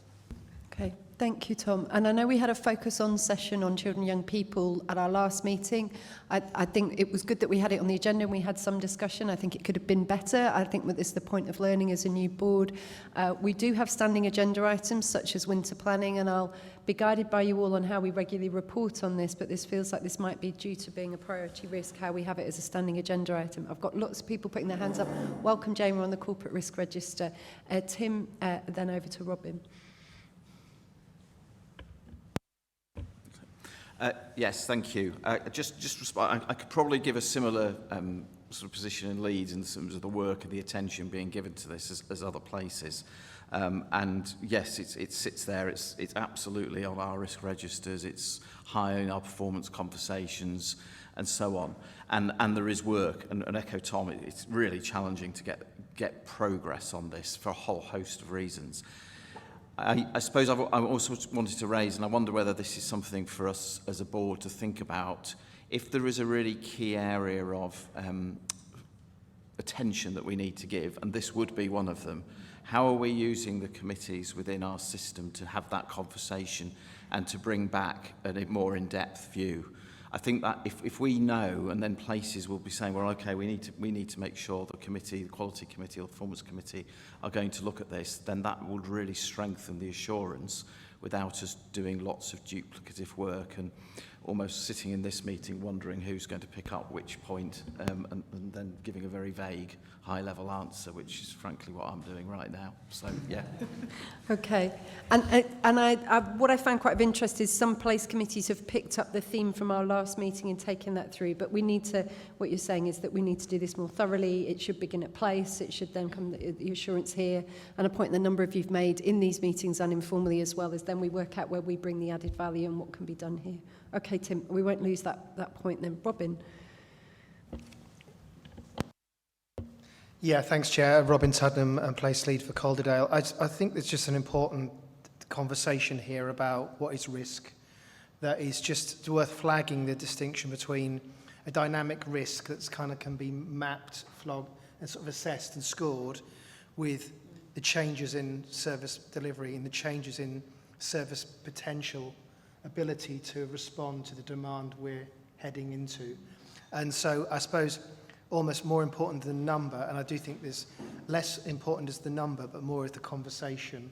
Okay, thank you, Tom. And I know we had a focus on session on children and young people at our last meeting. I think it was good that we had it on the agenda and we had some discussion. I think it could have been better. I think that this is the point of learning as a new board. We do have standing agenda items such as winter planning, and I'll be guided by you all on how we regularly report on this, but this feels like this might be due to being a priority risk, how we have it as a standing agenda item. I've got lots of people putting their hands up. Welcome, Jamie, on the corporate risk register. Tim, then over to Robin. Yes, thank you. Just respond. I could probably give a similar sort of position in Leeds in terms of the work and the attention being given to this as other places. And yes, it sits there. It's absolutely on our risk registers. It's high in our performance conversations and so on. And there is work. And echo Tom, it's really challenging to get progress on this for a whole host of reasons. I suppose I also wanted to raise, and I wonder whether this is something for us as a board to think about, if there is a really key area of attention that we need to give, and this would be one of them, how are we using the committees within our system to have that conversation and to bring back a more in-depth view? I think that if we know, and then places will be saying, well, okay, we need to make sure the committee, the quality committee or the performance committee are going to look at this, then that would really strengthen the assurance without us doing lots of duplicative work and almost sitting in this meeting wondering who's going to pick up which point, and then giving a very vague, high-level answer, which is frankly what I'm doing right now. So, yeah. Okay. And what I found quite of interest is some place committees have picked up the theme from our last meeting and taken that through. But we need to, what you're saying is that we need to do this more thoroughly. It should begin at place. It should then come the assurance here. And a point the number of you've made in these meetings and informally as well is then we work out where we bring the added value and what can be done here. Okay, Tim, we won't lose that point then. Robin. Yeah, thanks, Chair. Robin Tuddenham, and Place Lead for Calderdale. I think there's just an important conversation here about what is risk. That is just worth flagging the distinction between a dynamic risk that's kind of can be mapped, flogged, and sort of assessed and scored with the changes in service delivery and the changes in service potential ability to respond to the demand we're heading into. And so I suppose almost more important than number, and I do think there's less important as the number, but more is the conversation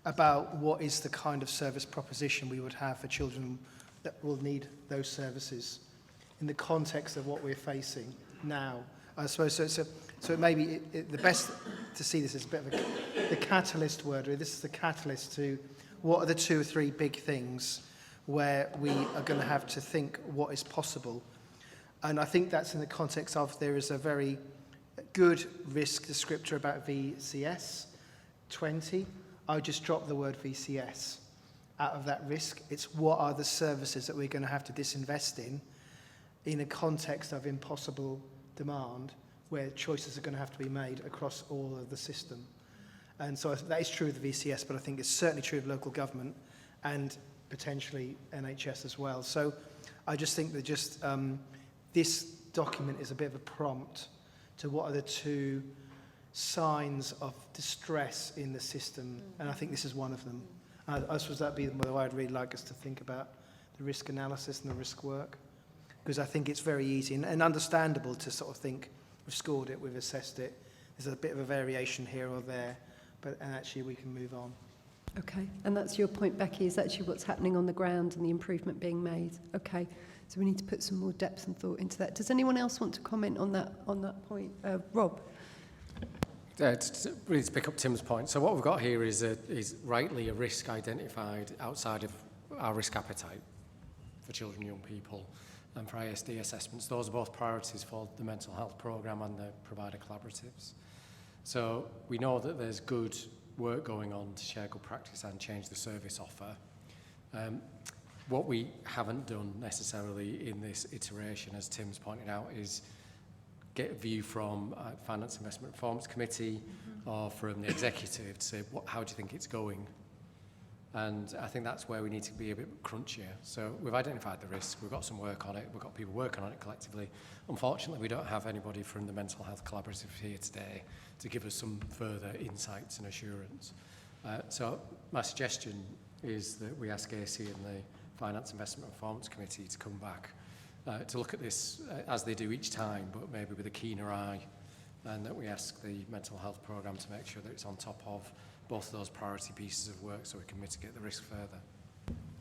about what is the kind of service proposition we would have for children that will need those services in the context of what we're facing now. I suppose so it may be the best to see this as a bit of the catalyst word. This is the catalyst to what are the 2 or 3 big things where we are going to have to think what is possible. And I think that's in the context of there is a very good risk descriptor about VCS 20. I would just drop the word VCS out of that risk. It's what are the services that we're going to have to disinvest in a context of impossible demand where choices are going to have to be made across all of the system. And so that is true of the VCS, but I think it's certainly true of local government and potentially NHS as well. So I just think that just this document is a bit of a prompt to what are the 2 signs of distress in the system, and I think this is one of them. I suppose that'd be the way I'd really like us to think about the risk analysis and the risk work, because I think it's very easy and understandable to sort of think we've scored it, we've assessed it, there's a bit of a variation here or there, and actually we can move on. Okay, and that's your point, Becky, is actually what's happening on the ground and the improvement being made. Okay, so we need to put some more depth and thought into that. Does anyone else want to comment on that point? Rob? Really to pick up Tim's point. So what we've got here is rightly a risk identified outside of our risk appetite for children and young people and for ISD assessments. Those are both priorities for the mental health programme and the provider collaboratives. So we know that there's good work going on to share good practice and change the service offer. What we haven't done necessarily in this iteration, as Tim's pointed out, is get a view from Finance Investment Performance Committee or from the executive to say, how do you think it's going? And I think that's where we need to be a bit crunchier. So we've identified the risk, we've got some work on it, we've got people working on it collectively. Unfortunately, we don't have anybody from the Mental Health Collaborative here today to give us some further insights and assurance. So my suggestion is that we ask AC and the Finance Investment Performance Committee to come back to look at this as they do each time, but maybe with a keener eye, and that we ask the mental health programme to make sure that it's on top of both of those priority pieces of work so we can mitigate the risk further.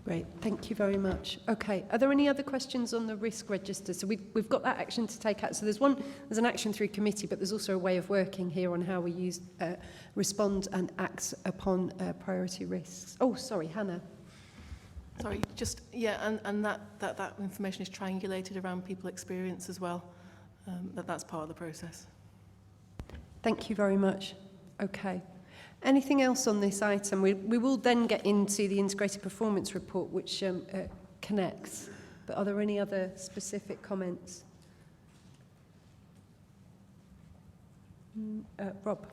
Great, thank you very much. Okay, are there any other questions on the risk register? So we've got that action to take out. So there's an action through committee, but there's also a way of working here on how we respond and act upon priority risks. Oh, sorry, Hannah. Sorry, just, yeah, and that information is triangulated around people experience as well. That's part of the process. Thank you very much. Okay. Anything else on this item? We will then get into the integrated performance report, which connects. But are there any other specific comments? Rob?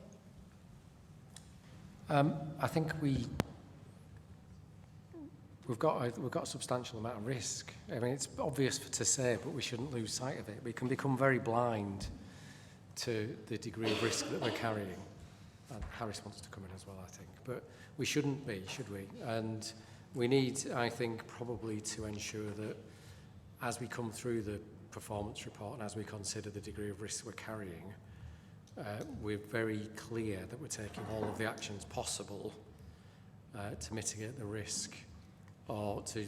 I think we we've got a substantial amount of risk. I mean, it's obvious to say, but we shouldn't lose sight of it. We can become very blind to the degree of risk that we're carrying. And Harris wants to come in as well, I think. But we shouldn't be, should we? And we need, I think, probably to ensure that as we come through the performance report and as we consider the degree of risk we're carrying, we're very clear that we're taking all of the actions possible to mitigate the risk or to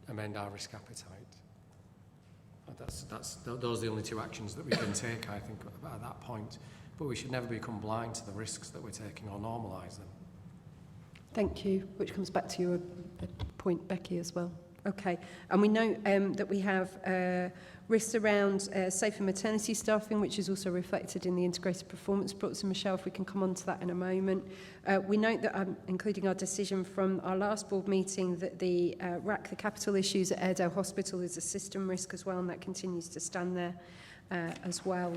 amend our risk appetite. Those are the only two actions that we can take, I think, at that point. But we should never become blind to the risks that we're taking or normalise them. Thank you, which comes back to your point, Becky, as well. Okay, and we know that we have risks around safer maternity staffing, which is also reflected in the integrated performance report. So Michelle, if we can come on to that in a moment. We note that, including our decision from our last board meeting, that the RAC, the capital issues at Airedale Hospital, is a system risk as well, and that continues to stand there as well.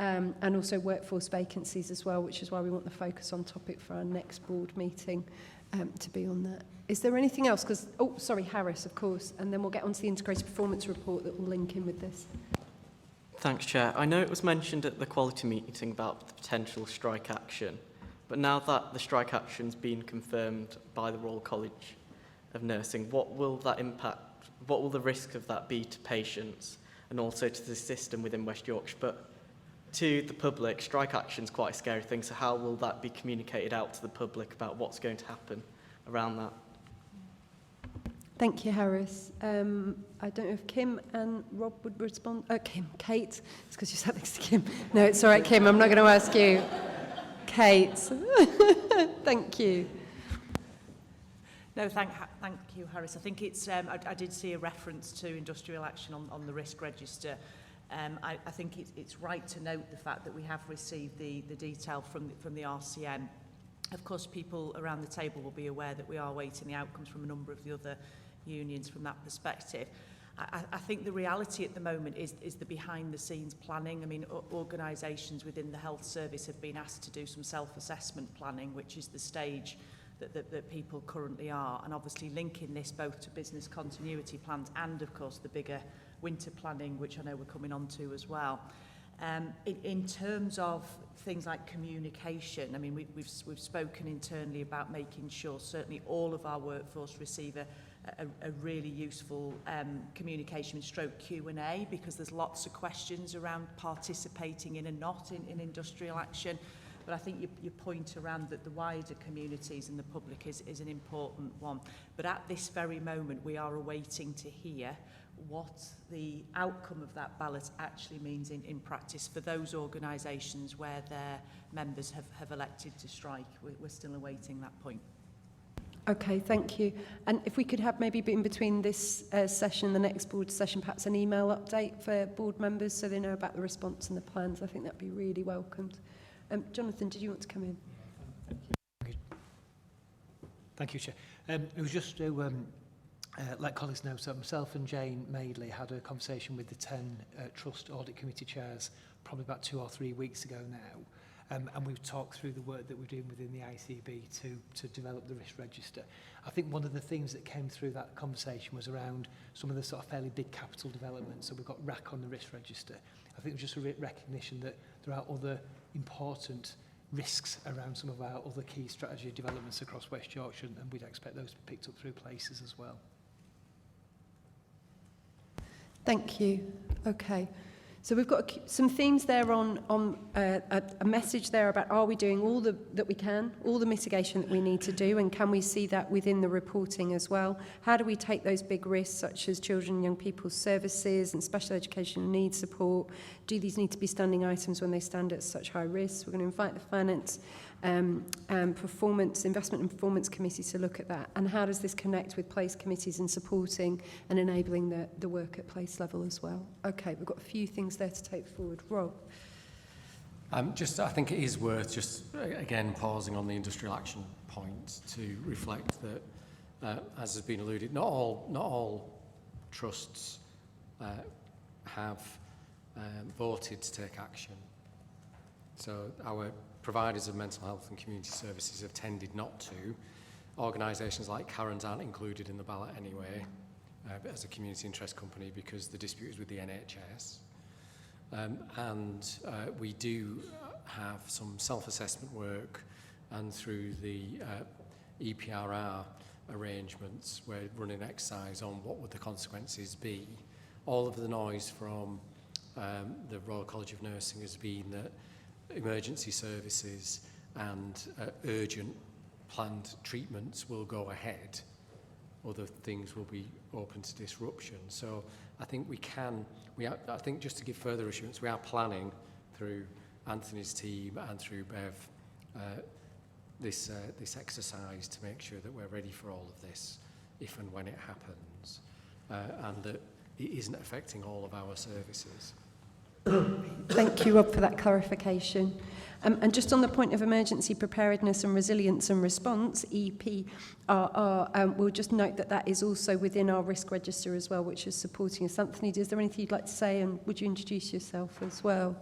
And also workforce vacancies as well, which is why we want the focus on topic for our next board meeting to be on that. Is there anything else? Because, oh, sorry, Harris, of course, and then we'll get on to the integrated performance report that will link in with this. Thanks, Chair. I know it was mentioned at the quality meeting about the potential strike action, but now that the strike action's been confirmed by the Royal College of Nursing, what will that impact, what will the risk of that be to patients and also to the system within West Yorkshire? But to the public, strike action's quite a scary thing, so how will that be communicated out to the public about what's going to happen around that? Thank you, Harris. I don't know if Kim and Rob would respond. Kate. It's because you sat next to Kim. No, it's all right, Kim. I'm not going to ask you. Kate. Thank you. No, thank you, Harris. I think it's, I did see a reference to industrial action on the risk register. I think it's right to note the fact that we have received the detail from the RCN. Of course, people around the table will be aware that we are waiting the outcomes from a number of the other unions from that perspective. I think the reality at the moment is the behind-the-scenes planning. I mean, organisations within the health service have been asked to do some self-assessment planning, which is the stage that people currently are, and obviously linking this both to business continuity plans and, of course, the bigger winter planning, which I know we're coming on to as well. In terms of things like communication, I mean, we've spoken internally about making sure certainly all of our workforce receive a really useful communication stroke Q&A, because there's lots of questions around participating in and not in industrial action. But I think your point around that the wider communities and the public is an important one. But at this very moment, we are awaiting to hear what the outcome of that ballot actually means in practice for those organisations where their members have elected to strike. We're still awaiting that point. Okay, thank you. And if we could have maybe in between this session and the next board session, perhaps an email update for board members so they know about the response and the plans, I think that'd be really welcomed. Jonathan, did you want to come in? Thank you, Chair. It was just to let colleagues know, so myself and Jane Maidley had a conversation with the 10 Trust Audit Committee chairs probably about 2 or 3 weeks ago now. And we've talked through the work that we're doing within the ICB to develop the risk register. I think one of the things that came through that conversation was around some of the sort of fairly big capital developments. So we've got RAC on the risk register. I think it was just a recognition that there are other important risks around some of our other key strategy developments across West Yorkshire, and we'd expect those to be picked up through places as well. Thank you. Okay. So we've got some themes there on a message there about are we doing all that we can, all the mitigation that we need to do, and can we see that within the reporting as well? How do we take those big risks such as children and young people's services and special educational needs support? Do these need to be standing items when they stand at such high risk? We're going to invite the Finance Investment and Performance Committee to look at that. And how does this connect with place committees and supporting and enabling the work at place level as well? Okay, we've got a few things there to take forward. Rob? I think it is worth just, again, pausing on the industrial action point to reflect that, as has been alluded, not all trusts have voted to take action. So our providers of mental health and community services have tended not to, Organisations like Karen's aren't included in the ballot anyway, as a community interest company, because the dispute is with the NHS. We do have some self-assessment work, and through the EPRR arrangements, we're running an exercise on what would the consequences be. All of the noise from the Royal College of Nursing has been that emergency services and urgent planned treatments will go ahead. Other things will be open to disruption. So I think I think just to give further assurance, we are planning through Anthony's team and through Bev this exercise to make sure that we're ready for all of this if and when it happens, and that it isn't affecting all of our services. Thank you, Rob, for that clarification. And just on the point of emergency preparedness and resilience and response, EPRR, we'll just note that that is also within our risk register as well, which is supporting us. Anthony, is there anything you'd like to say, and would you introduce yourself as well?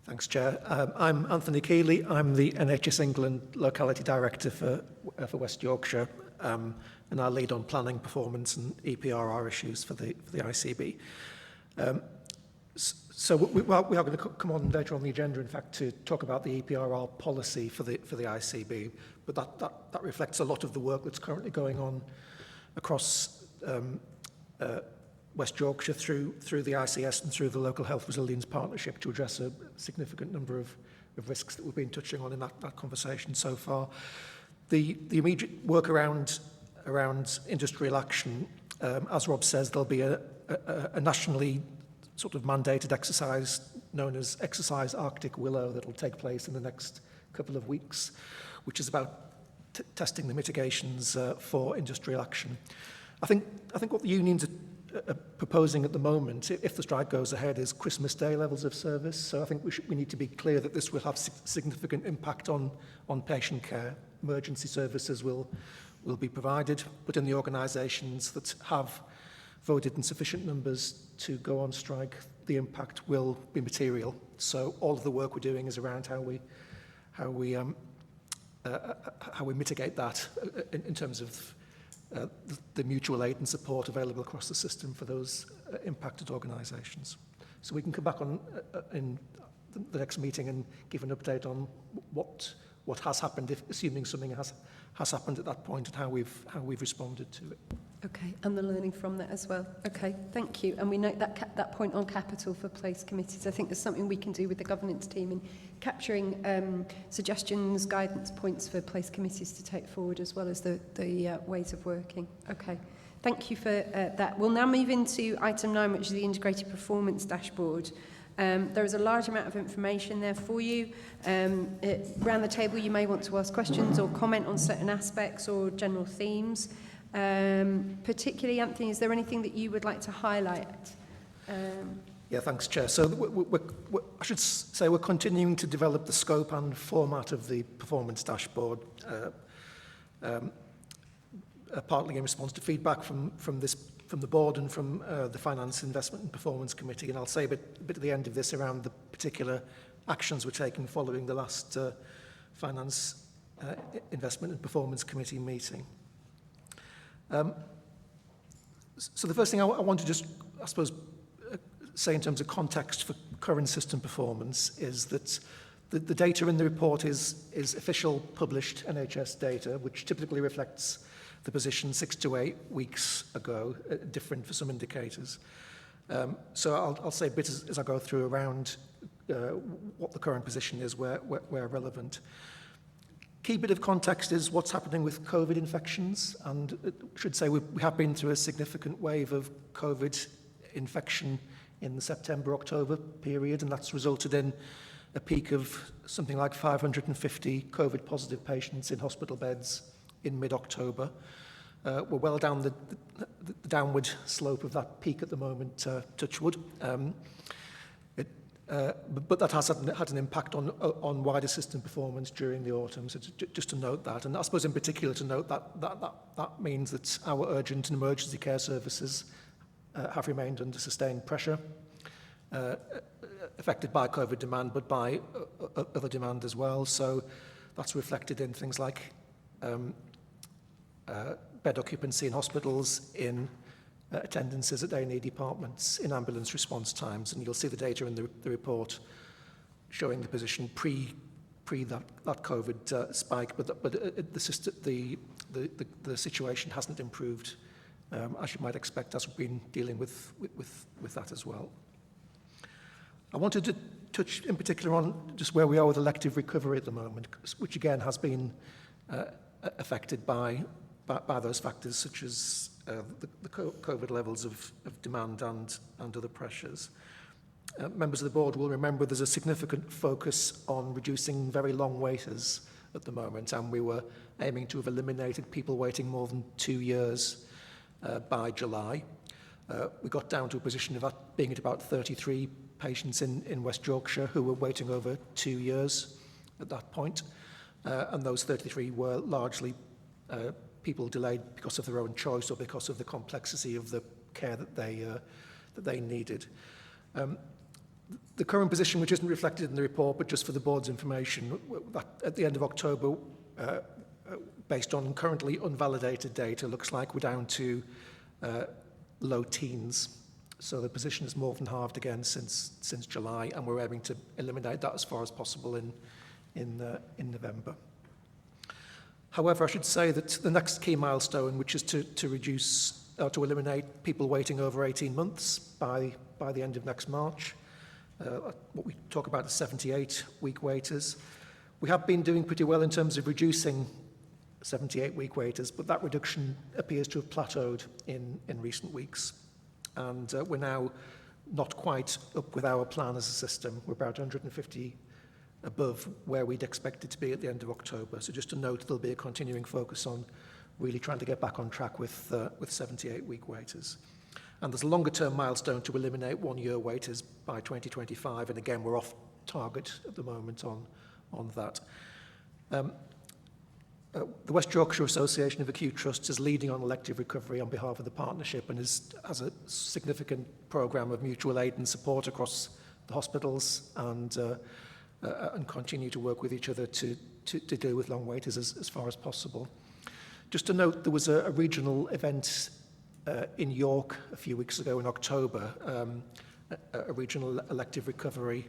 Thanks, Chair. I'm Anthony Keeley. I'm the NHS England Locality Director for West Yorkshire, and I lead on planning, performance and EPRR issues for the ICB. So we are going to come on later on the agenda, in fact, to talk about the EPRR policy for the ICB, but that reflects a lot of the work that's currently going on across West Yorkshire through the ICS and through the Local Health Resilience Partnership to address a significant number of risks that we've been touching on in that conversation so far. The immediate work around industrial action, as Rob says, there'll be a nationally sort of mandated exercise known as Exercise Arctic Willow that'll take place in the next couple of weeks, which is about testing the mitigations for industrial action. I think what the unions are proposing at the moment, if the strike goes ahead, is Christmas Day levels of service. So I think we need to be clear that this will have significant impact on patient care. Emergency services will be provided, but in the organisations that have voted in sufficient numbers to go on strike, the impact will be material. So all of the work we're doing is around how we mitigate that in terms of the mutual aid and support available across the system for those impacted organisations. So we can come back on in the next meeting and give an update on what has happened, assuming something has happened at that point, and how we've responded to it. Okay, and the learning from that as well. Okay, thank you. And we note that point on capital for place committees. I think there's something we can do with the governance team in capturing suggestions, guidance points for place committees to take forward, as well as the ways of working. Okay, thank you for that. We'll now move into item 9, which is the integrated performance dashboard. There is a large amount of information there for you. Around the table, you may want to ask questions or comment on certain aspects or general themes. Particularly, Anthony, is there anything that you would like to highlight? Yeah, thanks, Chair. So I should say we're continuing to develop the scope and format of the performance dashboard, partly in response to feedback from the board and from the Finance, Investment and Performance Committee. And I'll say a bit at the end of this around the particular actions we're taking following the last Finance, Investment and Performance Committee meeting. So the first thing I want to just, I suppose, say in terms of context for current system performance is that the data in the report is official published NHS data, which typically reflects the position 6 to 8 weeks ago, different for some indicators. So I'll say a bit as I go through around what the current position is where relevant. Key bit of context is what's happening with COVID infections, and I should say we have been through a significant wave of COVID infection in the September-October period, and that's resulted in a peak of something like 550 COVID-positive patients in hospital beds in mid-October. We're well down the downward slope of that peak at the moment, touch wood. But that has had an impact on wider system performance during the autumn, so just to note that. And I suppose in particular to note that means that our urgent and emergency care services have remained under sustained pressure, affected by COVID demand, but by other demand as well. So That's reflected in things like bed occupancy in hospitals, in attendances at A&E departments, in ambulance response times, and you'll see the data in the report showing the position pre that COVID spike, but the situation hasn't improved as you might expect, as we've been dealing with that as well. I wanted to touch in particular on just where we are with elective recovery at the moment, which again has been affected by those factors such as the COVID levels of demand and other pressures. Members of the board will remember there's a significant focus on reducing very long waiters at the moment, and we were aiming to have eliminated people waiting more than 2 years by July. We got down to a position of being at about 33 patients in West Yorkshire who were waiting over 2 years at that point, and those 33 were largely people delayed because of their own choice or because of the complexity of the care that they needed. The current position, which isn't reflected in the report, but just for the board's information, that at the end of October, based on currently unvalidated data, looks like we're down to low teens. So the position is more than halved again since July, and we're aiming to eliminate that as far as possible in November. However, I should say that the next key milestone, which is to reduce or to eliminate people waiting over 18 months by the end of next March, what we talk about as 78-week waiters. We have been doing pretty well in terms of reducing 78-week waiters, but that reduction appears to have plateaued in recent weeks. And we're now not quite up with our plan as a system. We're about 150 above where we'd expect it to be at the end of October. So just to note, there'll be a continuing focus on really trying to get back on track with 78-week waiters. And there's a longer-term milestone to eliminate 1-year waiters by 2025, and again, we're off target at the moment on that. The West Yorkshire Association of Acute Trusts is leading on elective recovery on behalf of the partnership and has a significant programme of mutual aid and support across the hospitals and continue to work with each other to deal with long waiters as far as possible. Just to note, there was a regional event in York a few weeks ago in October, a regional elective recovery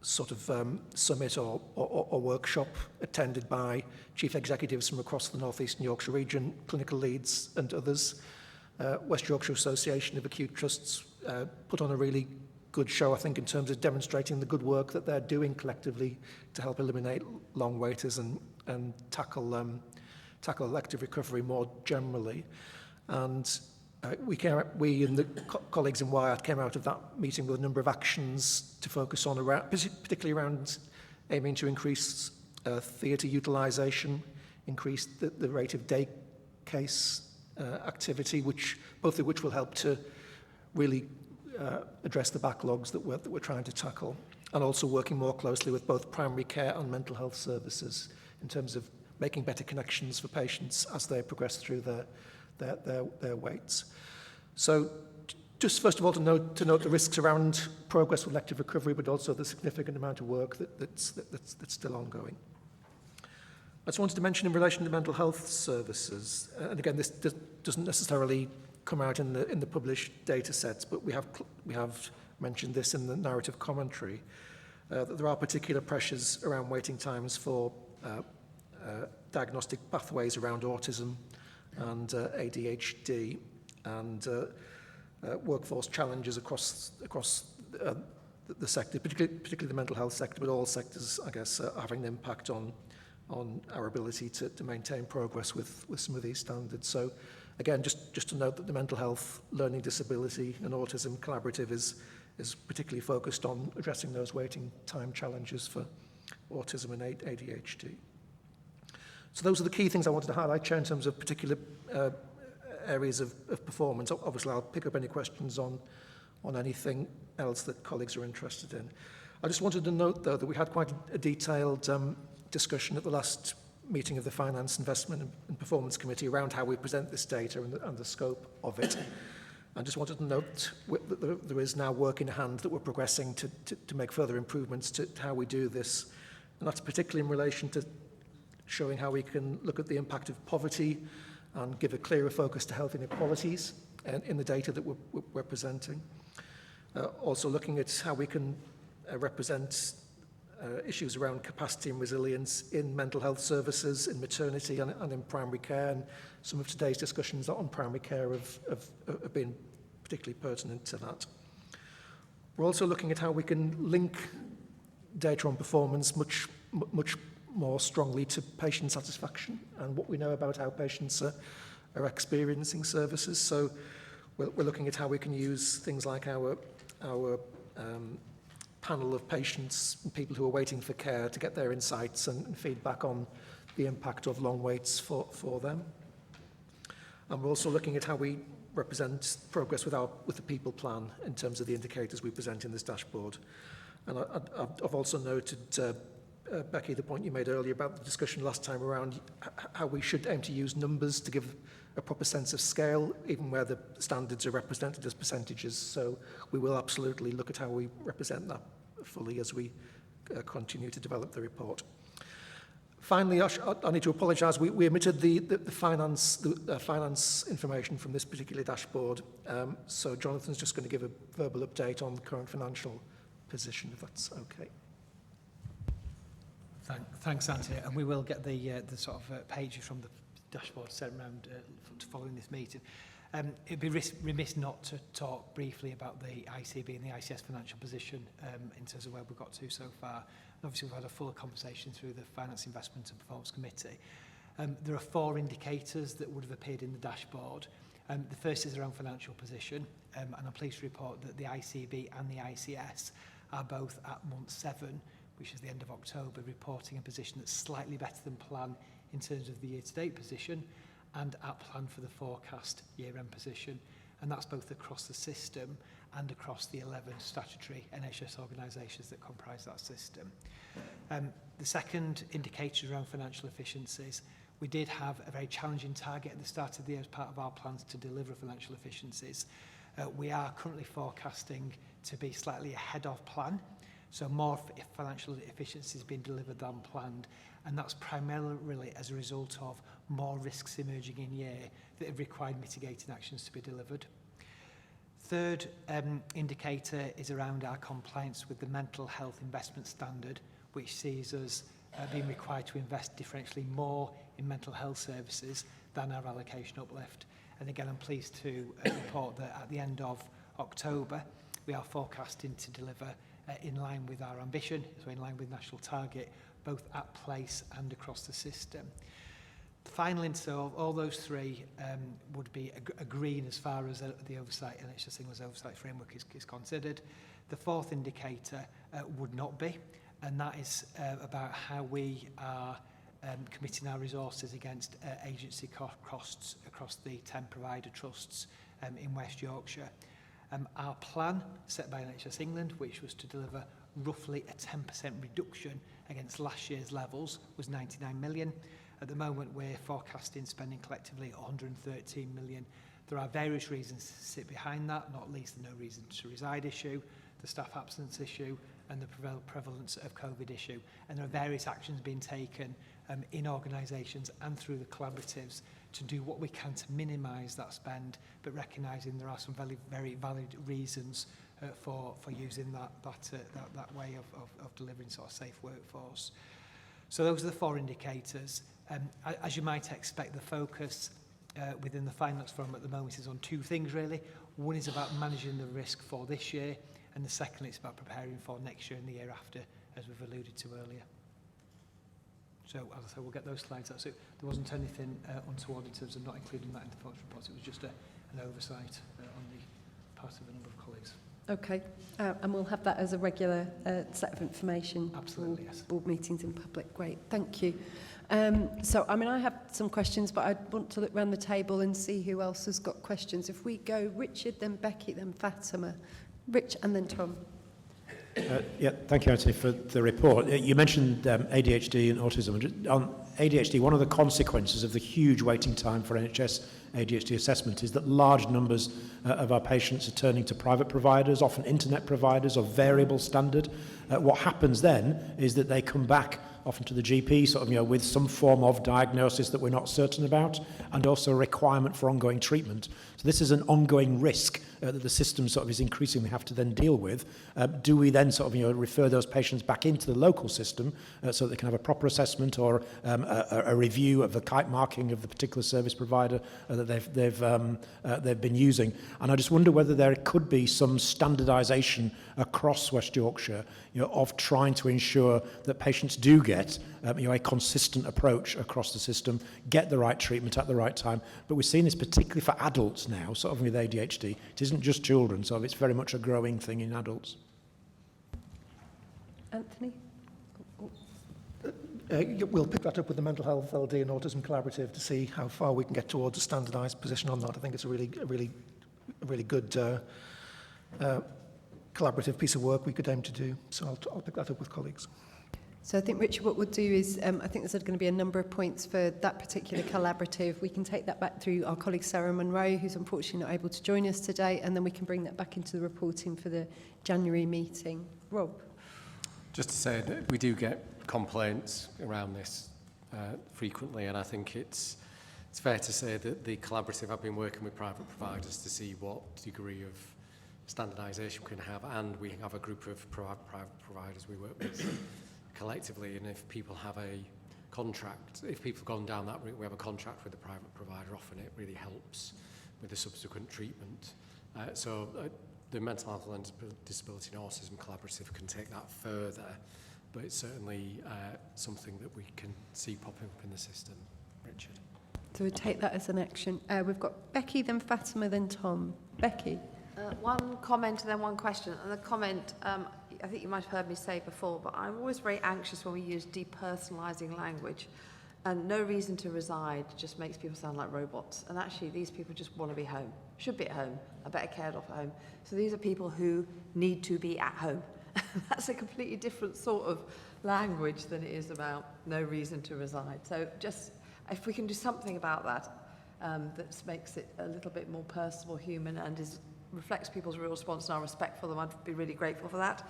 sort of summit or workshop attended by chief executives from across the North Eastern Yorkshire region, clinical leads and others. West Yorkshire Association of Acute Trusts put on a really good show, I think, in terms of demonstrating the good work that they're doing collectively to help eliminate long waiters and tackle elective recovery more generally. And we and the colleagues in Wyatt came out of that meeting with a number of actions to focus on, particularly around aiming to increase theatre utilisation, increase the rate of day case activity, both of which will help to really address the backlogs that we're trying to tackle, and also working more closely with both primary care and mental health services in terms of making better connections for patients as they progress through their waits. So just first of all to note the risks around progress with elective recovery, but also the significant amount of work that's still ongoing. I just wanted to mention in relation to mental health services, and again this doesn't necessarily come out in the published data sets, but we have mentioned this in the narrative commentary, that there are particular pressures around waiting times for diagnostic pathways around autism and ADHD, and workforce challenges across the sector, particularly the mental health sector, but all sectors, I guess, are having an impact on our ability to maintain progress with some of these standards. So again, just to note that the Mental Health, Learning Disability and Autism Collaborative is particularly focused on addressing those waiting time challenges for autism and ADHD. So those are the key things I wanted to highlight, Chair, in terms of particular areas of performance. Obviously, I'll pick up any questions on anything else that colleagues are interested in. I just wanted to note, though, that we had quite a detailed discussion at the last meeting of the Finance, Investment and Performance Committee around how we present this data and the scope of it. I just wanted to note that there is now work in hand that we're progressing to make further improvements to how we do this. And that's particularly in relation to showing how we can look at the impact of poverty and give a clearer focus to health inequalities in the data that we're presenting. Also looking at how we can represent issues around capacity and resilience in mental health services, in maternity and in primary care. And some of today's discussions on primary care have been particularly pertinent to that. We're also looking at how we can link data on performance much more strongly to patient satisfaction and what we know about how patients are experiencing services. So we're looking at how we can use things like our panel of patients and people who are waiting for care to get their insights and feedback on the impact of long waits for them. And we're also looking at how we represent progress with the people plan in terms of the indicators we present in this dashboard. And I've also noted, Becky, the point you made earlier about the discussion last time around how we should aim to use numbers to give a proper sense of scale, even where the standards are represented as percentages. So we will absolutely look at how we represent that fully as we continue to develop the report. Finally, I need to apologise. We omitted the finance information from this particular dashboard. So Jonathan's just going to give a verbal update on the current financial position, if that's okay. Thanks, Anthony. And we will get the sort of pages from the dashboard sent around following this meeting. It'd be remiss not to talk briefly about the ICB and the ICS financial position in terms of where we've got to so far. And obviously, we've had a full conversation through the Finance, Investment and Performance Committee. There are 4 indicators that would have appeared in the dashboard. The first is around financial position, and I'm pleased to report that the ICB and the ICS are both at month 7, which is the end of October, reporting a position that's slightly better than plan in terms of the year-to-date position and at plan for the forecast year-end position. And that's both across the system and across the 11 statutory NHS organisations that comprise that system. The second indicator is around financial efficiencies. We did have a very challenging target at the start of the year as part of our plans to deliver financial efficiencies. We are currently forecasting to be slightly ahead of plan, so more financial efficiencies being delivered than planned, and that's primarily as a result of more risks emerging in year that have required mitigating actions to be delivered. Third indicator is around our compliance with the mental health investment standard, which sees us being required to invest differentially more in mental health services than our allocation uplift. And again, I'm pleased to report that at the end of October, we are forecasting to deliver in line with our ambition, so in line with national target, both at place and across the system. Finally, so all those 3 would be a green as far as the oversight, NHS England's oversight framework is considered. The 4th indicator would not be, and that is about how we are committing our resources against agency costs across the 10 provider trusts in West Yorkshire. Our plan set by NHS England, which was to deliver roughly a 10% reduction against last year's levels, was 99 million. At the moment, we're forecasting spending collectively 113 million. There are various reasons to sit behind that, not least the no reason to reside issue, the staff absence issue, and the prevalence of COVID issue. And there are various actions being taken in organisations and through the collaboratives to do what we can to minimise that spend, but recognising there are some very valid reasons for using that way of delivering sort of safe workforce. So those are the 4 indicators. As you might expect, the focus within the Finance Forum at the moment is on 2 things really. One is about managing the risk for this year, and the second is about preparing for next year and the year after, as we've alluded to earlier. So, as I said, we'll get those slides out. So there wasn't anything untoward in terms of not including that in the Finance report. It was just an oversight on the part of a number of colleagues. Okay, and we'll have that as a regular set of information. Absolutely, yes. Board meetings in public. Great, thank you. So, I mean, I have some questions, but I want to look around the table and see who else has got questions. If we go Richard, then Becky, then Fatima. Rich, and then Tom. Yeah, thank you, Anthony, for the report. You mentioned ADHD and autism. On ADHD, one of the consequences of the huge waiting time for NHS ADHD assessment is that large numbers of our patients are turning to private providers, often internet providers of variable standard. What happens then is that they come back often to the GP, sort of, with some form of diagnosis that we're not certain about, and also a requirement for ongoing treatment. So this is an ongoing risk that the system sort of is increasingly have to then deal with. Do we then sort of, refer those patients back into the local system so that they can have a proper assessment or a review of the kite marking of the particular service provider that they've been using? And I just wonder whether there could be some standardisation across West Yorkshire, of trying to ensure that patients do get a consistent approach across the system, get the right treatment at the right time. But we're seeing this particularly for adults now, sort of with ADHD. It isn't just children, so it's very much a growing thing in adults. Anthony? We'll pick that up with the Mental Health, LD and Autism Collaborative to see how far we can get towards a standardised position on that. I think it's a really good collaborative piece of work we could aim to do. So I'll pick that up with colleagues. So I think, Richard, what we'll do is, I think there's going to be a number of points for that particular collaborative. We can take that back through our colleague Sarah Monroe, who's unfortunately not able to join us today, and then we can bring that back into the reporting for the January meeting. Rob? Just to say that we do get complaints around this frequently, and I think it's fair to say that the collaborative have been working with private providers to see what degree of standardisation we can have, and we have a group of private providers we work with collectively, and if people have a contract, if people have gone down that route, we have a contract with the private provider, often it really helps with the subsequent treatment. The Mental Health and Disability and Autism Collaborative can take that further, but it's certainly something that we can see popping up in the system. Richard? So we take that as an action. We've got Becky, then Fatima, then Tom. Becky? One comment and then one question. And the comment, I think you might have heard me say before, but I'm always very anxious when we use depersonalising language. And no reason to reside just makes people sound like robots. And actually, these people just want to be home, should be at home, are better cared of at home. So these are people who need to be at home. That's a completely different sort of language than it is about no reason to reside. So just, if we can do something about that, that makes it a little bit more personal, human, and reflects people's real response and our respect for them, I'd be really grateful for that.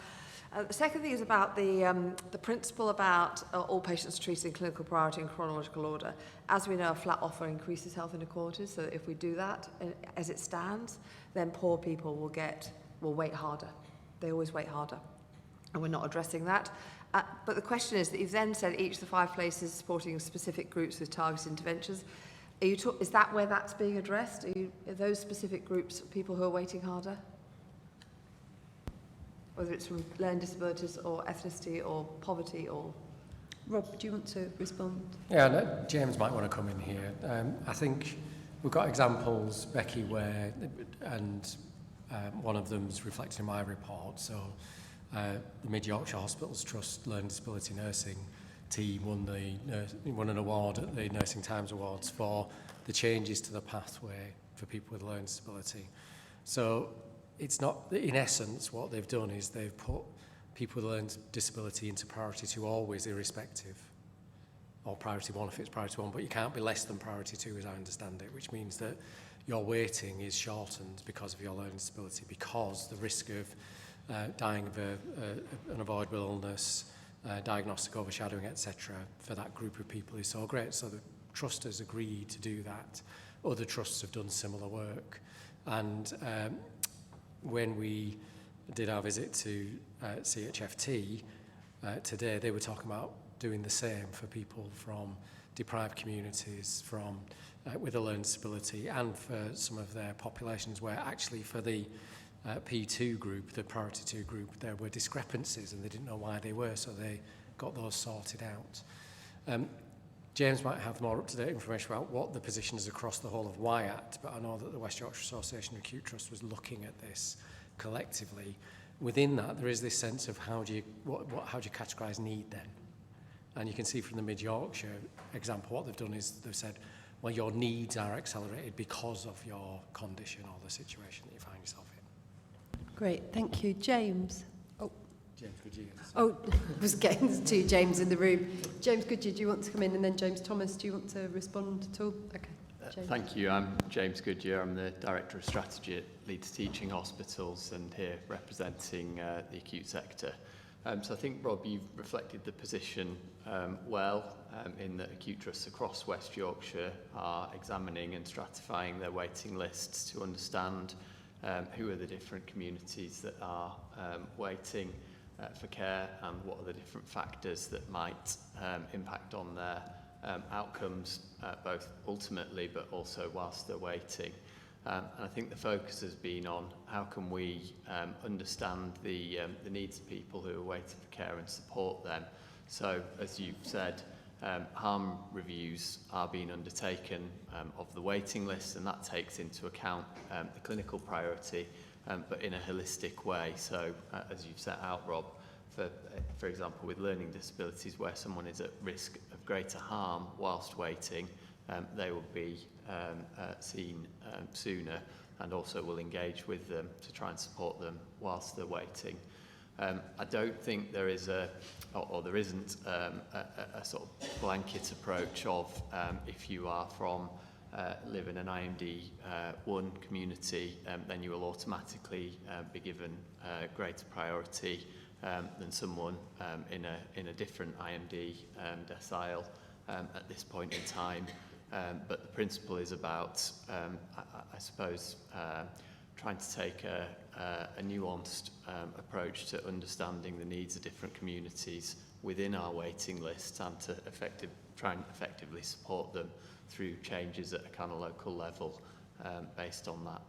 The second thing is about the principle about all patients treated in clinical priority and chronological order. As we know, a flat offer increases health inequalities, so that if we do that as it stands, then poor people will wait harder. They always wait harder, and we're not addressing that. But the question is that you've then said each of the 5 places supporting specific groups with targeted interventions. Is that where that's being addressed? Are those specific groups people who are waiting harder? Whether it's from learning disabilities or ethnicity or poverty or... Rob, do you want to respond? Yeah, no, James might want to come in here. I think we've got examples, Becky, where, and one of them's reflected in my report. So the Mid-Yorkshire Hospitals Trust Learning Disability Nursing team won an award at the Nursing Times Awards for the changes to the pathway for people with learning disability. So it's not, in essence, what they've done is they've put people with learning disability into priority 2 always, irrespective, or priority 1 if it's priority 1, but you can't be less than priority 2 as I understand it, which means that your waiting is shortened because of your learning disability, because the risk of dying of an avoidable illness, diagnostic overshadowing, etc., for that group of people is so great. So the trust has agreed to do that. Other trusts have done similar work. And when we did our visit to CHFT today, they were talking about doing the same for people from deprived communities, from with a learning disability, and for some of their populations where actually for the P2 group, the priority 2 group, there were discrepancies and they didn't know why they were, so they got those sorted out. James might have more up-to-date information about what the position is across the whole of WIAT, but I know that the West Yorkshire Association of Acute Trust was looking at this collectively. Within that, there is this sense of how do you categorise need then? And you can see from the Mid-Yorkshire example, what they've done is they've said, well, your needs are accelerated because of your condition or the situation that you find yourself in. Great, thank you. James? Oh, James Goodyear. Oh, I was getting 2 James in the room. James Goodyear, do you want to come in? And then James Thomas, do you want to respond at all? Okay. Thank you. I'm James Goodyear. I'm the Director of Strategy at Leeds Teaching Hospitals and here representing the acute sector. So I think, Rob, you've reflected the position well, in that acute trusts across West Yorkshire are examining and stratifying their waiting lists to understand who are the different communities that are waiting for care and what are the different factors that might impact on their outcomes, both ultimately but also whilst they're waiting. And I think the focus has been on how can we understand the needs of people who are waiting for care and support them. So, as you've said, harm reviews are being undertaken of the waiting list, and that takes into account the clinical priority, but in a holistic way. So, as you've set out, Rob, for example, with learning disabilities, where someone is at risk of greater harm whilst waiting, they will be seen sooner, and also will engage with them to try and support them whilst they're waiting. I don't think there is there isn't a sort of blanket approach of if you are from live in an IMD 1 community, then you will automatically be given greater priority than someone in a different IMD decile at this point in time. But the principle is about, I suppose, trying to take a nuanced approach to understanding the needs of different communities within our waiting list, and to try and effectively support them through changes at a kind of local level based on that.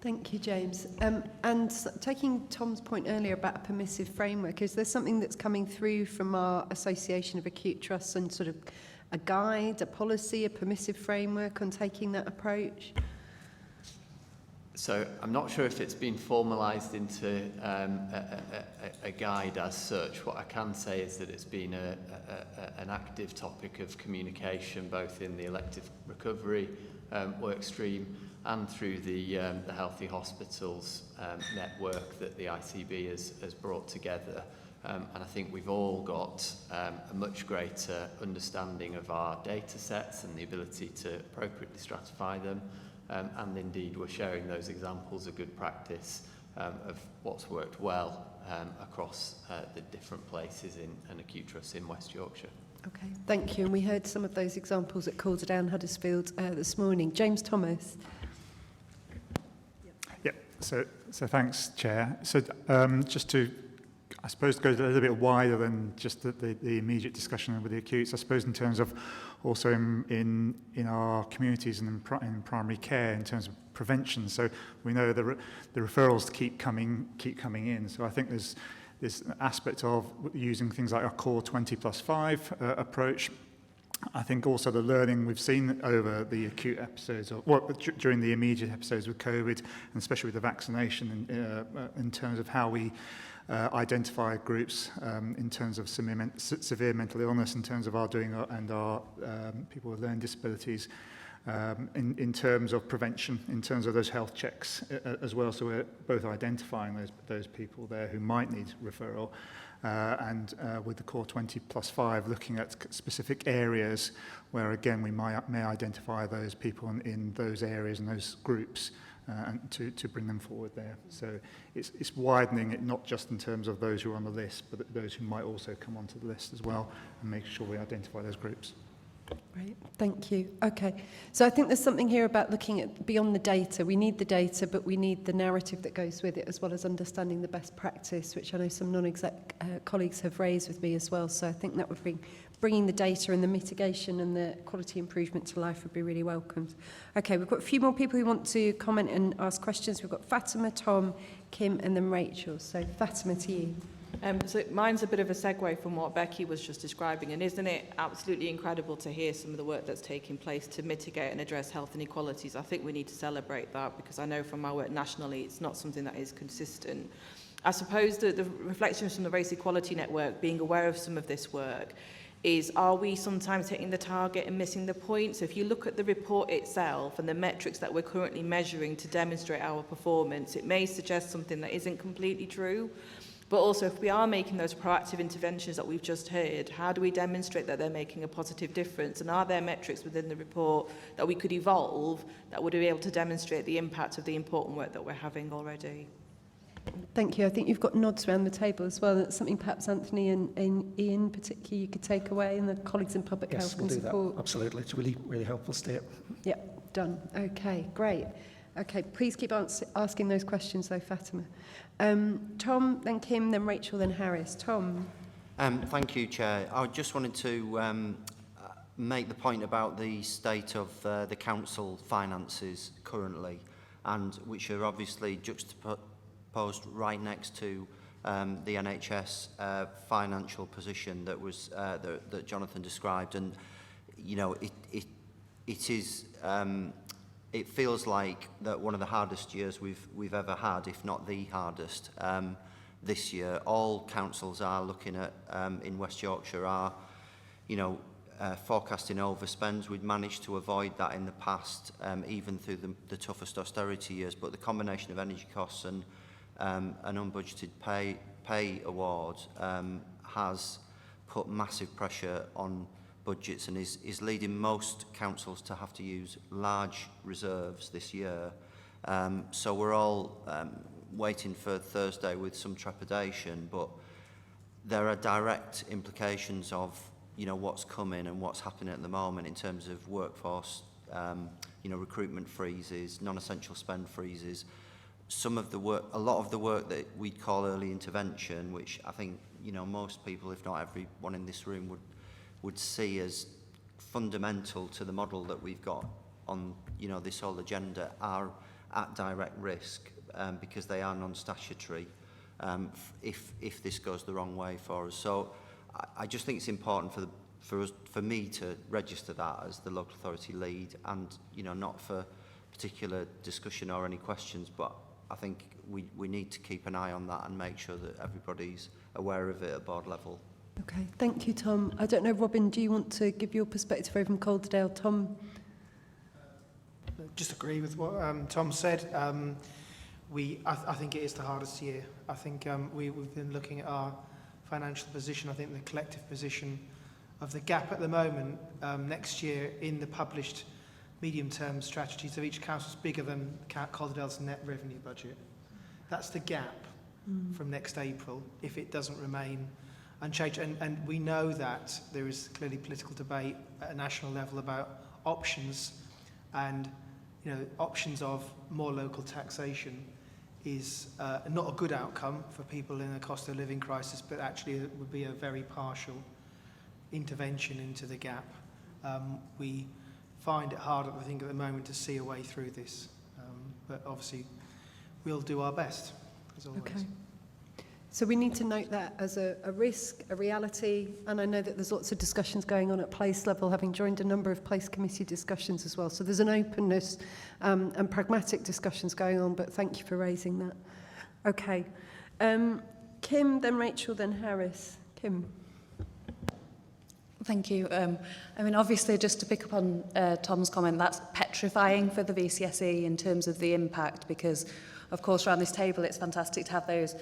Thank you, James. And taking Tom's point earlier about a permissive framework, is there something that's coming through from our Association of Acute Trusts and sort of a guide, a policy, a permissive framework on taking that approach? So I'm not sure if it's been formalised into a guide as such. What I can say is that it's been an active topic of communication, both in the elective recovery work stream and through the Healthy Hospitals network that the ICB has brought together. And I think we've all got a much greater understanding of our data sets and the ability to appropriately stratify them. And indeed, we're sharing those examples of good practice of what's worked well across the different places in acute trusts in West Yorkshire. Okay, thank you. And we heard some of those examples at Calderdown, Huddersfield this morning. James Thomas. Yeah, so thanks, Chair. So just to, I suppose, go a little bit wider than just the immediate discussion with the acutes, I suppose in terms of also in our communities and in primary care in terms of prevention. So we know the referrals keep coming in. So I think there's an aspect of using things like our core 20+5 approach. I think also the learning we've seen over the acute episodes, during the immediate episodes with COVID, and especially with the vaccination, in terms of how we identify groups in terms of severe mental illness, in terms of our people with learning disabilities, in terms of prevention, in terms of those health checks as well. So we're both identifying those people there who might need referral, and with the core 20+5 looking at specific areas where again we may identify those people in those areas and those groups, and to bring them forward there. So it's widening it, not just in terms of those who are on the list, but those who might also come onto the list as well, and make sure we identify those groups. Great, thank you. Okay, so I think there's something here about looking at beyond the data. We need the data, but we need the narrative that goes with it, as well as understanding the best practice, which I know some non-exec colleagues have raised with me as well. So I think that would bring bringing the data and the mitigation and the quality improvement to life would be really welcomed. Okay, we've got a few more people who want to comment and ask questions. We've got Fatima, Tom, Kim, and then Rachel. So Fatima, to you. So mine's a bit of a segue from what Becky was just describing, and isn't it absolutely incredible to hear some of the work that's taking place to mitigate and address health inequalities? I think we need to celebrate that, because I know from my work nationally it's not something that is consistent. I suppose that the reflections from the Race Equality Network, being aware of some of this work, is are we sometimes hitting the target and missing the point? So if you look at the report itself and the metrics that we're currently measuring to demonstrate our performance, it may suggest something that isn't completely true. But also, if we are making those proactive interventions that we've just heard, how do we demonstrate that they're making a positive difference? And are there metrics within the report that we could evolve that would be able to demonstrate the impact of the important work that we're having already? Thank you. I think you've got nods around the table as well. That's something perhaps Anthony and Ian particularly you could take away, and the colleagues in public Yes, health we'll can do support. that. Absolutely. It's really, really helpful, Steve. Yep, done. Okay, great. Okay, please keep asking those questions though, Fatima. Tom, then Kim, then Rachel, then Harris. Tom. Thank you, Chair. I just wanted to make the point about the state of the council finances currently, and which are obviously juxtaposed right next to the NHS financial position that was that Jonathan described. And you know, it is it feels like that one of the hardest years we've ever had, if not the hardest. This year, all councils are looking at in West Yorkshire are, you know, forecasting overspends. We'd managed to avoid that in the past, even through the toughest austerity years. But the combination of energy costs and an unbudgeted pay award has put massive pressure on budgets and is leading most councils to have to use large reserves this year. So we're all waiting for Thursday with some trepidation, but there are direct implications of, you know, what's coming and what's happening at the moment in terms of workforce, you know, recruitment freezes, non-essential spend freezes. Some of the work, a lot of the work that we'd call early intervention, which I think, you know, most people, if not everyone in this room, would see as fundamental to the model that we've got on, you know, this whole agenda, are at direct risk. Because they are non-statutory if this goes the wrong way for us. So I just think it's important for me to register that as the local authority lead, and, you know, not for particular discussion or any questions, but I think we need to keep an eye on that and make sure that everybody's aware of it at board level. Okay, thank you, Tom. I don't know, Robin, do you want to give your perspective over from Calderdale? Tom? Just agree with what Tom said. I think it is the hardest year. I think we've been looking at our financial position. I think the collective position of the gap at the moment next year in the published medium-term strategies of each council is bigger than Calderdale's net revenue budget. That's the gap from next April if it doesn't remain unchanged. And we know that there is clearly political debate at a national level about options, and, you know, options of more local taxation is not a good outcome for people in a cost of living crisis, but actually it would be a very partial intervention into the gap. We find it hard, I think, at the moment to see a way through this, but obviously we'll do our best, as always. Okay. So we need to note that as a risk, a reality, and I know that there's lots of discussions going on at place level, having joined a number of place committee discussions as well. So there's an openness and pragmatic discussions going on, but thank you for raising that. Okay. Kim, then Rachel, then Harris. Kim. Thank you. I mean, obviously, just to pick up on Tom's comment, that's petrifying for the VCSE in terms of the impact, because, of course, around this table, it's fantastic to have those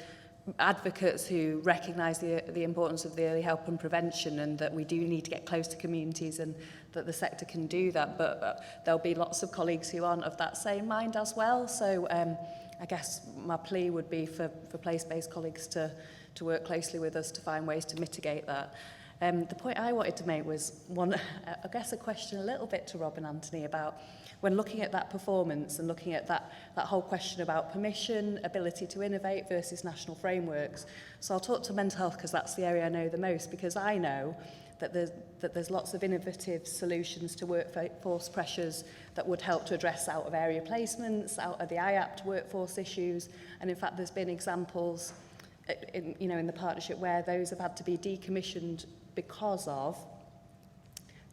advocates who recognise the importance of the early help and prevention, and that we do need to get close to communities and that the sector can do that. But there'll be lots of colleagues who aren't of that same mind as well. So I guess my plea would be for place-based colleagues to work closely with us to find ways to mitigate that. The point I wanted to make was I guess a question a little bit to Rob and Anthony about when looking at that performance and looking at that whole question about permission, ability to innovate versus national frameworks. So I'll talk to mental health because that's the area I know the most, because I know that there's lots of innovative solutions to workforce pressures that would help to address out of area placements, out of the IAPT workforce issues, and in fact there's been examples in the partnership where those have had to be decommissioned because of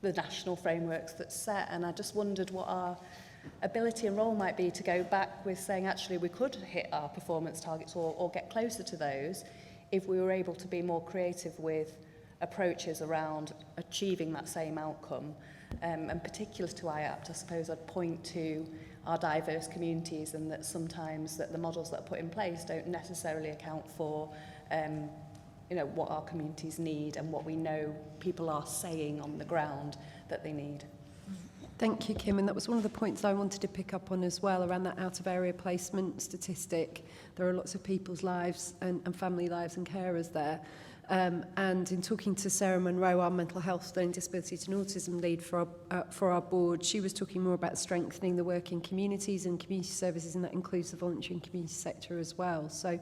the national frameworks that's set. And I just wondered what our ability and role might be to go back with saying actually we could hit our performance targets or get closer to those if we were able to be more creative with approaches around achieving that same outcome. And particular to IAPT, I suppose I'd point to our diverse communities, and that sometimes that the models that are put in place don't necessarily account for what our communities need and what we know people are saying on the ground that they need. Thank you, Kim. And that was one of the points I wanted to pick up on as well, around that out-of-area placement statistic. There are lots of people's lives and family lives and carers there. And in talking to Sarah Monroe, our mental health, learning disabilities and autism lead for our board, she was talking more about strengthening the work in communities and community services, and that includes the voluntary and community sector as well. So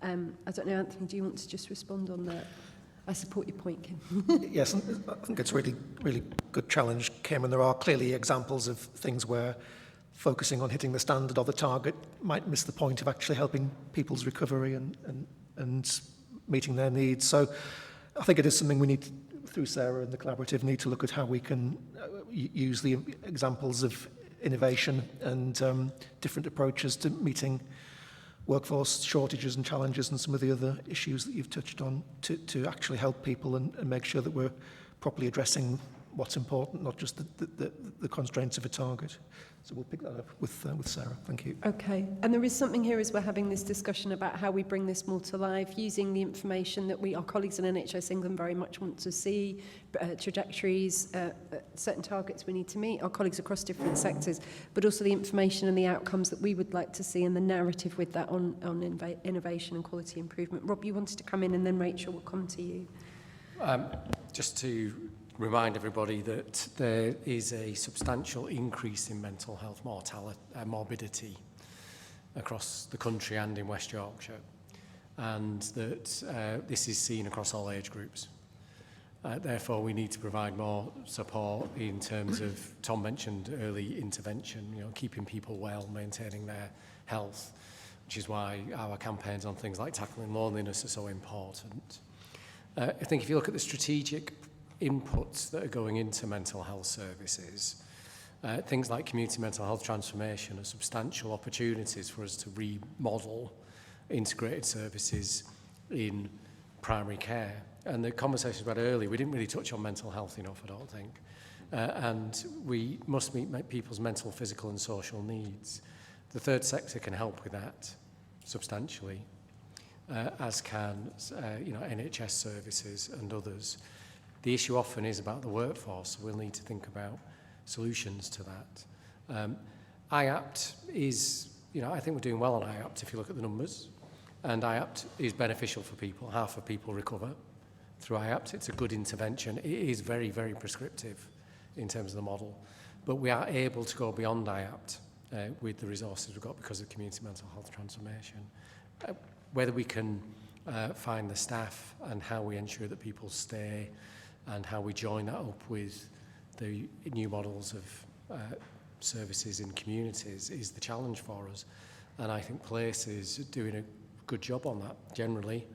I don't know, Anthony, do you want to just respond on that? I support your point, Kim. Yes, and I think it's a really, really good challenge, Kim, and there are clearly examples of things where focusing on hitting the standard or the target might miss the point of actually helping people's recovery and meeting their needs. So I think it is something we need, through Sarah and the collaborative, need to look at how we can use the examples of innovation and different approaches to meeting workforce shortages and challenges and some of the other issues that you've touched on to actually help people and make sure that we're properly addressing what's important, not just the constraints of a target. So we'll pick that up with Sarah. Thank you. Okay, and there is something here as we're having this discussion about how we bring this more to life, using the information that our colleagues in NHS England very much want to see, trajectories, certain targets we need to meet, our colleagues across different sectors, but also the information and the outcomes that we would like to see, and the narrative with that on innovation and quality improvement. Rob, you wanted to come in, and then Rachel will come to you. Just to remind everybody that there is a substantial increase in mental health morbidity across the country and in West Yorkshire, and that this is seen across all age groups. Therefore, we need to provide more support in terms of, Tom mentioned early intervention, keeping people well, maintaining their health, which is why our campaigns on things like tackling loneliness are so important. I think if you look at the strategic inputs that are going into mental health services, things like community mental health transformation are substantial opportunities for us to remodel integrated services in primary care. And the conversations we had earlier, we didn't really touch on mental health enough, I don't think. And we must meet people's mental, physical and social needs. The third sector can help with that substantially, as can NHS services and others. The issue often is about the workforce, so we'll need to think about solutions to that. IAPT is, I think we're doing well on IAPT if you look at the numbers, and IAPT is beneficial for people. Half of people recover through IAPT. It's a good intervention. It is very, very prescriptive in terms of the model, but we are able to go beyond IAPT with the resources we've got because of community mental health transformation. Whether we can find the staff and how we ensure that people stay, and how we join that up with the new models of services in communities is the challenge for us. And I think places are doing a good job on that generally,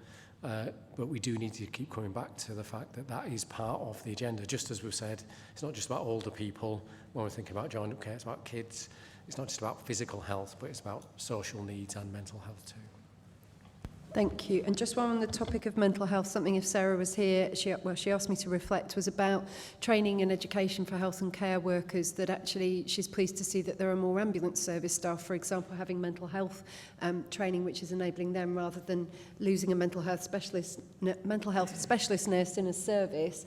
but we do need to keep coming back to the fact that that is part of the agenda. Just as we've said, it's not just about older people when we're thinking about joined up care, it's about kids. It's not just about physical health, but it's about social needs and mental health too. Thank you. And just while on the topic of mental health, something, if Sarah was here, she asked me to reflect, was about training and education for health and care workers, that actually she's pleased to see that there are more ambulance service staff, for example, having mental health training, which is enabling them, rather than losing a mental health specialist nurse in a service.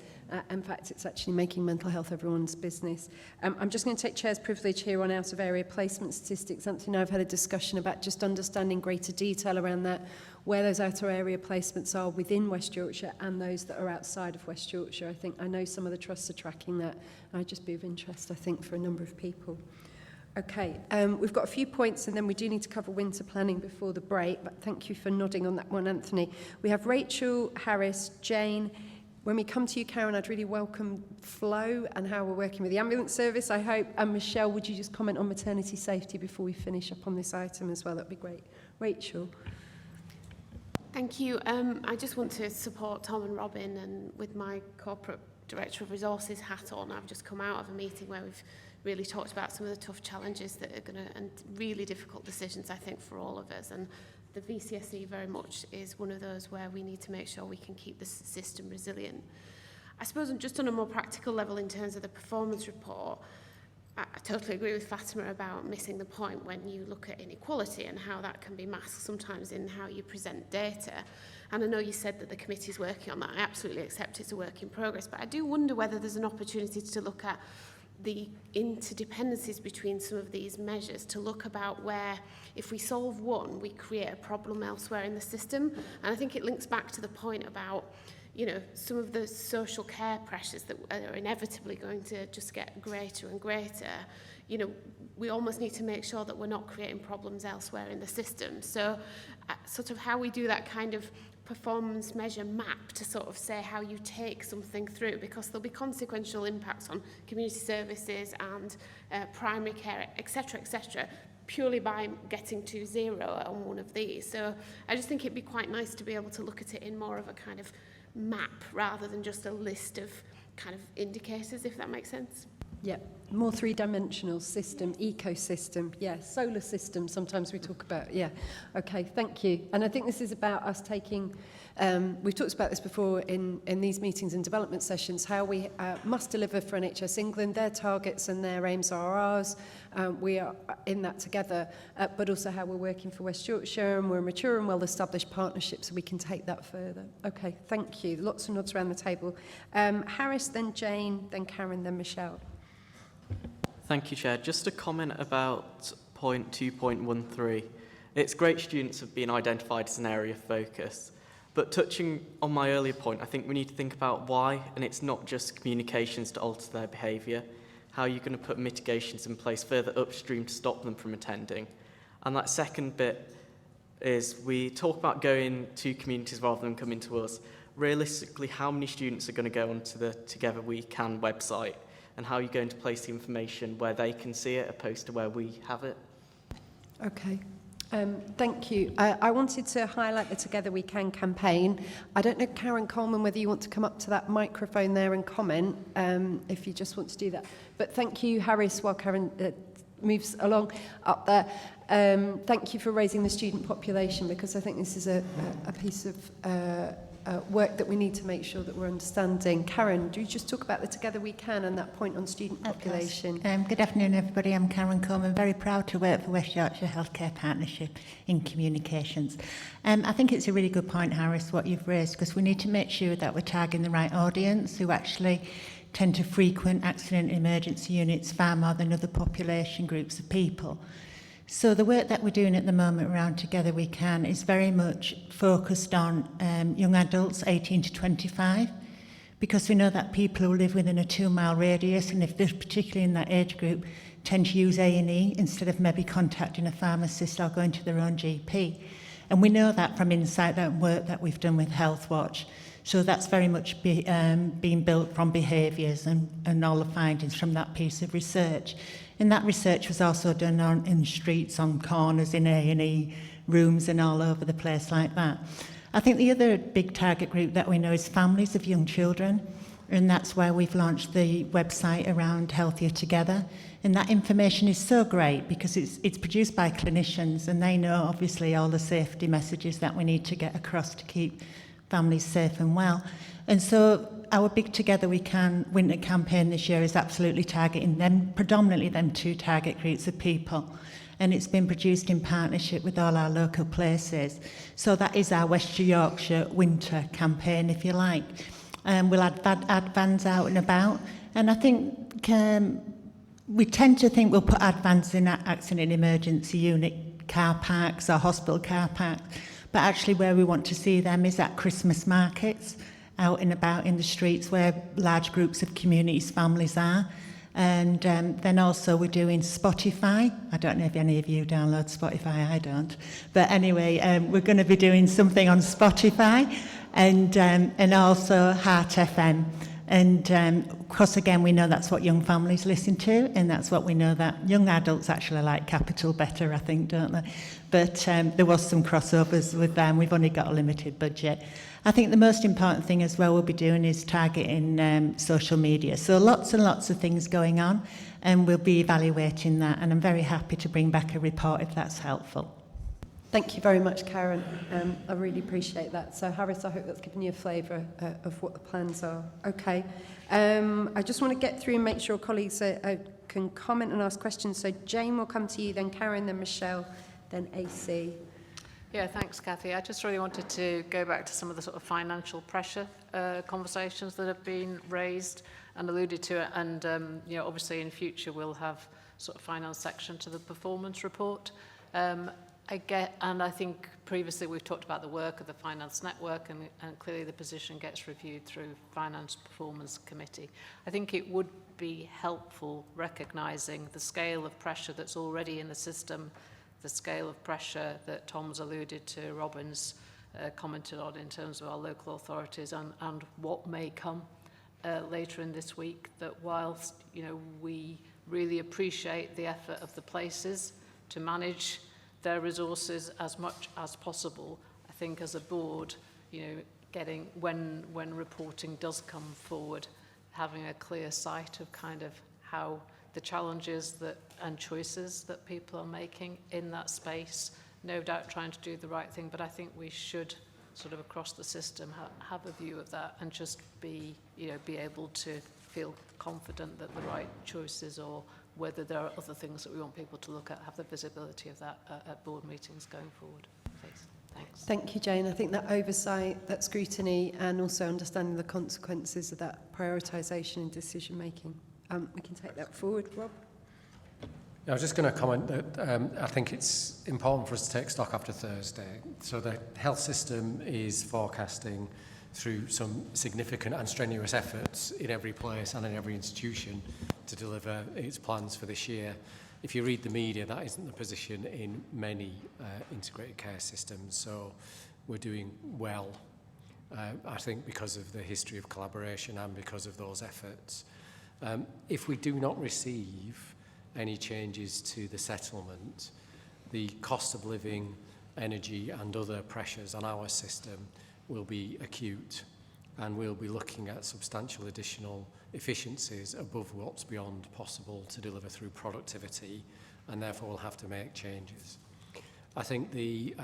In fact, it's actually making mental health everyone's business. I'm just going to take Chair's privilege here on out-of-area placement statistics. Anthony and I have had a discussion about just understanding greater detail around that, where those out-of-area placements are within West Yorkshire and those that are outside of West Yorkshire. I know some of the trusts are tracking that. I'd just be of interest, I think, for a number of people. Okay, we've got a few points and then we do need to cover winter planning before the break, but thank you for nodding on that one, Anthony. We have Rachel, Harris, Jane. When we come to you, Karen, I'd really welcome Flo and how we're working with the ambulance service, I hope. And Michelle, would you just comment on maternity safety before we finish up on this item as well? That'd be great. Rachel. Thank you. I just want to support Tom and Robin, and with my corporate director of resources hat on, I've just come out of a meeting where we've really talked about some of the tough challenges that are going to, and really difficult decisions, I think, for all of us. And the VCSE very much is one of those where we need to make sure we can keep the system resilient. I suppose just on a more practical level in terms of the performance report, I totally agree with Fatima about missing the point when you look at inequality and how that can be masked sometimes in how you present data. And I know you said that the committee is working on that. I absolutely accept it's a work in progress, but I do wonder whether there's an opportunity to look at the interdependencies between some of these measures, to look about where, if we solve one, we create a problem elsewhere in the system. And I think it links back to the point about, you know, some of the social care pressures that are inevitably going to just get greater and greater. You know, we almost need to make sure that we're not creating problems elsewhere in the system. So sort of how we do that kind of performance measure map to sort of say how you take something through, because there'll be consequential impacts on community services and primary care, etc., purely by getting to zero on one of these. So I just think it'd be quite nice to be able to look at it in more of a kind of map rather than just a list of kind of indicators, if that makes sense. Yeah, more three-dimensional system, ecosystem, yeah, solar system, sometimes we talk about, yeah. Okay, thank you. And I think this is about us taking, we've talked about this before in these meetings and development sessions, how we must deliver for NHS England. Their targets and their aims are ours. We are in that together, but also how we're working for West Yorkshire, and we're a mature and well-established partnership, so we can take that further. Okay, thank you. Lots of nods around the table. Harris, then Jane, then Karen, then Michelle. Thank you, Chair. Just a comment about point 2.13. It's great students have been identified as an area of focus, but touching on my earlier point, I think we need to think about why, and it's not just communications to alter their behaviour. How are you going to put mitigations in place further upstream to stop them from attending? And that second bit is we talk about going to communities rather than coming to us. Realistically, how many students are going to go onto the Together We Can website? And how are you going to place the information where they can see it opposed to where we have it? Okay. Thank you. I wanted to highlight the Together We Can campaign. I don't know, Karen Coleman, whether you want to come up to that microphone there and comment, if you just want to do that. But thank you, Harris, while Karen moves along up there. Thank you for raising the student population, because I think this is a piece of work that we need to make sure that we're understanding. Karen, do you just talk about the Together We Can and that point on student population? Good afternoon, everybody. I'm Karen Coleman, very proud to work for West Yorkshire Healthcare Partnership in communications. I think it's a really good point, Harris, what you've raised, because we need to make sure that we're targeting the right audience who actually tend to frequent accident emergency units far more than other population groups of people. So the work that we're doing at the moment around Together We Can is very much focused on young adults 18 to 25, because we know that people who live within a 2-mile radius, and if they're particularly in that age group, tend to use A&E instead of maybe contacting a pharmacist or going to their own GP. And we know that from insight and work that we've done with Health Watch. So that's very much being built from behaviours and all the findings from that piece of research. And that research was also done in streets, on corners, in A&E rooms and all over the place like that. I think the other big target group that we know is families of young children, and that's where we've launched the website around Healthier Together. And that information is so great because it's produced by clinicians, and they know obviously all the safety messages that we need to get across to keep families safe and well. And so our big Together We Can winter campaign this year is absolutely targeting them, predominantly them 2 target groups of people. And it's been produced in partnership with all our local places. So that is our West Yorkshire winter campaign, if you like. We'll add vans out and about. And I think we tend to think we'll put ad vans in accident emergency unit car parks or hospital car parks. But actually where we want to see them is at Christmas markets, out and about in the streets where large groups of communities, families are. And then also we're doing Spotify. I don't know if any of you download Spotify, I don't. But anyway, we're going to be doing something on Spotify and also Heart FM. And of course, again, we know that's what young families listen to, and that's what we know that young adults actually like Capital better, I think, don't they? But there was some crossovers with them. We've only got a limited budget. I think the most important thing as well we'll be doing is targeting social media. So lots and lots of things going on, and we'll be evaluating that. And I'm very happy to bring back a report if that's helpful. Thank you very much, Karen. I really appreciate that. So, Harris, I hope that's given you a flavour of what the plans are. Okay. I just want to get through and make sure colleagues can comment and ask questions. So, Jane will come to you, then Karen, then Michelle, then AC. Yeah, thanks, Kathy. I just really wanted to go back to some of the sort of financial pressure conversations that have been raised. alluded to it. And you know, obviously in future we'll have sort of finance section to the performance report. And I think previously we've talked about the work of the finance network, and clearly the position gets reviewed through Finance Performance Committee. I think it would be helpful recognising the scale of pressure that's already in the system, the scale of pressure that Tom's alluded to, Robin's commented on in terms of our local authorities, and what may come later in this week, that whilst, you know, we really appreciate the effort of the places to manage their resources as much as possible, I think as a board, you know, getting, when reporting does come forward, having a clear sight of kind of how the challenges that and choices that people are making in that space, no doubt trying to do the right thing, but I think we should sort of across the system have a view of that, and just be, you know, be able to feel confident that the right choices, or whether there are other things that we want people to look at, have the visibility of that at board meetings going forward. Please. Thanks. Thank you, Jane. I think that oversight, that scrutiny, and also understanding the consequences of that prioritisation and decision making. We can take that forward, Rob. I was just going to comment that I think it's important for us to take stock after Thursday. So the health system is forecasting, through some significant and strenuous efforts in every place and in every institution, to deliver its plans for this year. If you read the media, that isn't the position in many integrated care systems. So we're doing well, I think, because of the history of collaboration and because of those efforts. If we do not receive any changes to the settlement, the cost of living, energy and other pressures on our system will be acute, and we'll be looking at substantial additional efficiencies above what's beyond possible to deliver through productivity, and therefore we'll have to make changes. I think the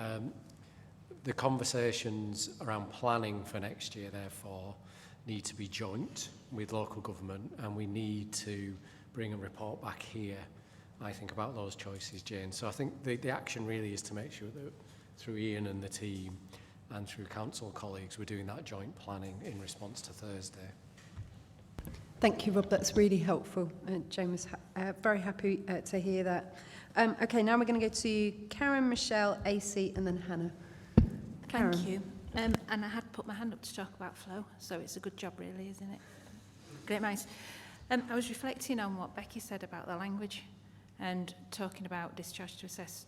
conversations around planning for next year, therefore, need to be joint with local government, and we need to bring a report back here, I think, about those choices, Jane. So I think the action really is to make sure that through Ian and the team and through council colleagues, we're doing that joint planning in response to Thursday. Thank you, Rob. That's really helpful. Jane was very happy to hear that. Okay, now we're going to go to Karen, Michelle, AC, and then Hannah. Karen. Thank you. And I had put my hand up to talk about flow, so it's a good job, really, isn't it? Great minds. I was reflecting on what Becky said about the language and talking about discharge to assess.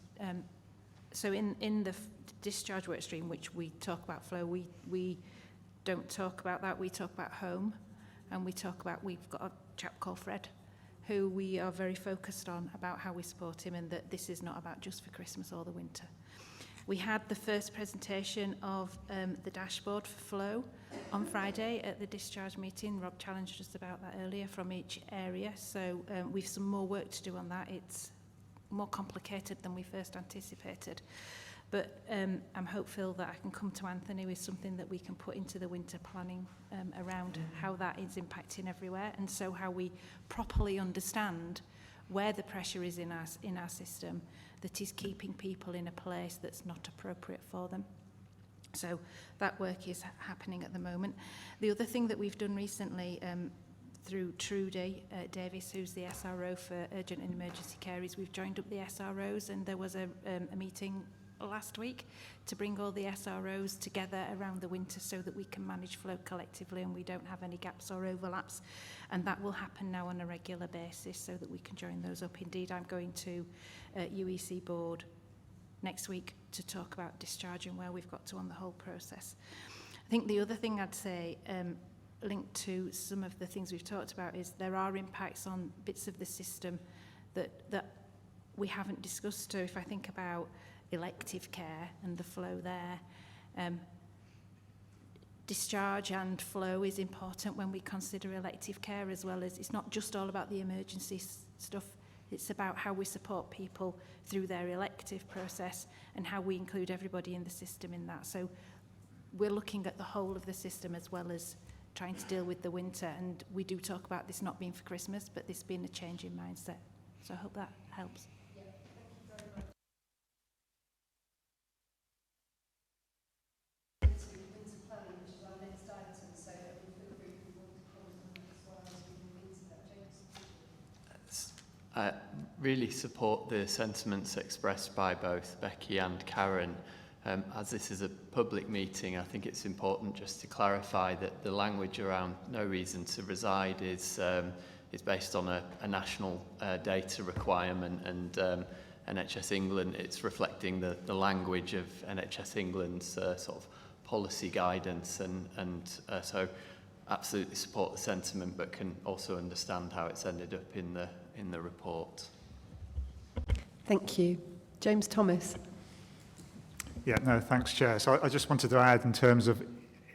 So in the discharge work stream, which we talk about flow, we don't talk about that. We talk about home, and we talk about, we've got a chap called Fred, who we are very focused on about how we support him, and that this is not about just for Christmas or the winter. We had the first presentation of the dashboard for flow on Friday at the discharge meeting. Rob challenged us about that earlier from each area, so we've some more work to do on that. It's more complicated than we first anticipated. But I'm hopeful that I can come to Anthony with something that we can put into the winter planning around how that is impacting everywhere, and so how we properly understand where the pressure is in our system that is keeping people in a place that's not appropriate for them. So that work is happening at the moment. The other thing that we've done recently through Trudy Davis, who's the SRO for urgent and emergency care, is we've joined up the SROs, and there was a meeting last week to bring all the SROs together around the winter so that we can manage flow collectively and we don't have any gaps or overlaps, and that will happen now on a regular basis so that we can join those up. Indeed, I'm going to UEC board next week to talk about discharge and where we've got to on the whole process. I think the other thing I'd say linked to some of the things we've talked about is there are impacts on bits of the system that we haven't discussed. So if I think about elective care and the flow there, discharge and flow is important when we consider elective care, as well as it's not just all about the emergency stuff, it's about how we support people through their elective process and how we include everybody in the system in that. So we're looking at the whole of the system as well as trying to deal with the winter, and we do talk about this not being for Christmas, but this being a change in mindset. So I hope that helps. really support the sentiments expressed by both Becky and Karen. As this is a public meeting, I think it's important just to clarify that the language around no reason to reside is based on a national data requirement, and NHS England, it's reflecting the language of NHS England's sort of policy guidance, and so absolutely support the sentiment, but can also understand how it's ended up in the report. Thank you. James Thomas. Yeah, no, thanks, Chair. So I just wanted to add in terms of,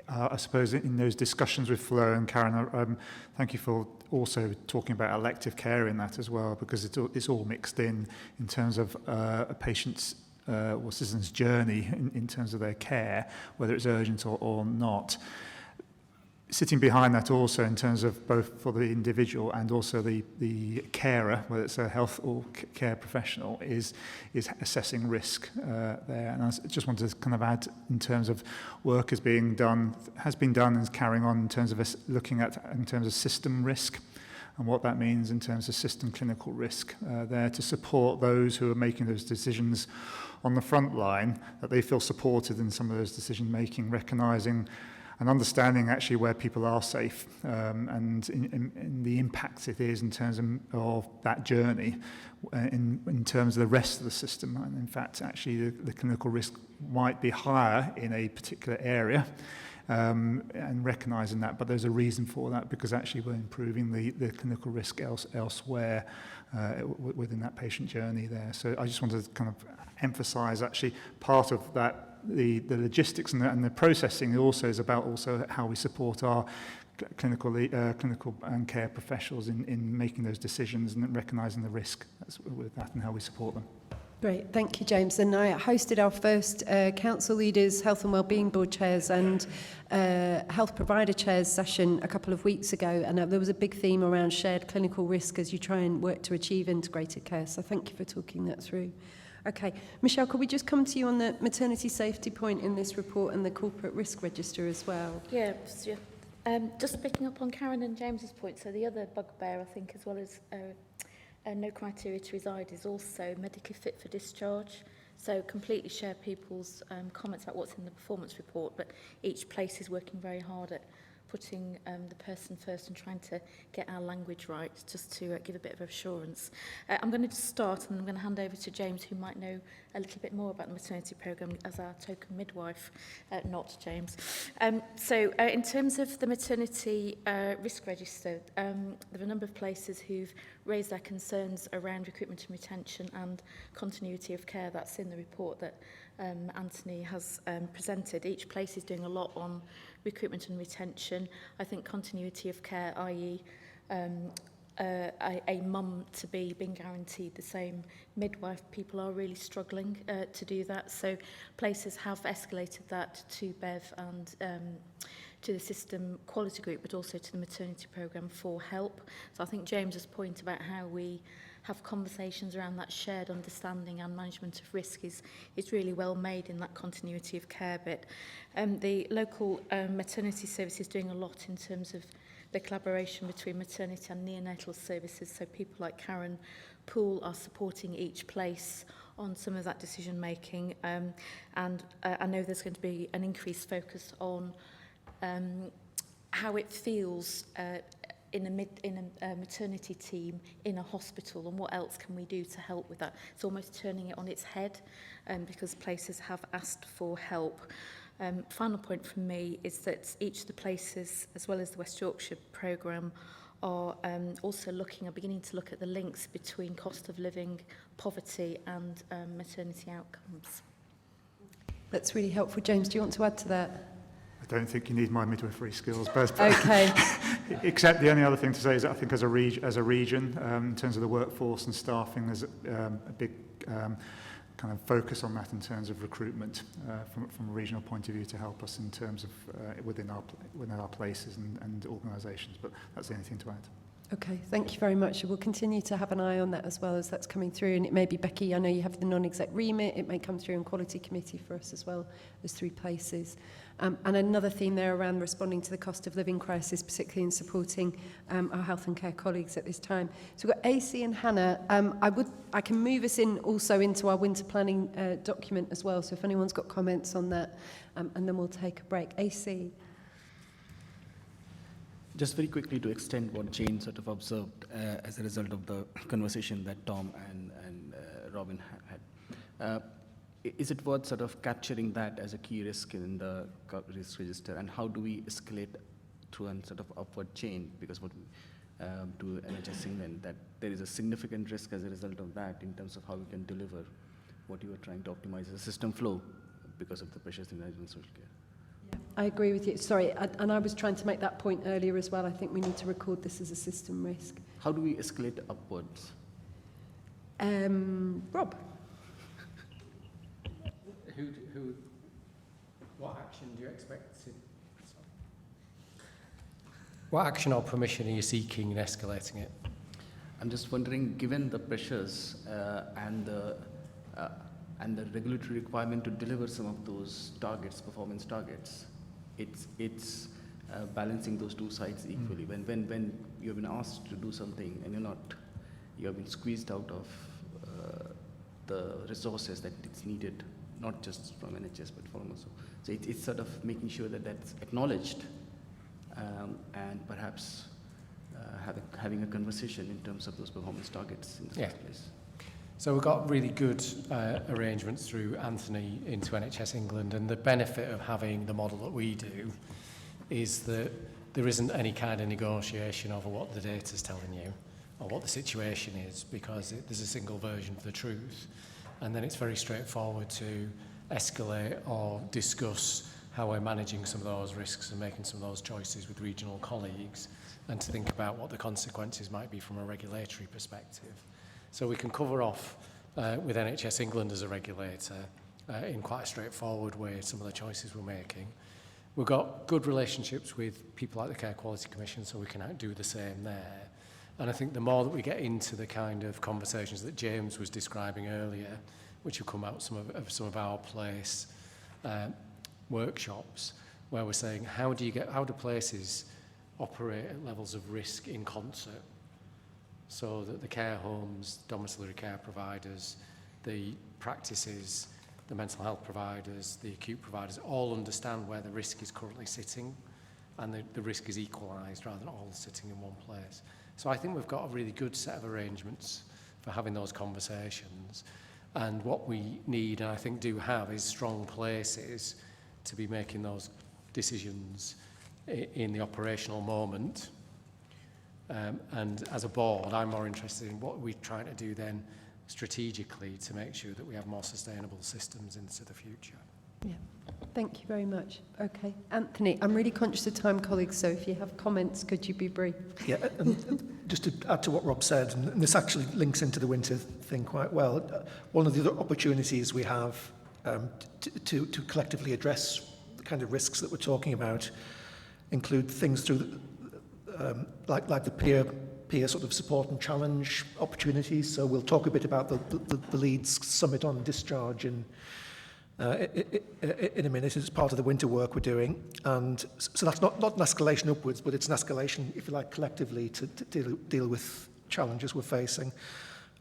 I suppose, in those discussions with Flo and Karen, thank you for also talking about elective care in that as well, because it's all mixed in terms of a patient's or citizen's journey in terms of their care, whether it's urgent or not. Sitting behind that also in terms of both for the individual and also the carer, whether it's a health or care professional, is assessing risk there. And I just wanted to kind of add in terms of work has been done and is carrying on in terms of us looking at in terms of system risk and what that means in terms of system clinical risk there to support those who are making those decisions on the front line, that they feel supported in some of those decision making, recognising and understanding actually where people are safe and in the impact it is in terms of that journey in terms of the rest of the system. And in fact, actually the clinical risk might be higher in a particular area and recognising that, but there's a reason for that because actually we're improving the clinical risk elsewhere within that patient journey there. So I just wanted to kind of emphasise actually part of that the logistics and the processing also is about also how we support our clinical and care professionals in making those decisions and recognising the risk with that and how we support them. Great, thank you, James. And I hosted our first council leaders, health and wellbeing board chairs and health provider chairs session a couple of weeks ago, and there was a big theme around shared clinical risk as you try and work to achieve integrated care. So thank you for talking that through. Okay, Michelle, could we just come to you on the maternity safety point in this report and the corporate risk register as well? Yeah, just picking up on Karen and James's point, so the other bugbear, I think, as well as no criteria to reside, is also medically fit for discharge. So completely share people's comments about what's in the performance report, but each place is working very hard at putting the person first and trying to get our language right, just to give a bit of assurance. I'm going to just start and I'm going to hand over to James, who might know a little bit more about the maternity programme as our token midwife, not James. So in terms of the maternity risk register, there are a number of places who've raised their concerns around recruitment and retention and continuity of care. That's in the report that Anthony has presented. Each place is doing a lot on recruitment and retention. I think continuity of care, i.e. a mum to be being guaranteed the same midwife, people are really struggling to do that. So places have escalated that to Bev and to the system quality group, but also to the maternity programme for help. So I think James's point about how we have conversations around that shared understanding and management of risk is really well made in that continuity of care bit. The local maternity service is doing a lot in terms of the collaboration between maternity and neonatal services. So people like Karen Poole are supporting each place on some of that decision making. And I know there's going to be an increased focus on how it feels in a maternity team in a hospital, and what else can we do to help with that. It's almost turning it on its head because places have asked for help. Final point from me is that each of the places, as well as the West Yorkshire programme, are also beginning to look at the links between cost of living, poverty and maternity outcomes. That's really helpful. James, do you want to add to that? I don't think you need my midwifery skills, but okay. Except the only other thing to say is that I think as a region, in terms of the workforce and staffing, there's a big kind of focus on that in terms of recruitment from a regional point of view to help us in terms of within our places and organisations. But that's the only thing to add. Okay, thank you very much. We'll continue to have an eye on that as well as that's coming through. And it may be, Becky, I know you have the non-exec remit. It may come through in Quality Committee for us as well as through places. And another theme there around responding to the cost of living crisis, particularly in supporting our health and care colleagues at this time. So we've got AC and Hannah. I can move us in also into our winter planning document as well. So if anyone's got comments on that, and then we'll take a break. AC. Just very quickly to extend what Jane sort of observed as a result of the conversation that Tom and Robin had. Is it worth sort of capturing that as a key risk in the risk register, and how do we escalate through a sort of upward chain? Because what to NHS England, that there is a significant risk as a result of that in terms of how we can deliver what you are trying to optimize the system flow because of the pressures in urgent social care. I agree with you. Sorry, and I was trying to make that point earlier as well. I think we need to record this as a system risk. How do we escalate upwards? Rob? What action do you expect to... What action or permission are you seeking in escalating it? I'm just wondering, given the pressures and the regulatory requirement to deliver some of those targets, performance targets, it's balancing those two sides equally. When you've been asked to do something and you have been squeezed out of the resources that it's needed, not just from NHS but from also. So it's sort of making sure that that's acknowledged and perhaps having a conversation in terms of those performance targets in the first place. So we've got really good arrangements through Anthony into NHS England, and the benefit of having the model that we do is that there isn't any kind of negotiation over what the data's telling you or what the situation is, because there's a single version of the truth, and then it's very straightforward to escalate or discuss how we're managing some of those risks and making some of those choices with regional colleagues, and to think about what the consequences might be from a regulatory perspective. So we can cover off with NHS England as a regulator in quite a straightforward way some of the choices we're making. We've got good relationships with people like the Care Quality Commission, so we can do the same there. And I think the more that we get into the kind of conversations that James was describing earlier, which have come out of some of our place workshops, where we're saying how do places operate at levels of risk in concert, so that the care homes, domiciliary care providers, the practices, the mental health providers, the acute providers all understand where the risk is currently sitting, and the risk is equalised rather than all sitting in one place. So I think we've got a really good set of arrangements for having those conversations. And what we need, and I think do have, is strong places to be making those decisions in the operational moment. And as a board, I'm more interested in what we're trying to do then strategically to make sure that we have more sustainable systems into the future. Yeah, thank you very much. Okay, Anthony, I'm really conscious of time, colleagues, so if you have comments, could you be brief? Yeah, just to add to what Rob said, and this actually links into the winter thing quite well, one of the other opportunities we have to collectively address the kind of risks that we're talking about include things through like the peer sort of support and challenge opportunities. So we'll talk a bit about the Leeds Summit on Discharge in a minute as part of the winter work we're doing. And so that's not an escalation upwards, but it's an escalation, if you like, collectively to deal with challenges we're facing.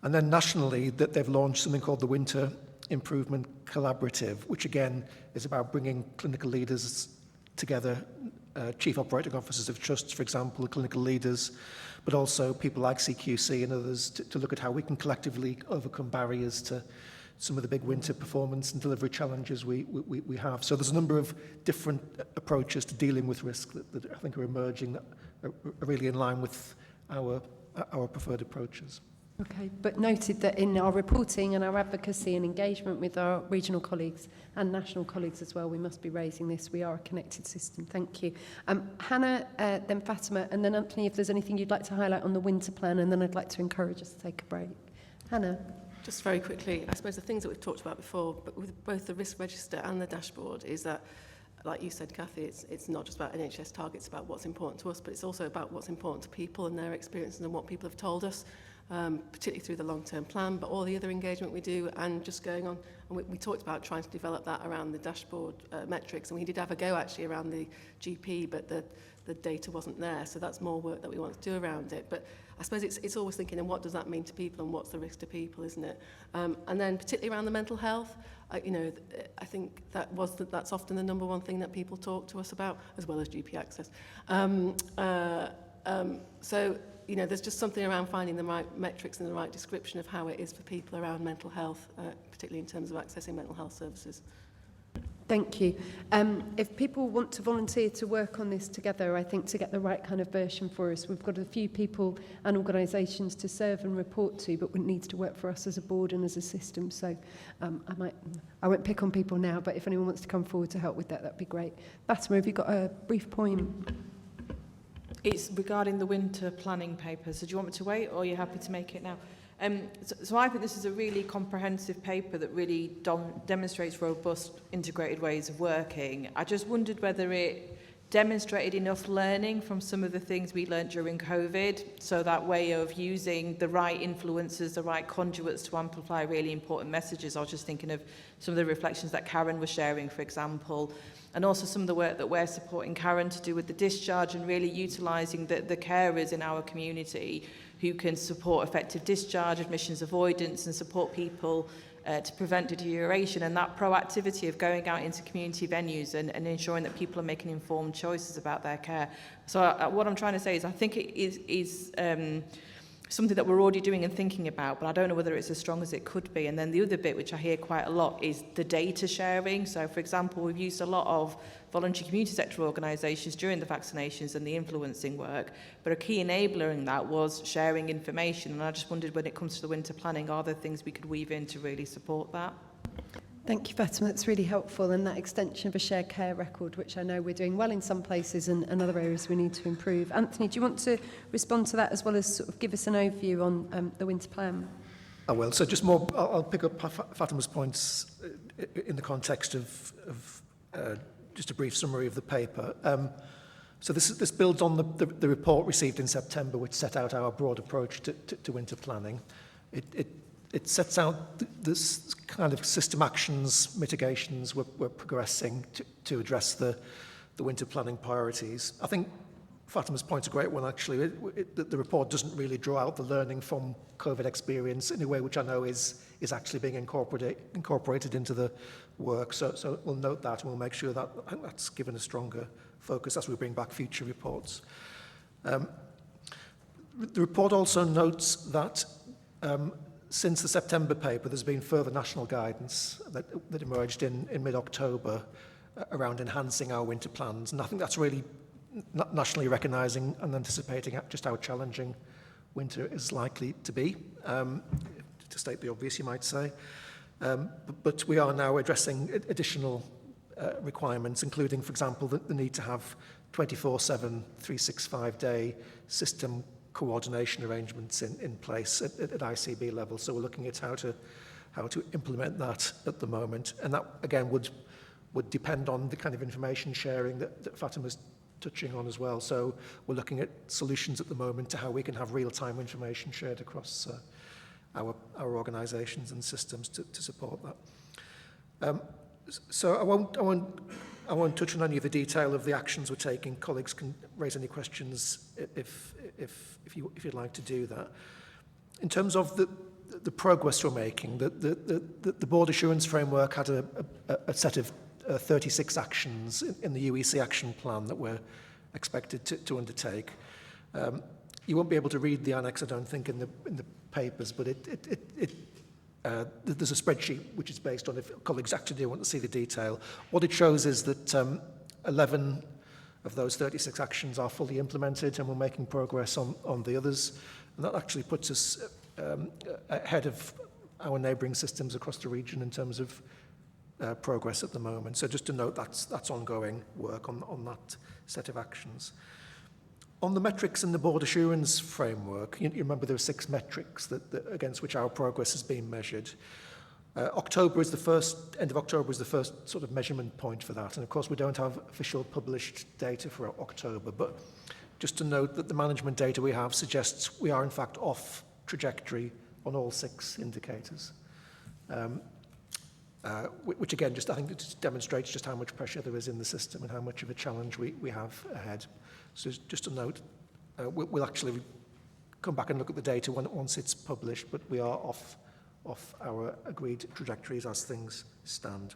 And then nationally, that they've launched something called the Winter Improvement Collaborative, which again is about bringing clinical leaders together, chief operating officers of trusts, for example, clinical leaders, but also people like CQC and others to look at how we can collectively overcome barriers to some of the big winter performance and delivery challenges we have. So there's a number of different approaches to dealing with risk that I think are emerging that are really in line with our preferred approaches. Okay, but noted that in our reporting and our advocacy and engagement with our regional colleagues and national colleagues as well, we must be raising this. We are a connected system. Thank you. Hannah, then Fatima, and then Anthony, if there's anything you'd like to highlight on the winter plan, and then I'd like to encourage us to take a break. Hannah. Just very quickly, I suppose the things that we've talked about before, but with both the risk register and the dashboard, is that like you said, Kathy, it's not just about NHS targets, about what's important to us, but it's also about what's important to people and their experiences and what people have told us, particularly through the long-term plan, but all the other engagement we do, and just going on. And we talked about trying to develop that around the dashboard metrics, and we did have a go actually around the GP, but the data wasn't there, so that's more work that we want to do around it. But I suppose it's always thinking, and what does that mean to people, and what's the risk to people, isn't it? And then particularly around the mental health, you know, I think that's often the number one thing that people talk to us about, as well as GP access. So, you know, there's just something around finding the right metrics and the right description of how it is for people around mental health, particularly in terms of accessing mental health services. Thank you. If people want to volunteer to work on this together, I think to get the right kind of version for us, we've got a few people and organisations to serve and report to, but it needs to work for us as a board and as a system. So I won't pick on people now, but if anyone wants to come forward to help with that, that'd be great. Fatima, have you got a brief point? It's regarding the winter planning paper. So do you want me to wait, or are you happy to make it now? So I think this is a really comprehensive paper that really demonstrates robust, integrated ways of working. I just wondered whether it demonstrated enough learning from some of the things we learned during COVID, so that way of using the right influencers, the right conduits to amplify really important messages. I was just thinking of some of the reflections that Karen was sharing, for example, and also some of the work that we're supporting Karen to do with the discharge and really utilising the carers in our community who can support effective discharge, admissions avoidance, and support people to prevent deterioration, and that proactivity of going out into community venues and ensuring that people are making informed choices about their care. So what I'm trying to say is I think it is something that we're already doing and thinking about, but I don't know whether it's as strong as it could be. And then the other bit, which I hear quite a lot, is the data sharing. So, for example, we've used a lot of voluntary community sector organisations during the vaccinations and the influencing work, but a key enabler in that was sharing information. And I just wondered, when it comes to the winter planning, are there things we could weave in to really support that? Thank you, Fatima. That's really helpful. And that extension of a shared care record, which I know we're doing well in some places and other areas we need to improve. Anthony, do you want to respond to that as well as sort of give us an overview on the winter plan? I will. So just more, I'll pick up Fatima's points in the context of just a brief summary of the paper. So this builds on the report received in September, which set out our broad approach to winter planning. It sets out this kind of system actions, mitigations we're progressing to address the winter planning priorities. I think Fatima's point's a great one, actually. The report doesn't really draw out the learning from COVID experience in a way which I know is actually being incorporated into the work. So we'll note that, and we'll make sure that that's given a stronger focus as we bring back future reports. The report also notes that since the September paper, there's been further national guidance that emerged in mid-October around enhancing our winter plans. And I think that's really nationally recognising and anticipating just how challenging winter is likely to be, to state the obvious, you might say. But we are now addressing additional requirements, including, for example, the need to have 24/7, 365-day system coordination arrangements in place at ICB level. So we're looking at how to implement that at the moment. And that, again, would depend on the kind of information sharing that Fatima's touching on as well. So we're looking at solutions at the moment to how we can have real-time information shared across our organisations and systems to support that. So I won't touch on any of the detail of the actions we're taking. Colleagues can raise any questions if you'd like to do that. In terms of the progress we're making, the board assurance framework had a set of 36 actions in the UEC action plan that we're expected to undertake. You won't be able to read the annex, I don't think, in the papers, but there's a spreadsheet which is based on, if colleagues actually do want to see the detail. What it shows is that 11 of those 36 actions are fully implemented, and we're making progress on the others. And that actually puts us ahead of our neighbouring systems across the region in terms of progress at the moment. So just to note, that's ongoing work on that set of actions. On the metrics in the board assurance framework, you remember there were 6 metrics that against which our progress has been measured. October is the first, end of October is the first sort of measurement point for that. And of course, we don't have official published data for October, but just to note that the management data we have suggests we are in fact off trajectory on all 6 indicators. Which again, I think it just demonstrates just how much pressure there is in the system and how much of a challenge we have ahead. So just a note, we'll actually come back and look at the data once it's published, but we are off our agreed trajectories as things stand.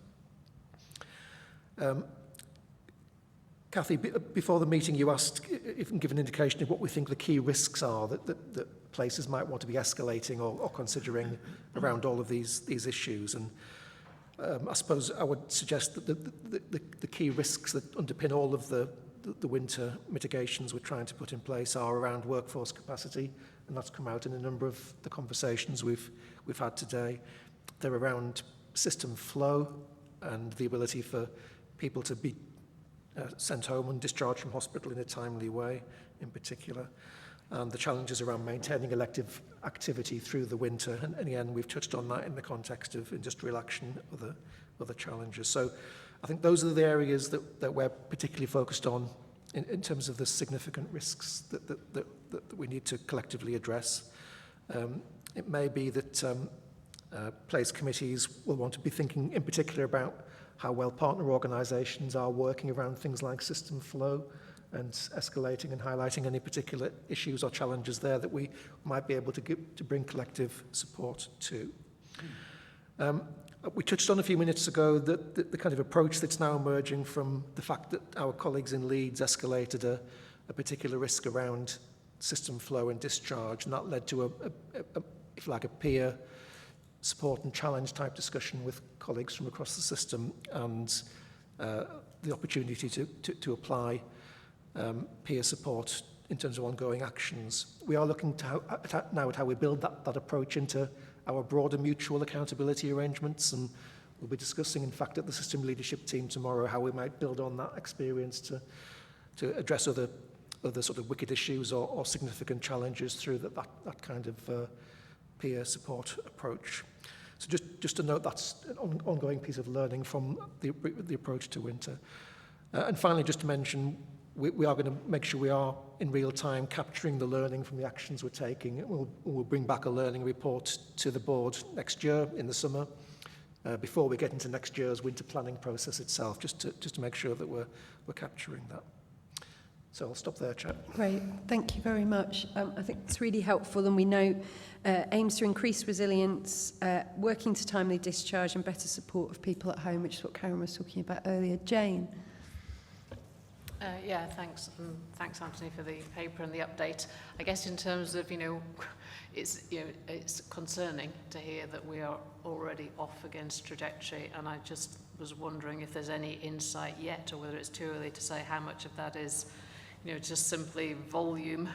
Kathy, before the meeting you asked if you can give an indication of what we think the key risks are that places might want to be escalating or considering around all of these issues. And I suppose I would suggest that the key risks that underpin all of the winter mitigations we're trying to put in place are around workforce capacity, and that's come out in a number of the conversations we've had today. They're around system flow and the ability for people to be sent home and discharged from hospital in a timely way in particular, and the challenges around maintaining elective activity through the winter. And again, we've touched on that in the context of industrial action, other challenges. So I think those are the areas that we're particularly focused on in terms of the significant risks that we need to collectively address. It may be that place committees will want to be thinking in particular about how well partner organisations are working around things like system flow and escalating and highlighting any particular issues or challenges there that we might be able to bring collective support to. We touched on a few minutes ago that the kind of approach that's now emerging from the fact that our colleagues in Leeds escalated a particular risk around system flow and discharge, and that led to if you like, a peer support and challenge type discussion with colleagues from across the system, and the opportunity to apply peer support in terms of ongoing actions. We are looking now at how we build that approach into our broader mutual accountability arrangements, and we'll be discussing, in fact, at the system leadership team tomorrow how we might build on that experience to address other sort of wicked issues or significant challenges through that kind of peer support approach. So just to note, that's an ongoing piece of learning from the approach to winter. And finally, just to mention, we are going to make sure we are in real time capturing the learning from the actions we're taking. We'll bring back a learning report to the board next year in the summer, before we get into next year's winter planning process itself, just to make sure that we're capturing that. So I'll stop there, Chair. Great, thank you very much. I think it's really helpful, and we know aims to increase resilience, working to timely discharge and better support of people at home, which is what Karen was talking about earlier. Jane? Yeah, thanks. Thanks, Anthony, for the paper and the update. I guess in terms of, it's concerning to hear that we are already off against trajectory, and I just was wondering if there's any insight yet, or whether it's too early to say how much of that is just simply volume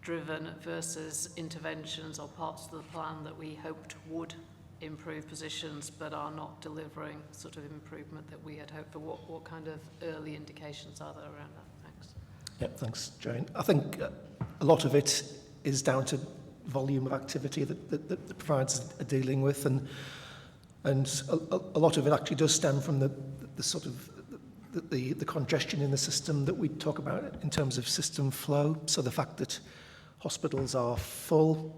driven versus interventions or parts of the plan that we hoped would improve positions but are not delivering sort of improvement that we had hoped for. What kind of early indications are there around that? Thanks. Yeah, thanks, Jane. I think a lot of it is down to volume of activity that the providers are dealing with, and a lot of it actually does stem from the sort of the congestion in the system that we talk about in terms of system flow. So the fact that hospitals are full,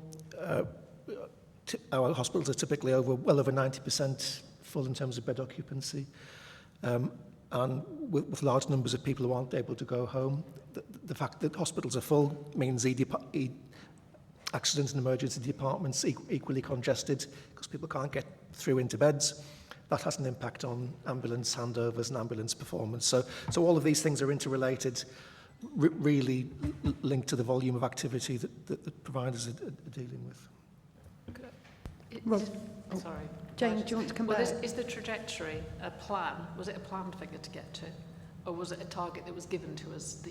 our hospitals are typically well over 90% full in terms of bed occupancy, and with large numbers of people who aren't able to go home. The fact that hospitals are full means accident and emergency departments equally congested because people can't get through into beds. That has an impact on ambulance handovers and ambulance performance. So all of these things are interrelated, really linked to the volume of activity that providers are dealing with. Sorry. Jane, do you want to come back? Is the trajectory a plan? Was it a planned figure to get to? Or was it a target that was given to us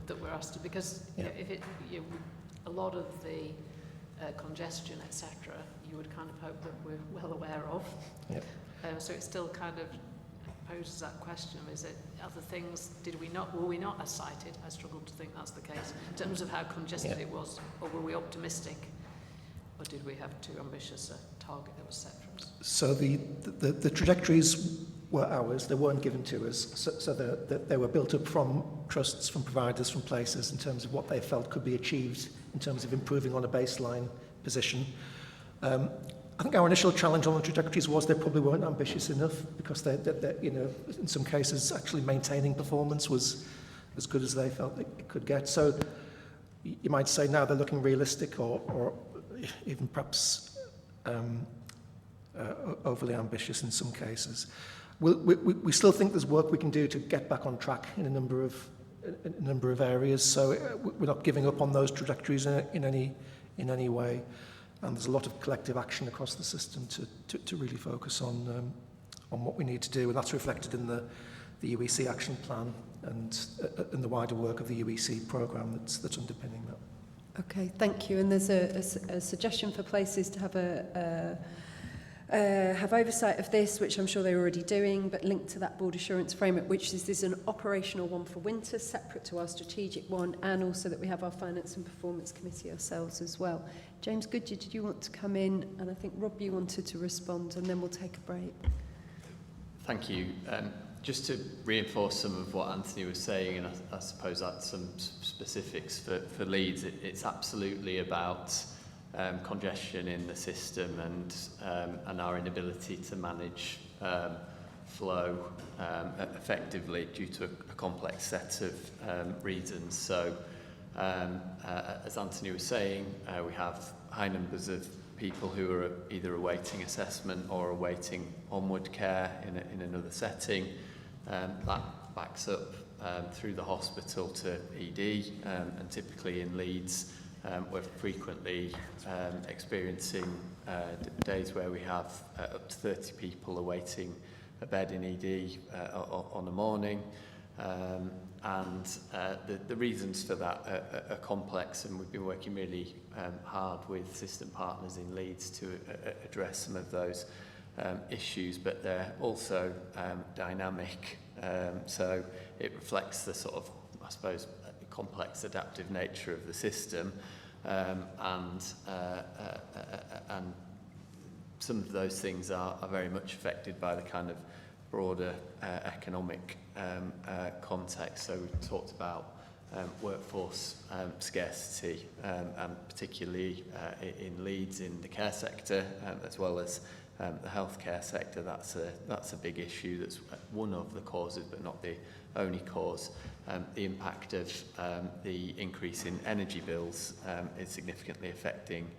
that we're asked to? Because a lot of the congestion, etc., you would kind of hope that we're well aware of. Yep. So it still kind of poses that question: is it other things? Were we not as cited? I struggle to think that's the case in terms of how congested it was, or were we optimistic? or did we have too ambitious a target that was set for us? So the trajectories were ours, they weren't given to us, so they were built up from trusts, from providers, from places in terms of what they felt could be achieved in terms of improving on a baseline position. I think our initial challenge on the trajectories was they probably weren't ambitious enough, because they you know, in some cases actually maintaining performance was as good as they felt it could get. So you might say now they're looking realistic or even perhaps overly ambitious in some cases. We still think there's work we can do to get back on track in a number of areas. So we're not giving up on those trajectories in any way. And there's a lot of collective action across the system to really focus on what we need to do, and that's reflected in the UEC action plan and in the wider work of the UEC programme that's underpinning that. Okay, thank you. And there's a suggestion for places to have oversight of this, which I'm sure they're already doing, but linked to that board assurance framework, which is an operational one for winter, separate to our strategic one, and also that we have our finance and performance committee ourselves as well. James Goodyear, did you want to come in? And I think Rob, you wanted to respond, and then we'll take a break. Thank you. Just to reinforce some of what Anthony was saying, and I suppose that's some specifics for Leeds, it's absolutely about congestion in the system and our inability to manage flow effectively due to a complex set of reasons. So as Anthony was saying, we have high numbers of people who are either awaiting assessment or awaiting onward care in another setting. That backs up through the hospital to ED, and typically in Leeds we're frequently experiencing days where we have up to 30 people awaiting a bed in ED on a morning. And the reasons for that are complex, and we've been working really hard with system partners in Leeds to address some of those issues, but they're also dynamic. So it reflects the sort of, I suppose, complex adaptive nature of the system, and some of those things are very much affected by the kind of broader economic context. So we've talked about workforce scarcity, and particularly in Leeds in the care sector, as well as the healthcare sector. That's a big issue. That's one of the causes, but not the only cause. The impact of the increase in energy bills is significantly affecting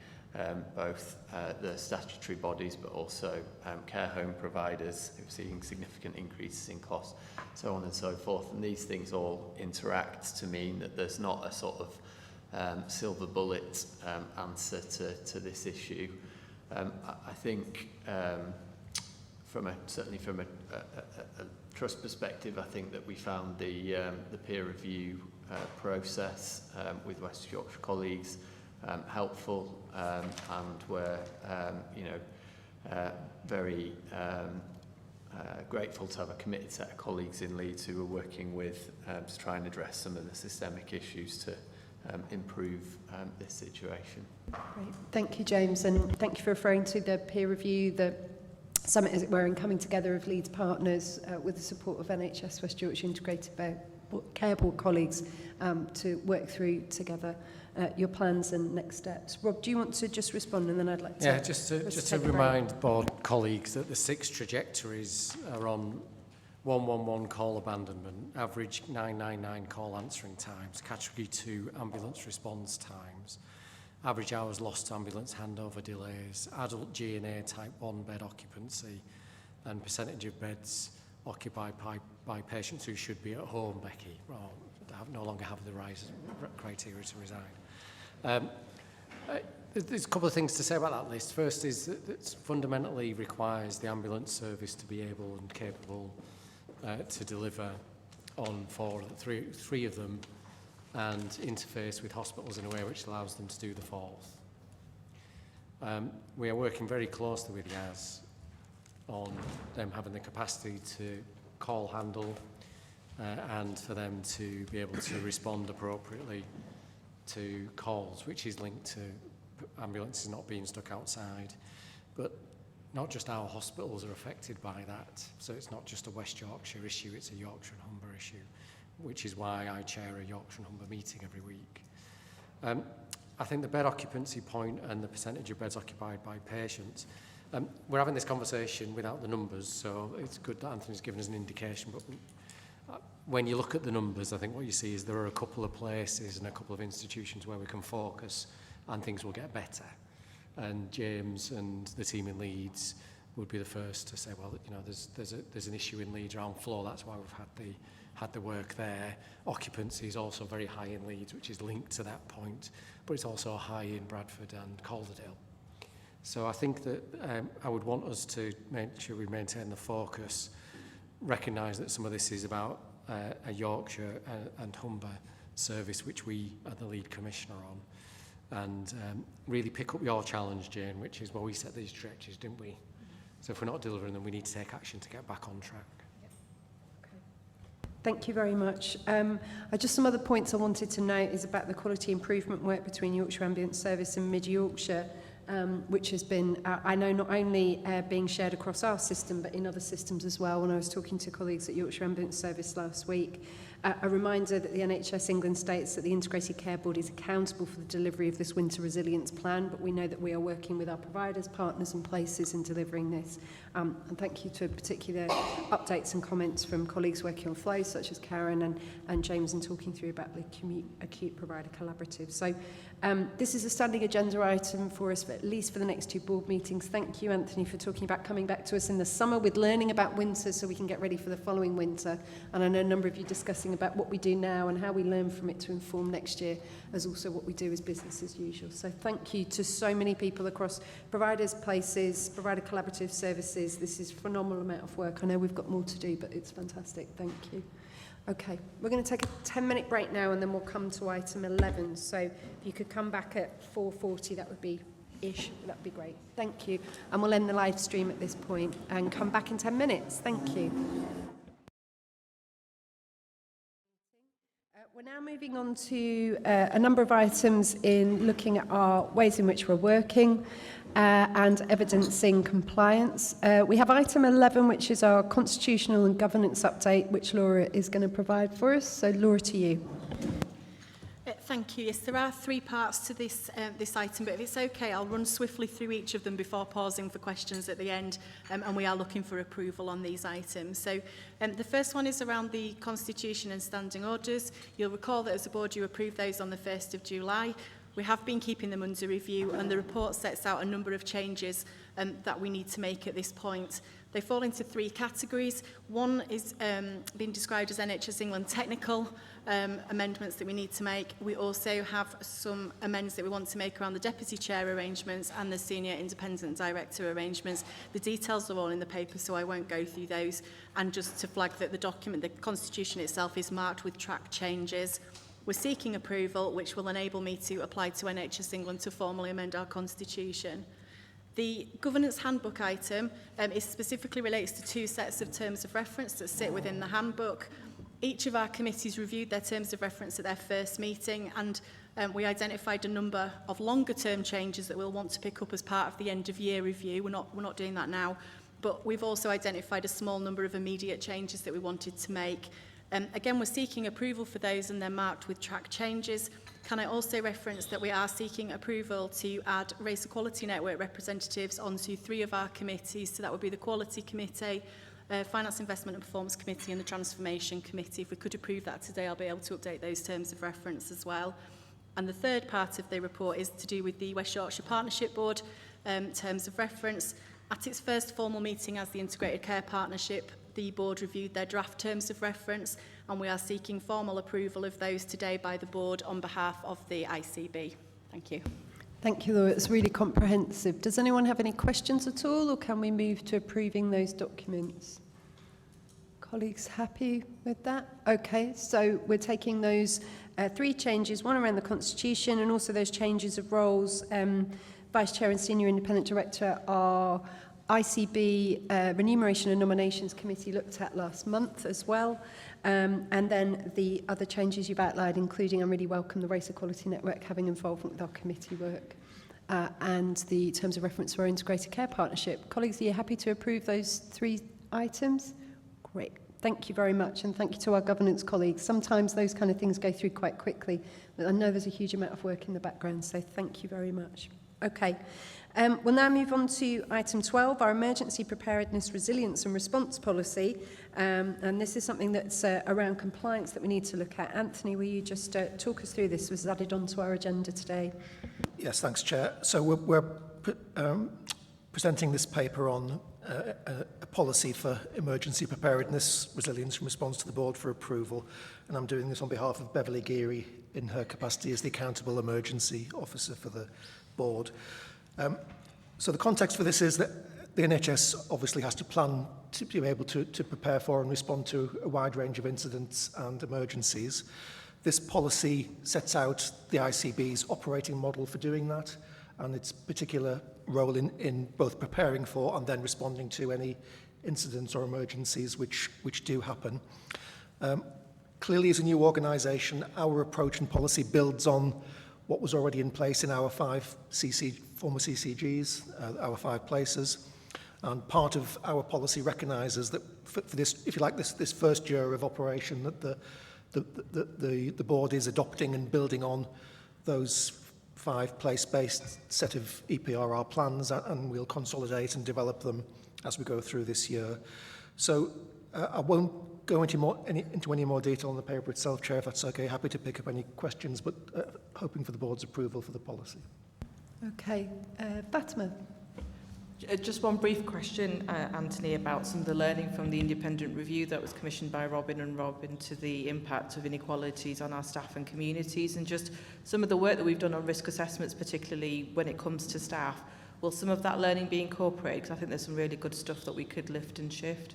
both the statutory bodies, but also care home providers who are seeing significant increases in costs, so on and so forth. And these things all interact to mean that there's not a sort of silver bullet answer to this issue. I think certainly from a trust perspective, I think that we found the peer review process with West Yorkshire colleagues helpful, and we're very grateful to have a committed set of colleagues in Leeds who are working with to try and address some of the systemic issues to improve this situation. Great. Thank you, James, and thank you for referring to the peer review, the summit, as it were, and coming together of Leeds partners with the support of NHS West Yorkshire Integrated Care Board colleagues to work through together your plans and next steps. Rob, do you want to just respond, and then I'd like to... Yeah, just to remind board colleagues that the 6 trajectories are on 111 call abandonment, average 999 call answering times, category 2 ambulance response times, average hours lost to ambulance handover delays, adult G&A type 1 bed occupancy, and percentage of beds occupied by patients who should be at home, Becky, or no longer have the criteria to resign. There's a couple of things to say about that list. First is that it fundamentally requires the ambulance service to be able and capable to deliver on three of them, and interface with hospitals in a way which allows them to do the 4th. We are working very closely with Yaz on them having the capacity to call handle and for them to be able to respond appropriately to calls, which is linked to ambulances not being stuck outside. But not just our hospitals are affected by that. So it's not just a West Yorkshire issue, it's a Yorkshire and Humber issue, which is why I chair a Yorkshire and Humber meeting every week. I think the bed occupancy point and the percentage of beds occupied by patients, we're having this conversation without the numbers, so it's good that Anthony's given us an indication, but when you look at the numbers, I think what you see is there are a couple of places and a couple of institutions where we can focus and things will get better. And James and the team in Leeds would be the first to say, well, you know, there's an issue in Leeds around flow, that's why we've had the work there. Occupancy is also very high in Leeds, which is linked to that point, but it's also high in Bradford and Calderdale. So I think that I would want us to make sure we maintain the focus, recognise that some of this is about a Yorkshire and Humber service, which we are the lead commissioner on, and really pick up your challenge, Jane, which is, well, we set these trajectories, didn't we? So if we're not delivering them, we need to take action to get back on track. Thank you very much. Just some other points I wanted to note is about the quality improvement work between Yorkshire Ambulance Service and Mid Yorkshire, which has been, I know, not only being shared across our system, but in other systems as well. When I was talking to colleagues at Yorkshire Ambulance Service last week, a reminder that the NHS England states that the Integrated Care Board is accountable for the delivery of this winter resilience plan, but we know that we are working with our providers, partners and places in delivering this. And thank you to particular updates and comments from colleagues working on flow, such as Karen and James, and talking through about the acute provider collaborative. So this is a standing agenda item for us, at least for the next 2 board meetings. Thank you, Anthony, for talking about coming back to us in the summer with learning about winter so we can get ready for the following winter. And I know a number of you discussing about what we do now and how we learn from it to inform next year, as also what we do as business as usual. So thank you to so many people across providers, places, provider collaborative services. This is a phenomenal amount of work. I know we've got more to do, but it's fantastic. Thank you. Okay, we're going to take a 10-minute break now and then we'll come to item 11. So if you could come back at 4:40, that would be great. Thank you. And we'll end the live stream at this point and come back in 10 minutes. Thank you. We're now moving on to a number of items in looking at our ways in which we're working and evidencing compliance. We have item 11, which is our constitutional and governance update, which Laura is going to provide for us. So Laura, to you. Thank you. Yes, there are 3 parts to this item, but if it's okay, I'll run swiftly through each of them before pausing for questions at the end, and we are looking for approval on these items. So the first one is around the Constitution and Standing Orders. You'll recall that as a board you approved those on the 1st of July. We have been keeping them under review, and the report sets out a number of changes that we need to make at this point. They fall into 3 categories. One is being described as NHS England technical amendments that we need to make. We also have some amendments that we want to make around the deputy chair arrangements and the senior independent director arrangements. The details are all in the paper, so I won't go through those. And just to flag that the document, the Constitution itself, is marked with track changes. We're seeking approval, which will enable me to apply to NHS England to formally amend our Constitution. The governance handbook item is specifically relates to 2 sets of terms of reference that sit within the handbook. Each of our committees reviewed their terms of reference at their first meeting, and we identified a number of longer term changes that we'll want to pick up as part of the end of year review. We're not doing that now, but we've also identified a small number of immediate changes that we wanted to make. Again, we're seeking approval for those, and they're marked with track changes. Can I also reference that we are seeking approval to add Race Equality Network representatives onto 3 of our committees? So that would be the Quality Committee, Finance, Investment and Performance Committee and the Transformation Committee. If we could approve that today, I'll be able to update those terms of reference as well. And the third part of the report is to do with the West Yorkshire Partnership Board terms of reference. At its first formal meeting as the Integrated Care Partnership, the board reviewed their draft terms of reference, and we are seeking formal approval of those today by the board on behalf of the ICB. Thank you. Thank you, Laura. It's really comprehensive. Does anyone have any questions at all, or can we move to approving those documents? Colleagues happy with that? Okay, so we're taking those 3 changes, one around the Constitution and also those changes of roles. Vice Chair and Senior Independent Director are ICB Remuneration and Nominations Committee looked at last month as well. And then the other changes you've outlined, including, I really welcome the Race Equality Network having involvement with our committee work. and the terms of reference for our integrated care partnership. Colleagues, are you happy to approve those 3 items? Great. Thank you very much, and thank you to our governance colleagues. Sometimes those kind of things go through quite quickly, but I know there's a huge amount of work in the background, so thank you very much. Okay, we'll now move on to item 12, our emergency preparedness, resilience and response policy, and this is something that's around compliance that we need to look at. Anthony, will you just talk us through this? This was added onto our agenda today. Yes, thanks, Chair. So we're presenting this paper on a policy for emergency preparedness, resilience and response to the board for approval. And I'm doing this on behalf of Beverly Geary in her capacity as the accountable emergency officer for the board. So the context for this is that the NHS obviously has to plan to be able to prepare for and respond to a wide range of incidents and emergencies. This policy sets out the ICB's operating model for doing that and its particular role in both preparing for and then responding to any incidents or emergencies which do happen. Clearly, as a new organisation, our approach and policy builds on what was already in place in our 5 former CCGs, our 5 places. And part of our policy recognises that for this, if you like, this first year of operation, that the board is adopting and building on those 5 place-based set of EPRR plans, and we'll consolidate and develop them as we go through this year. So I won't go into any more detail on the paper itself, Chair, if that's okay. Happy to pick up any questions, but hoping for the board's approval for the policy. Okay, Fatima. Just one brief question, Anthony, about some of the learning from the independent review that was commissioned by Robin into the impact of inequalities on our staff and communities, and just some of the work that we've done on risk assessments, particularly when it comes to staff. Will some of that learning be incorporated? Because I think there's some really good stuff that we could lift and shift.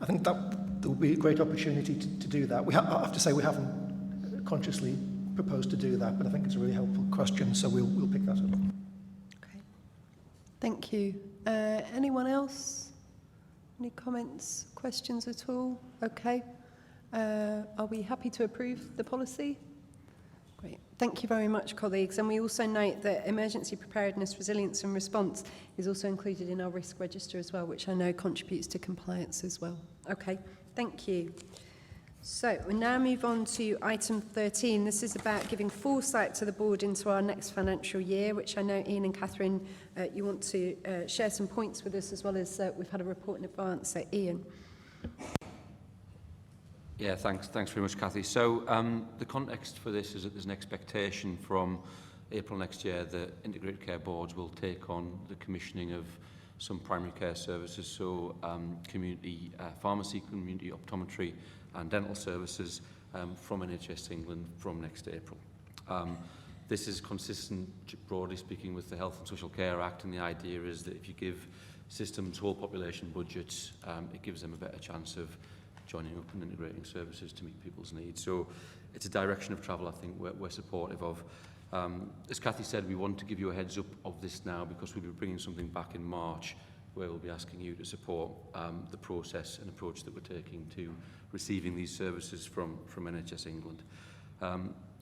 I think that there will be a great opportunity to do that. I have to say we haven't consciously proposed to do that, but I think it's a really helpful question, so we'll pick that up. Thank you. Anyone else? Any comments, questions at all? Okay. Are we happy to approve the policy? Great. Thank you very much, colleagues. And we also note that emergency preparedness, resilience and response is also included in our risk register as well, which I know contributes to compliance as well. Okay. Thank you. So we now move on to item 13. This is about giving foresight to the board into our next financial year, which I know Ian and Catherine, you want to share some points with us, as well as we've had a report in advance. So Ian. Yeah, thanks very much, Cathy. So the context for this is that there's an expectation from April next year that integrated care boards will take on the commissioning of some primary care services, so community pharmacy, community optometry and dental services from NHS England from next April. This is consistent, broadly speaking, with the Health and Social Care Act, and the idea is that if you give systems whole population budgets, it gives them a better chance of joining up and integrating services to meet people's needs. So it's a direction of travel I think we're supportive of. As Cathy said, we want to give you a heads up of this now because we'll be bringing something back in March where we'll be asking you to support the process and approach that we're taking to receiving these services from NHS England.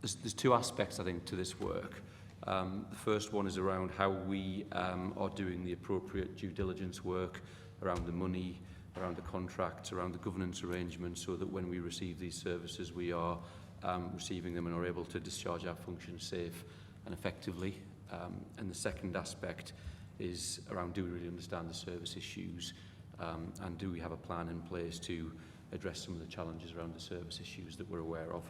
There's 2 aspects, I think, to this work. The first one is around how we are doing the appropriate due diligence work around the money, around the contracts, around the governance arrangements, so that when we receive these services, we are receiving them and are able to discharge our functions safe and effectively. And the second aspect is around, do we really understand the service issues, and do we have a plan in place to address some of the challenges around the service issues that we're aware of.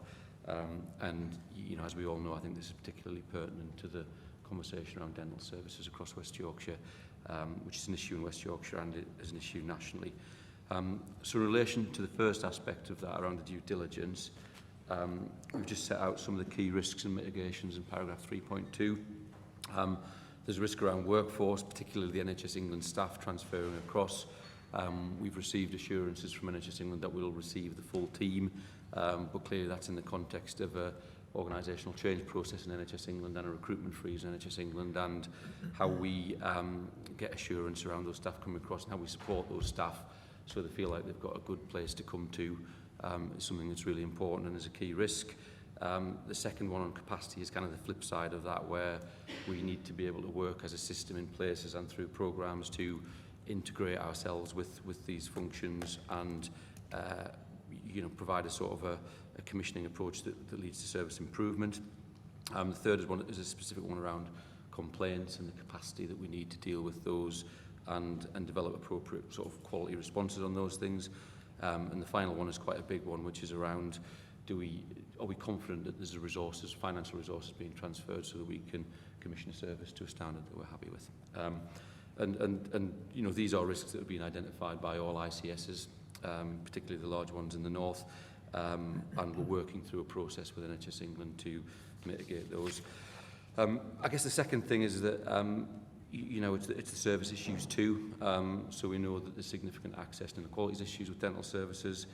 And you know, as we all know, I think this is particularly pertinent to the conversation around dental services across West Yorkshire, which is an issue in West Yorkshire and it is an issue nationally. So in relation to the first aspect of that around the due diligence, we've just set out some of the key risks and mitigations in paragraph 3.2. There's risk around workforce, particularly the NHS England staff transferring across. We've received assurances from NHS England that we'll receive the full team, but clearly that's in the context of a organisational change process in NHS England and a recruitment freeze in NHS England, and how we get assurance around those staff coming across and how we support those staff so they feel like they've got a good place to come to is something that's really important and is a key risk. The second one on capacity is kind of the flip side of that, where we need to be able to work as a system in places and through programmes to integrate ourselves with these functions and provide a sort of a commissioning approach that leads to service improvement. The third is a specific one around complaints and the capacity that we need to deal with those and develop appropriate sort of quality responses on those things. And the final one is quite a big one, which is around are we confident that there's financial resources being transferred so that we can commission a service to a standard that we're happy with. And these are risks that have been identified by all ICSs, particularly the large ones in the north, and we're working through a process with NHS England to mitigate those. I guess the second thing is that it's the service issues too. So we know that there's significant access and inequalities issues with dental services.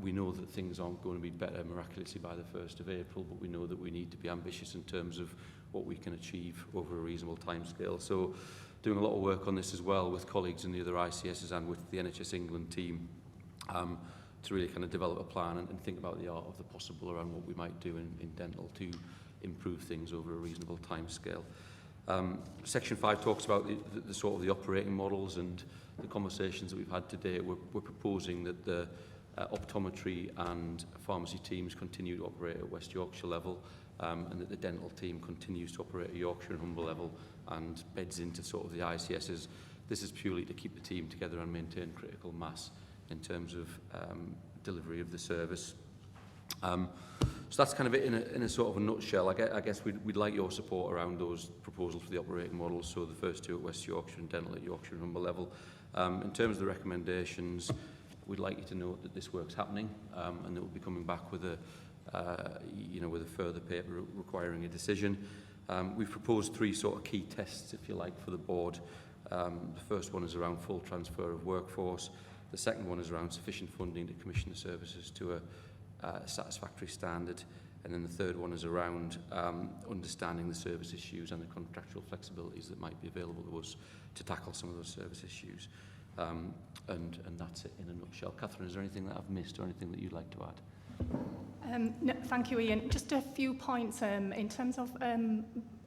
We know that things aren't going to be better miraculously by the 1st of April, but we know that we need to be ambitious in terms of what we can achieve over a reasonable timescale. So doing a lot of work on this as well with colleagues in the other ICSs and with the NHS England team to really kind of develop a plan and think about the art of the possible around what we might do in dental to improve things over a reasonable timescale. Section 5 talks about the sort of the operating models and the conversations that we've had today. We're proposing that the optometry and pharmacy teams continue to operate at West Yorkshire level, and that the dental team continues to operate at Yorkshire and Humber level and beds into sort of the ICSs. This is purely to keep the team together and maintain critical mass in terms of delivery of the service. So that's kind of it in a sort of a nutshell. I guess we'd like your support around those proposals for the operating models, so the first two at West Yorkshire and dental at Yorkshire and Humber level. In terms of the recommendations, we'd like you to note that this work's happening, and that we'll be coming back with a further paper requiring a decision. We've proposed 3 sort of key tests, if you like, for the board. The first one is around full transfer of workforce. The second one is around sufficient funding to commission the services to a satisfactory standard. And then the third one is around understanding the service issues and the contractual flexibilities that might be available to us to tackle some of those service issues. And that's it in a nutshell. Catherine, is there anything that I've missed or anything that you'd like to add? No, thank you, Ian. Just a few points in terms of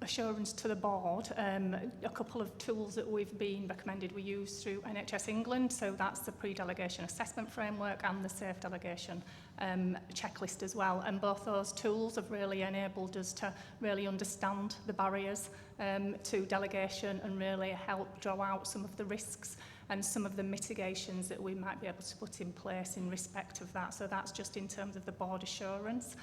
assurance to the board. A couple of tools that we've been recommended we use through NHS England. So that's the pre-delegation assessment framework and the safe delegation checklist as well. And both those tools have really enabled us to really understand the barriers to delegation and really help draw out some of the risks and some of the mitigations that we might be able to put in place in respect of that. So that's just in terms of the board assurance.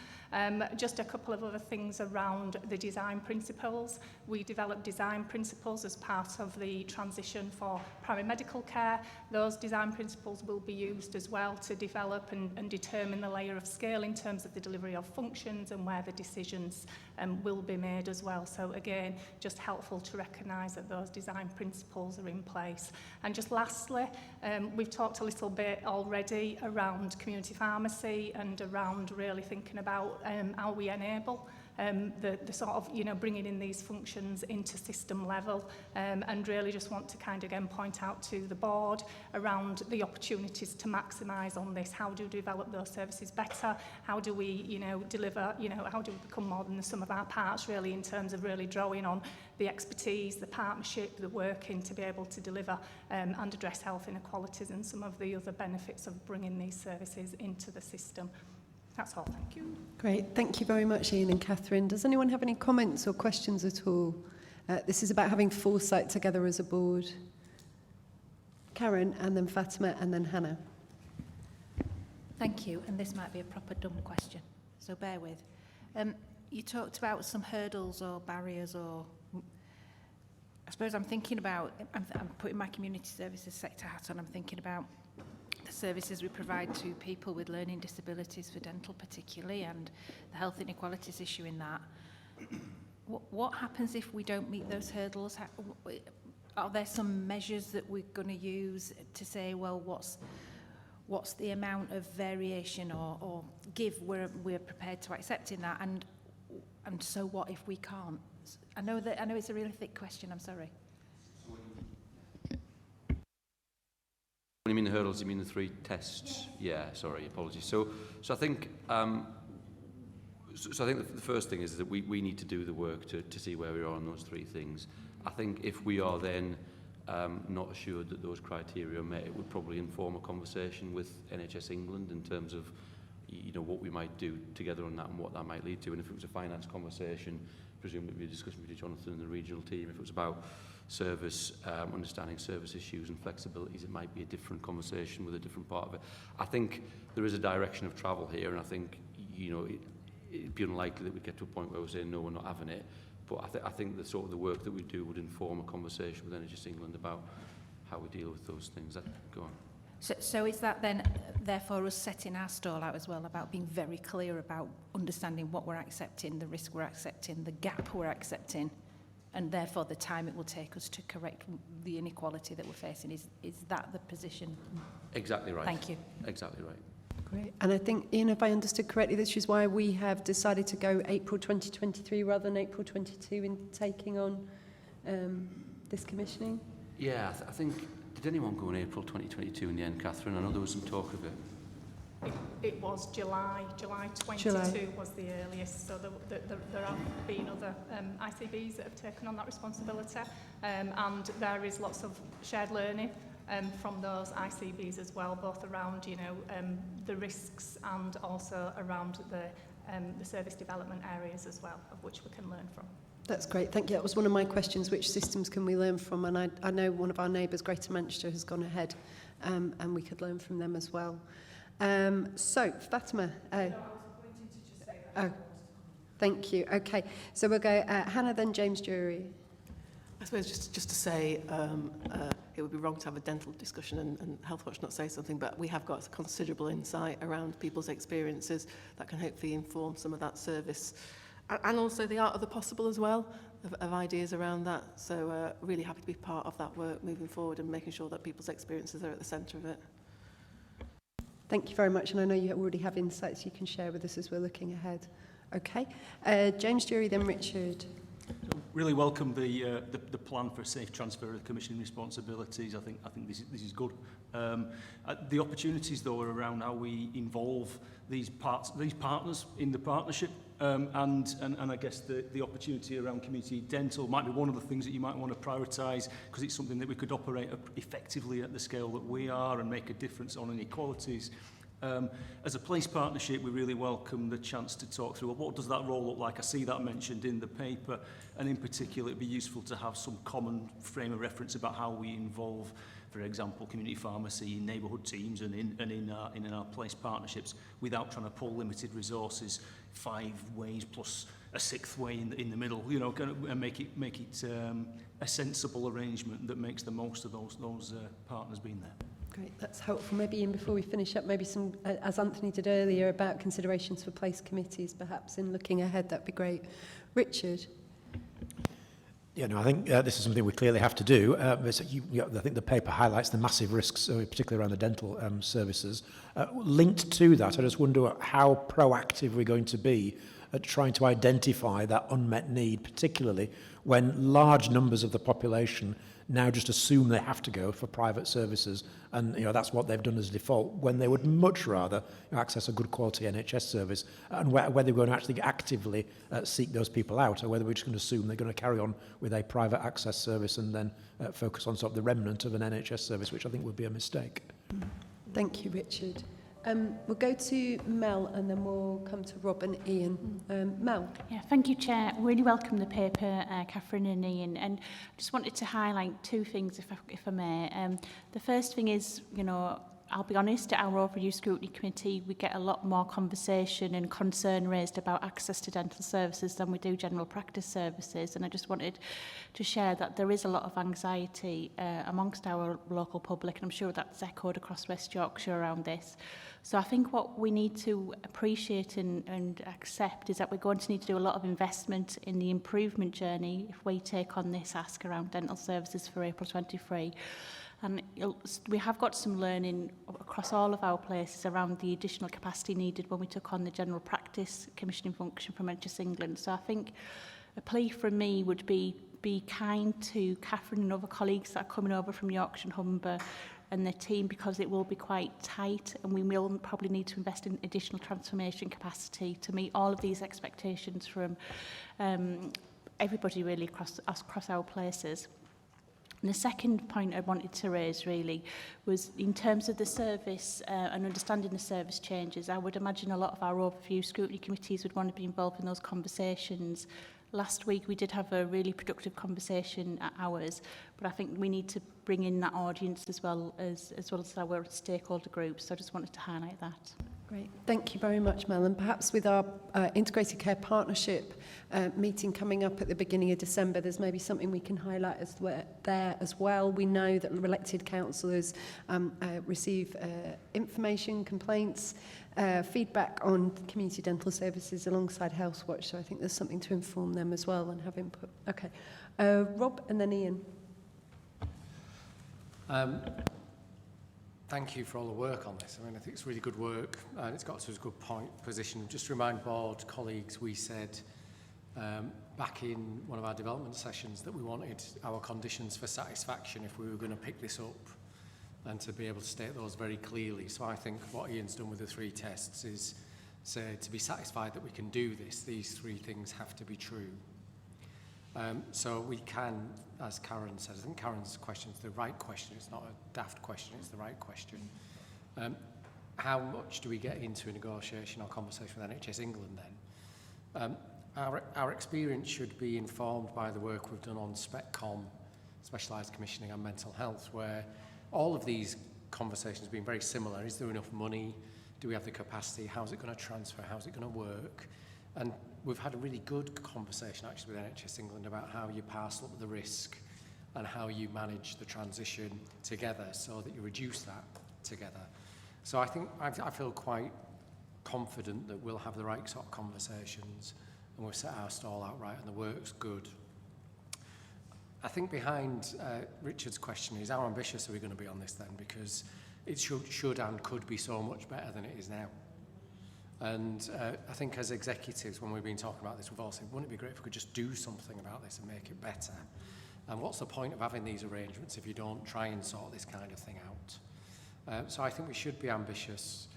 Just a couple of other things around the design principles. We developed design principles as part of the transition for primary medical care. Those design principles will be used as well to develop and determine the layer of scale in terms of the delivery of functions and where the decisions will be made as well. So again, just helpful to recognise that those design principles are in place. And just lastly, we've talked a little bit already around community pharmacy and around really thinking about how we enable the sort of, bringing in these functions into system level, and really just want to kind of again point out to the board around the opportunities to maximise on this. How do we develop those services better? How do we, deliver, how do we become more than the sum of our parts really in terms of really drawing on the expertise, the partnership, the working to be able to deliver and address health inequalities and some of the other benefits of bringing these services into the system. That's all, thank you. Great, thank you very much, Ian and Catherine. Does anyone have any comments or questions at all? This is about having foresight together as a board. Karen, and then Fatima, and then Hannah. Thank you, and this might be a proper dumb question, so bear with. You talked about some hurdles or barriers, or I suppose I'm thinking about, I'm putting my community services sector hat on, I'm thinking about the services we provide to people with learning disabilities, for dental particularly, and the health inequalities issue in that. What happens if we don't meet those hurdles? Are there some measures that we're going to use to say, well, what's the amount of variation or give we're prepared to accept in that, and so what if we can't? I know it's a really thick question, I'm sorry. When you mean the hurdles, you mean the 3 tests? Yeah, sorry, apologies. So I think So I think the first thing is that we need to do the work to see where we are on those three things. I think if we are then not assured that those criteria are met, it would probably inform a conversation with NHS England in terms of what we might do together on that and what that might lead to. And if it was a finance conversation, presumably it would be a discussion between Jonathan and the regional team. If it was about service, understanding service issues and flexibilities, it might be a different conversation with a different part of it. I think there is a direction of travel here, and I think it'd be unlikely that we get to a point where we're saying no, we're not having it. But I think the sort of the work that we do would inform a conversation with NHS England about how we deal with those things. Go on. So is that then, therefore, us setting our stall out as well about being very clear about understanding what we're accepting, the risk we're accepting, the gap we're accepting, and therefore the time it will take us to correct the inequality that we're facing? Is that the position? Exactly right. Thank you. Exactly right. Great. And I think, Ian, if I understood correctly, this is why we have decided to go April 2023 rather than April 22 in taking on this commissioning? Yeah, I think, did anyone go in April 2022 in the end, Catherine? I know there was some talk of it. It was July 22 was the earliest, so there have been other ICBs that have taken on that responsibility, and there is lots of shared learning from those ICBs as well, both around the risks and also around the service development areas as well, of which we can learn from. That's great, thank you. That was one of my questions, which systems can we learn from? And I know one of our neighbours, Greater Manchester, has gone ahead and we could learn from them as well. So, Fatima. No, I was pointing to just say that. Oh, thank you. Okay, so we'll go Hannah, then James Drury. I suppose just to say it would be wrong to have a dental discussion and Health Watch not say something, but we have got considerable insight around people's experiences that can hopefully inform some of that service. And also the art of the possible as well, of ideas around that. So really happy to be part of that work moving forward and making sure that people's experiences are at the centre of it. Thank you very much, and I know you already have insights you can share with us as we're looking ahead. Okay, James Drury, then Richard. Really welcome the plan for a safe transfer of commissioning responsibilities. I think this is good. The opportunities though are around how we involve these partners in the partnership, and I guess the opportunity around community dental might be one of the things that you might want to prioritise, because it's something that we could operate effectively at the scale that we are and make a difference on inequalities. As a place partnership, we really welcome the chance to talk through, well, what does that role look like? I see that mentioned in the paper, and in particular it'd be useful to have some common frame of reference about how we involve, for example, community pharmacy, neighbourhood teams and in our place partnerships, without trying to pull limited resources 5 ways plus a 6th way in the middle, and make it a sensible arrangement that makes the most of those partners being there. Great, that's helpful. Maybe Ian, before we finish up, maybe some, as Anthony did earlier, about considerations for place committees, perhaps in looking ahead, that'd be great. Richard? Yeah, no, I think this is something we clearly have to do. I think the paper highlights the massive risks, particularly around the dental services. Linked to that, I just wonder how proactive we're going to be at trying to identify that unmet need, particularly when large numbers of the population now just assume they have to go for private services, and that's what they've done as default, when they would much rather access a good quality NHS service, and whether we're going to actually actively seek those people out, or whether we're just going to assume they're going to carry on with a private access service and then focus on sort of the remnant of an NHS service, which I think would be a mistake. Thank you, Richard. We'll go to Mel and then we'll come to Rob and Ian. Mel. Yeah, thank you, Chair. Really welcome the paper, Catherine and Ian. And I just wanted to highlight 2 things, if I may. The first thing is, I'll be honest, at our Overdue Scrutiny Committee, we get a lot more conversation and concern raised about access to dental services than we do general practice services. And I just wanted to share that there is a lot of anxiety amongst our local public, and I'm sure that's echoed across West Yorkshire around this. So I think what we need to appreciate and accept is that we're going to need to do a lot of investment in the improvement journey if we take on this ask around dental services for April 23. And we have got some learning across all of our places around the additional capacity needed when we took on the general practice commissioning function from NHS England. So I think a plea from me would be kind to Catherine and other colleagues that are coming over from Yorkshire and Humber, and the team, because it will be quite tight, and we will probably need to invest in additional transformation capacity to meet all of these expectations from everybody really across our places. And the second point I wanted to raise really was in terms of the service and understanding the service changes. I would imagine a lot of our overview scrutiny committees would want to be involved in those conversations. Last week we did have a really productive conversation at ours, but I think we need to bring in that audience as well as our stakeholder groups. So I just wanted to highlight that. Great. Thank you very much, Mel. And perhaps with our Integrated Care Partnership meeting coming up at the beginning of December, there's maybe something we can highlight there as well. We know that elected councillors receive information, complaints, feedback on community dental services alongside Healthwatch, so I think there's something to inform them as well and have input. Okay. Rob and then Ian. Thank you for all the work on this. I mean, I think it's really good work and it's got to a good position. Just to remind board colleagues, we said back in one of our development sessions that we wanted our conditions for satisfaction if we were going to pick this up and to be able to state those very clearly. So I think what Ian's done with the 3 tests is say to be satisfied that we can do this, these 3 things have to be true. So we can, as Karen says, I think Karen's question is the right question. It's not a daft question, it's the right question. How much do we get into a negotiation or conversation with NHS England then? Our experience should be informed by the work we've done on SpecCom, specialised commissioning and mental health, where all of these conversations have been very similar. Is there enough money? Do we have the capacity? How's it going to transfer? How's it going to work? And we've had a really good conversation actually with NHS England about how you parcel up the risk and how you manage the transition together so that you reduce that together. So I think I feel quite confident that we'll have the right sort of conversations and we'll set our stall out right and the work's good. I think behind Richard's question is how ambitious are we going to be on this then, because it should and could be so much better than it is now. And I think as executives, when we've been talking about this, we've all said, wouldn't it be great if we could just do something about this and make it better? And what's the point of having these arrangements if you don't try and sort this kind of thing out? So I think we should be ambitious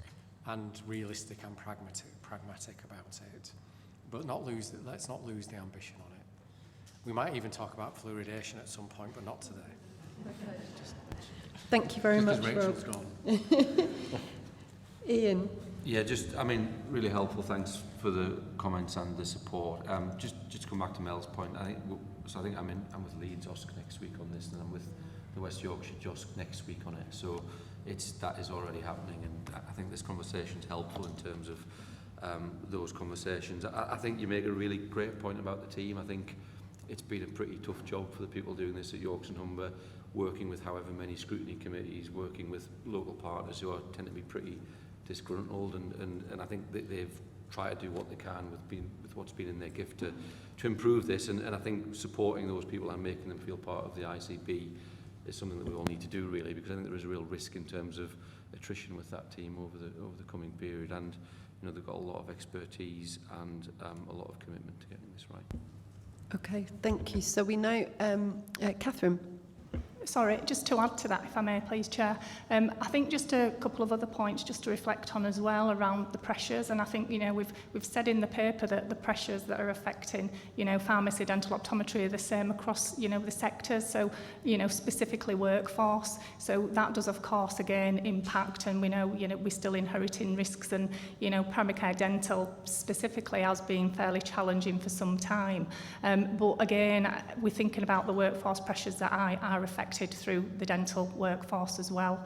and realistic and pragmatic about it, but let's not lose the ambition on it. We might even talk about fluoridation at some point, but not today. Okay. Thank you very much, Rachel's Rob. gone. Ian. Yeah, I mean, really helpful. Thanks for the comments and the support. Just to come back to Mel's point, I think I'm with Leeds OSC next week on this, and I'm with the West Yorkshire JOSC next week on it. So that is already happening, and I think this conversation is helpful in terms of those conversations. I think you make a really great point about the team. I think it's been a pretty tough job for the people doing this at Yorks and Humber, working with however many scrutiny committees, working with local partners who tend to be pretty disgruntled, and I think that they've tried to do what they can with what's been in their gift to improve this, and I think supporting those people and making them feel part of the ICB is something that we all need to do really, because I think there is a real risk in terms of attrition with that team over the coming period, and they've got a lot of expertise and a lot of commitment to getting this right. Okay, thank you. So we know, Catherine. Sorry, just to add to that, if I may, please, Chair. I think just a couple of other points just to reflect on as well around the pressures. And I think, we've said in the paper that the pressures that are affecting, pharmacy, dental optometry are the same across, the sectors. So, specifically workforce. So that does, of course, again, impact. And we know, we're still inheriting risks. And, primary care dental specifically has been fairly challenging for some time. But again, we're thinking about the workforce pressures that are affected through the dental workforce as well.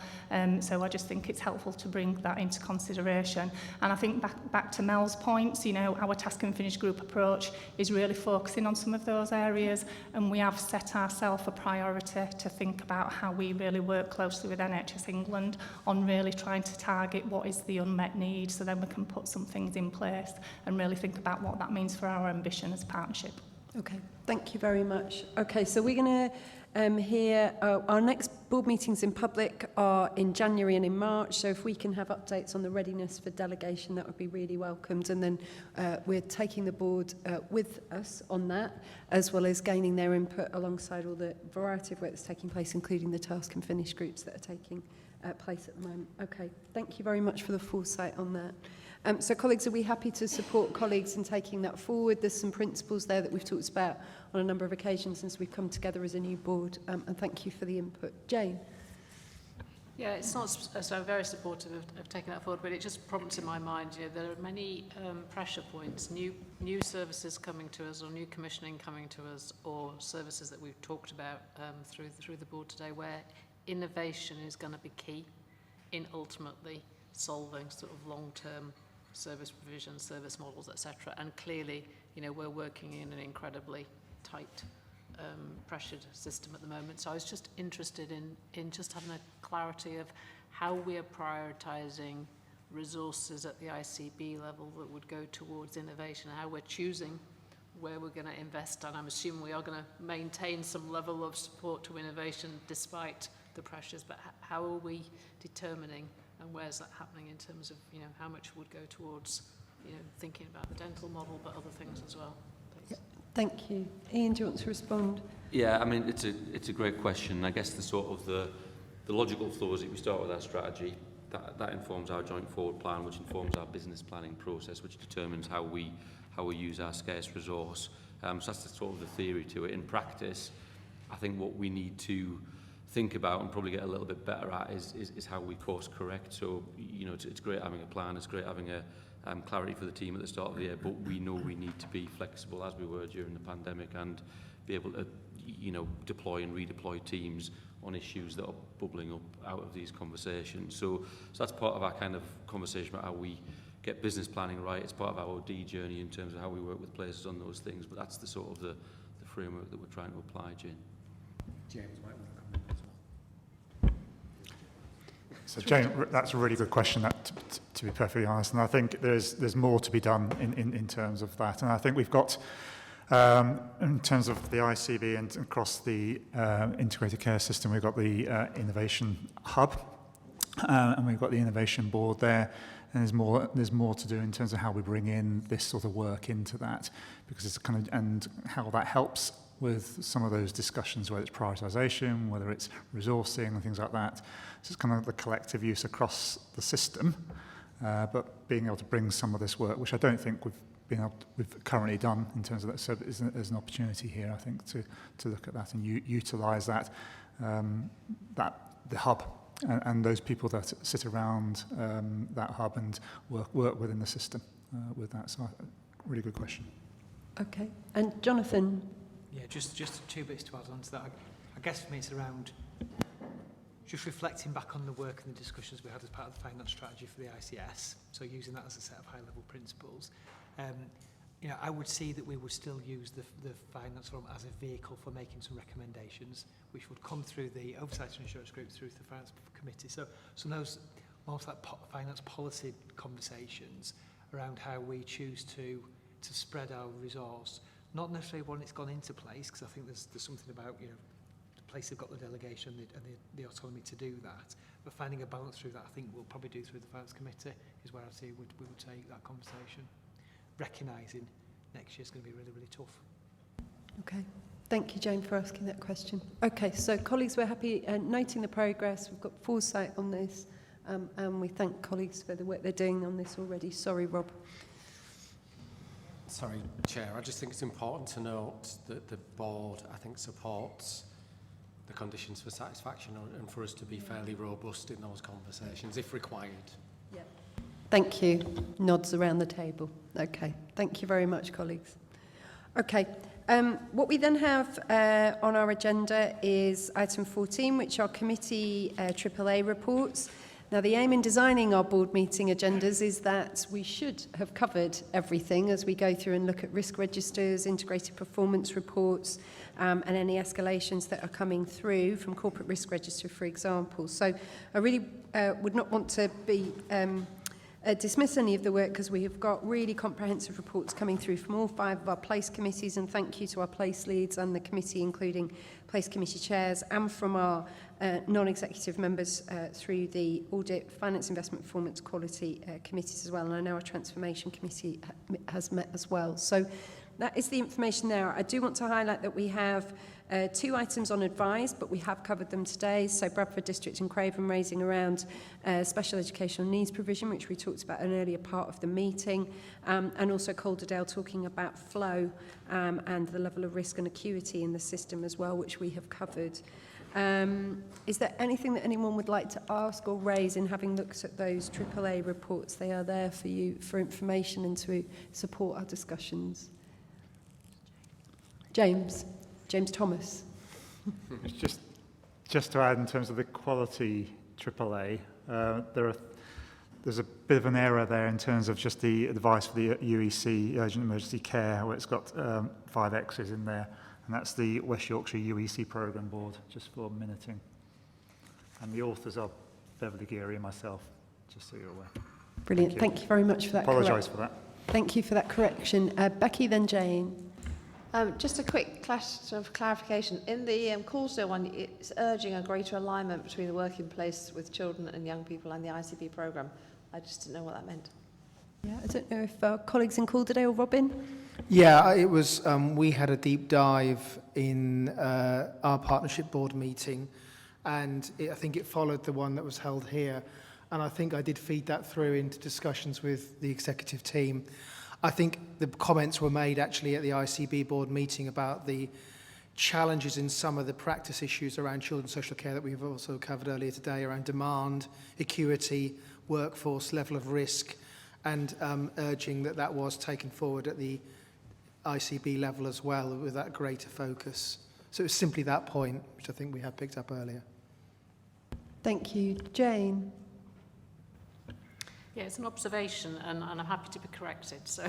So I just think it's helpful to bring that into consideration. And I think back to Mel's points, our task and finish group approach is really focusing on some of those areas, and we have set ourselves a priority to think about how we really work closely with NHS England on really trying to target what is the unmet need, so then we can put some things in place and really think about what that means for our ambition as a partnership. Okay, thank you very much. Okay, so we're going to hear our next board meetings in public are in January and in March, so if we can have updates on the readiness for delegation, that would be really welcomed. And then we're taking the board with us on that, as well as gaining their input alongside all the variety of work that's taking place, including the task and finish groups that are taking place at the moment. Okay, thank you very much for the foresight on that. So colleagues, are we happy to support colleagues in taking that forward? There's some principles there that we've talked about on a number of occasions since we've come together as a new board, and thank you for the input. Jane? Yeah, it's not so I'm very supportive of taking that forward, but it just prompts in my mind, there are many pressure points, new services coming to us, or new commissioning coming to us, or services that we've talked about through the board today, where innovation is going to be key in ultimately solving sort of long-term service provision, service models, etc. And clearly, we're working in an incredibly tight, pressured system at the moment. So I was just interested in just having a clarity of how we are prioritising resources at the ICB level that would go towards innovation, and how we're choosing where we're going to invest. And I'm assuming we are going to maintain some level of support to innovation despite the pressures, but how are we determining and where's that happening in terms of, how much would go towards, thinking about the dental model, but other things as well? Please. Thank you. Ian, do you want to respond? Yeah, I mean, it's a great question. I guess the logical flow is that we start with our strategy. That informs our joint forward plan, which informs our business planning process, which determines how we use our scarce resource. So that's the sort of the theory to it. In practice, I think what we need to think about and probably get a little bit better at is how we course correct. So, it's great having a plan, it's great having a clarity for the team at the start of the year, but we know we need to be flexible as we were during the pandemic and be able to, deploy and redeploy teams on issues that are bubbling up out of these conversations. So that's part of our kind of conversation about how we get business planning right. It's part of our OD journey in terms of how we work with places on those things, but that's the sort of the framework that we're trying to apply, Jane. James might want to comment as well. So Jane, that's a really good question, to be perfectly honest, and I think there's more to be done in terms of that. And I think we've got, in terms of the ICB and across the integrated care system, we've got the innovation hub, and we've got the innovation board there. And there's more to do in terms of how we bring in this sort of work into that, because it's kind of, and how that helps with some of those discussions, whether it's prioritisation, whether it's resourcing and things like that. So it's kind of the collective use across the system, but being able to bring some of this work, which I don't think we've currently done in terms of that. So there's an opportunity here, I think, to look at that and utilise that, the hub and those people that sit around that hub and work within the system with that. So really good question. Okay. And Jonathan? Yeah, just two bits to add on to that. I guess for me it's around just reflecting back on the work and the discussions we had as part of the finance strategy for the ICS, so using that as a set of high-level principles. I would see that we would still use the finance forum as a vehicle for making some recommendations, which would come through the Oversight and Insurance Group, through the Finance Committee. So those almost like finance policy conversations around how we choose to spread our resource. Not necessarily when it's gone into place, because I think there's something about, the place they've got the delegation and the autonomy to do that. But finding a balance through that, I think we'll probably do through the Finance Committee, is where I'd say we would take that conversation. Recognising next year's going to be really, really tough. Okay. Thank you, Jane, for asking that question. Okay, so colleagues, we're happy noting the progress. We've got foresight on this, and we thank colleagues for the work they're doing on this already. Sorry, Rob. Sorry, Chair. I just think it's important to note that the board, I think, supports the conditions for satisfaction and for us to be fairly robust in those conversations, if required. Yeah. Thank you. Nods around the table. Okay. Thank you very much, colleagues. Okay. What we then have on our agenda is item 14, which are committee AAA reports. Now, the aim in designing our board meeting agendas is that we should have covered everything as we go through and look at risk registers, integrated performance reports, and any escalations that are coming through from corporate risk register, for example. So I really would not want to be dismiss any of the work because we have got really comprehensive reports coming through from all 5 of our place committees, and thank you to our place leads and the committee, including place committee chairs, and from our non-executive members through the audit, finance, investment, performance, quality committees as well, and I know our transformation committee has met as well. So that is the information there. I do want to highlight that we have 2 items on advised, but we have covered them today. So Bradford District and Craven raising around special educational needs provision, which we talked about an earlier part of the meeting, and also Calderdale talking about flow and the level of risk and acuity in the system as well, which we have covered. Is there anything that anyone would like to ask or raise in having looked at those AAA reports? They are there for you for information and to support our discussions. James Thomas. Just to add in terms of the quality AAA, there's a bit of an error there in terms of just the advice for the UEC, Urgent Emergency Care, where it's got 5 X's in there, and that's the West Yorkshire UEC Programme Board, just for minuting. And the authors are Beverly Geary and myself, just so you're aware. Brilliant. Thank you very much for that. Apologise for that. Thank you for that correction. Becky, then Jane. Just a quick sort of clarification. In the Calderdale one, it's urging a greater alignment between the working place with children and young people and the ICB programme. I just didn't know what that meant. Yeah, I don't know if our colleagues in Calderdale, Robin? Yeah, it was, we had a deep dive in our partnership board meeting, and I think it followed the one that was held here. And I think I did feed that through into discussions with the executive team. I think the comments were made actually at the ICB board meeting about the challenges in some of the practice issues around children's social care that we've also covered earlier today, around demand, acuity, workforce, level of risk, and urging that that was taken forward at the ICB level as well with that greater focus. So it was simply that point, which I think we had picked up earlier. Thank you. Jane? Yeah, it's an observation, and I'm happy to be corrected. So,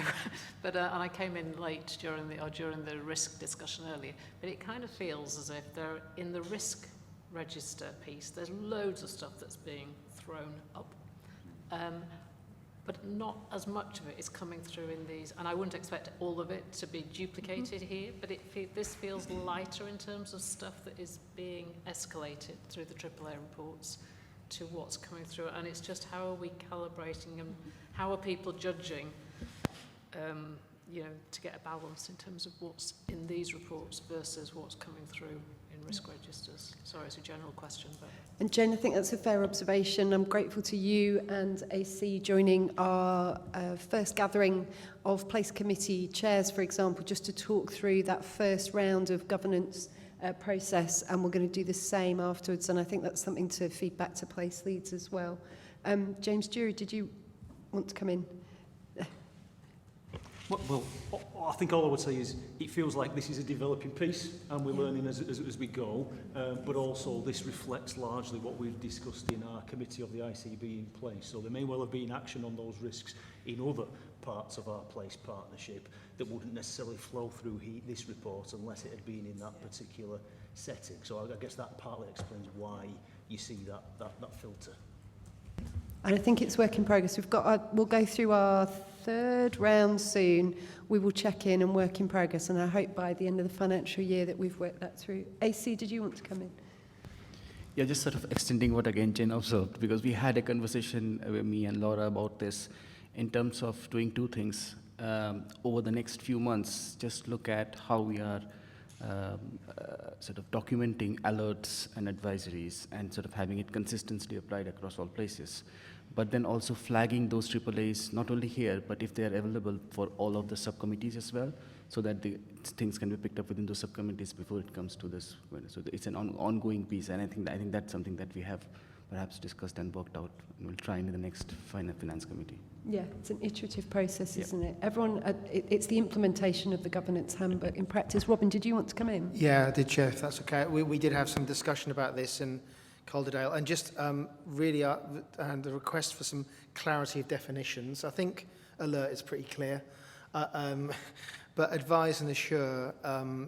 but and I came in late during the risk discussion earlier. But it kind of feels as if they're in the risk register piece. There's loads of stuff that's being thrown up, but not as much of it is coming through in these. And I wouldn't expect all of it to be duplicated here. But this feels lighter in terms of stuff that is being escalated through the AAA reports to what's coming through, and it's just how are we calibrating and how are people judging, to get a balance in terms of what's in these reports versus what's coming through in risk registers. Sorry, it's a general question, but. And Jane, I think that's a fair observation. I'm grateful to you and AC joining our first gathering of place committee chairs, for example, just to talk through that first round of governance process, and we're going to do the same afterwards, and I think that's something to feed back to place leads as well. James Dury, did you want to come in? Well, I think all I would say is it feels like this is a developing piece and we're learning as we go, but also this reflects largely what we've discussed in our committee of the ICB in place. So there may well have been action on those risks in other parts of our place partnership that wouldn't necessarily flow through this report unless it had been in that particular setting. So I guess that partly explains why you see that filter. And I think it's work in progress. We'll go through our third round soon. We will check in and work in progress, and I hope by the end of the financial year that we've worked that through. AC, did you want to come in? Yeah, just sort of extending what again Jen observed, because we had a conversation with me and Laura about this in terms of doing 2 things. Over the next few months, just look at how we are sort of documenting alerts and advisories and sort of having it consistently applied across all places. But then also flagging those AAAs, not only here, but if they are available for all of the subcommittees as well, so that the things can be picked up within those subcommittees before it comes to this. So it's an ongoing piece, and I think that's something that we have perhaps discussed and worked out, and we'll try in the next finance committee. Yeah, it's an iterative process, isn't it? Everyone, it's the implementation of the governance handbook in practice. Robin, did you want to come in? Yeah, I did, Chair, if that's okay. We did have some discussion about this in Calderdale, and just really and the request for some clarity of definitions. I think alert is pretty clear, but advise and assure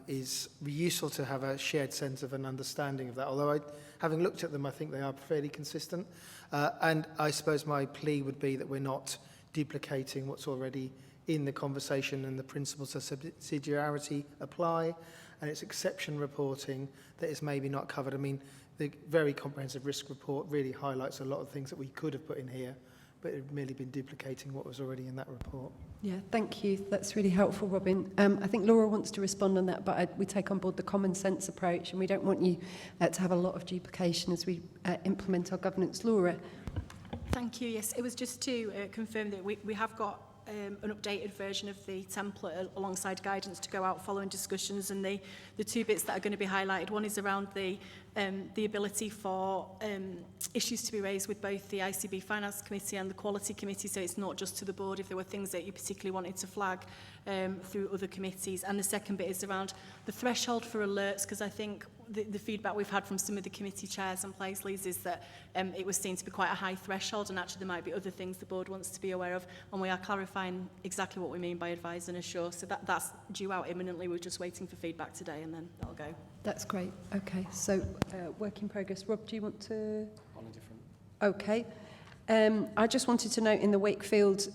is useful to have a shared sense of an understanding of that, although having looked at them, I think they are fairly consistent. And I suppose my plea would be that we're not duplicating what's already in the conversation, and the principles of subsidiarity apply, and it's exception reporting that is maybe not covered. I mean, the very comprehensive risk report really highlights a lot of things that we could have put in here, but it had merely been duplicating what was already in that report. Yeah, thank you. That's really helpful, Robin. I think Laura wants to respond on that, but we take on board the common sense approach, and we don't want you to have a lot of duplication as we implement our governance. Laura? Thank you. Yes, it was just to confirm that we have got an updated version of the template alongside guidance to go out following discussions, and the two bits that are going to be highlighted, one is around the ability for issues to be raised with both the ICB Finance Committee and the Quality Committee, so it's not just to the board if there were things that you particularly wanted to flag through other committees. And the second bit is around the threshold for alerts, because I think the feedback we've had from some of the committee chairs and place leads is that it was seen to be quite a high threshold, and actually there might be other things the board wants to be aware of, and we are clarifying exactly what we mean by advise and assure. So that's due out imminently. We're just waiting for feedback today, and then that'll go. That's great. Okay, so work in progress. Rob, do you want to? On a different. Okay. I just wanted to note in the Wakefield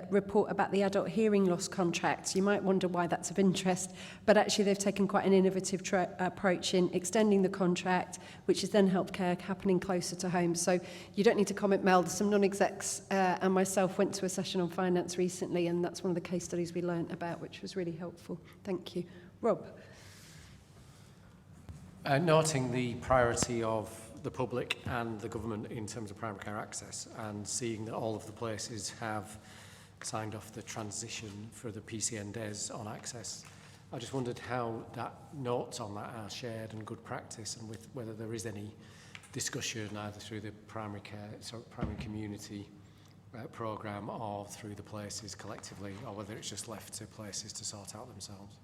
report about the adult hearing loss contract, you might wonder why that's of interest, but actually they've taken quite an innovative approach in extending the contract, which has then helped care happening closer to home. So you don't need to comment, Mel. Some non-execs and myself went to a session on finance recently, and that's one of the case studies we learnt about, which was really helpful. Thank you. Rob? Noting the priority of the public and the government in terms of primary care access, and seeing that all of the places have signed off the transition for the PCN days on access, I just wondered how that notes on that are shared and good practice, and with whether there is any discussion either through the primary community programme or through the places collectively, or whether it's just left to places to sort out themselves.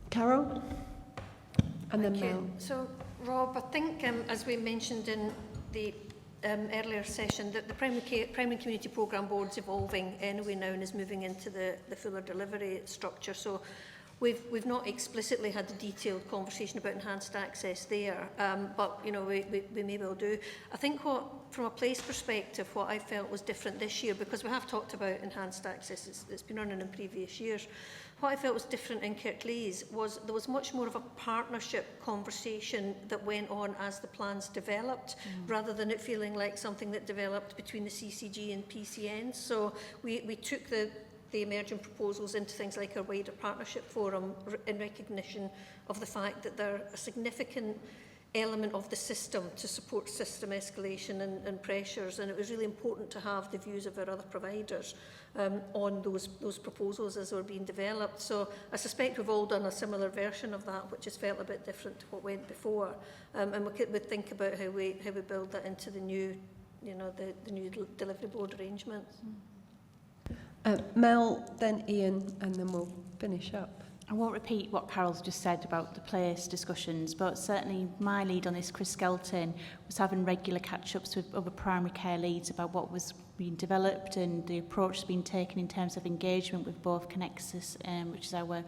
Carol? And then Mel. So, Rob, I think, as we mentioned in the earlier session, that the primary community programme board's evolving anyway now and is moving into the fuller delivery structure. So we've not explicitly had a detailed conversation about enhanced access there, but you know we may well do. I think from a place perspective, what I felt was different this year, because we have talked about enhanced access, it's been running in previous years. What I felt was different in Kirklees was there was much more of a partnership conversation that went on as the plans developed, rather than it feeling like something that developed between the CCG and PCN. So we took the emerging proposals into things like our wider partnership forum in recognition of the fact that they're a significant element of the system to support system escalation and pressures, and it was really important to have the views of our other providers on those proposals as they were being developed. So I suspect we've all done a similar version of that, which has felt a bit different to what went before, and we think about how we build that into the new, the new delivery board arrangements. Mel, then Ian, and then we'll finish up. I won't repeat what Carol's just said about the place discussions, but certainly my lead on this, Chris Skelton, was having regular catch-ups with other primary care leads about what was being developed and the approach that's been taken in terms of engagement with both Connexus, which is our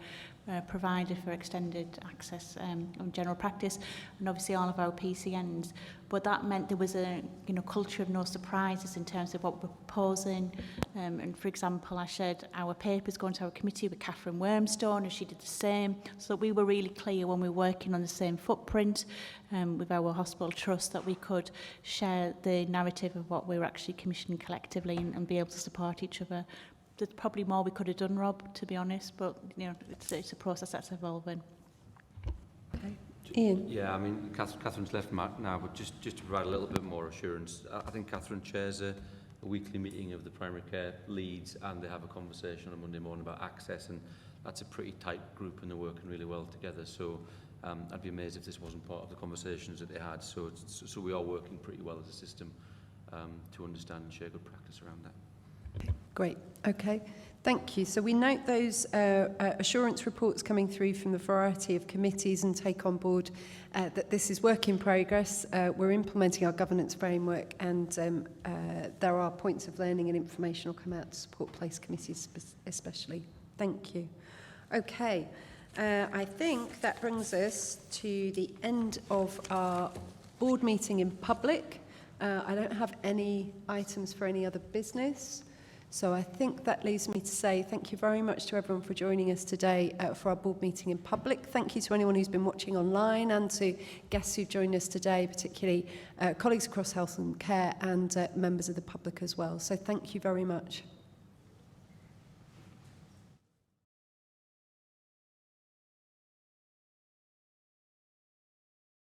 provider for extended access on general practice, and obviously all of our PCNs. But that meant there was a culture of no surprises in terms of what we're proposing. And for example, I shared our papers going to our committee with Catherine Wormstone, and she did the same, so that we were really clear when we were working on the same footprint with our hospital trust that we could share the narrative of what we were actually commissioning collectively and be able to support each other. There's probably more we could have done, Rob, to be honest, but it's a process that's evolving. Okay. Ian? Yeah, I mean, Catherine's left now, but just to provide a little bit more assurance, I think Catherine chairs a weekly meeting of the primary care leads, and they have a conversation on a Monday morning about access, and that's a pretty tight group and they're working really well together. So I'd be amazed if this wasn't part of the conversations that they had. So we are working pretty well as a system to understand and share good practice around that. Great. Okay. Thank you. So we note those assurance reports coming through from the variety of committees and take on board that this is work in progress. We're implementing our governance framework, and there are points of learning and information will come out to support place committees especially. Thank you. Okay. I think that brings us to the end of our board meeting in public. I don't have any items for any other business. So I think that leaves me to say thank you very much to everyone for joining us today for our board meeting in public. Thank you to anyone who's been watching online and to guests who've joined us today, particularly colleagues across health and care and members of the public as well. So thank you very much.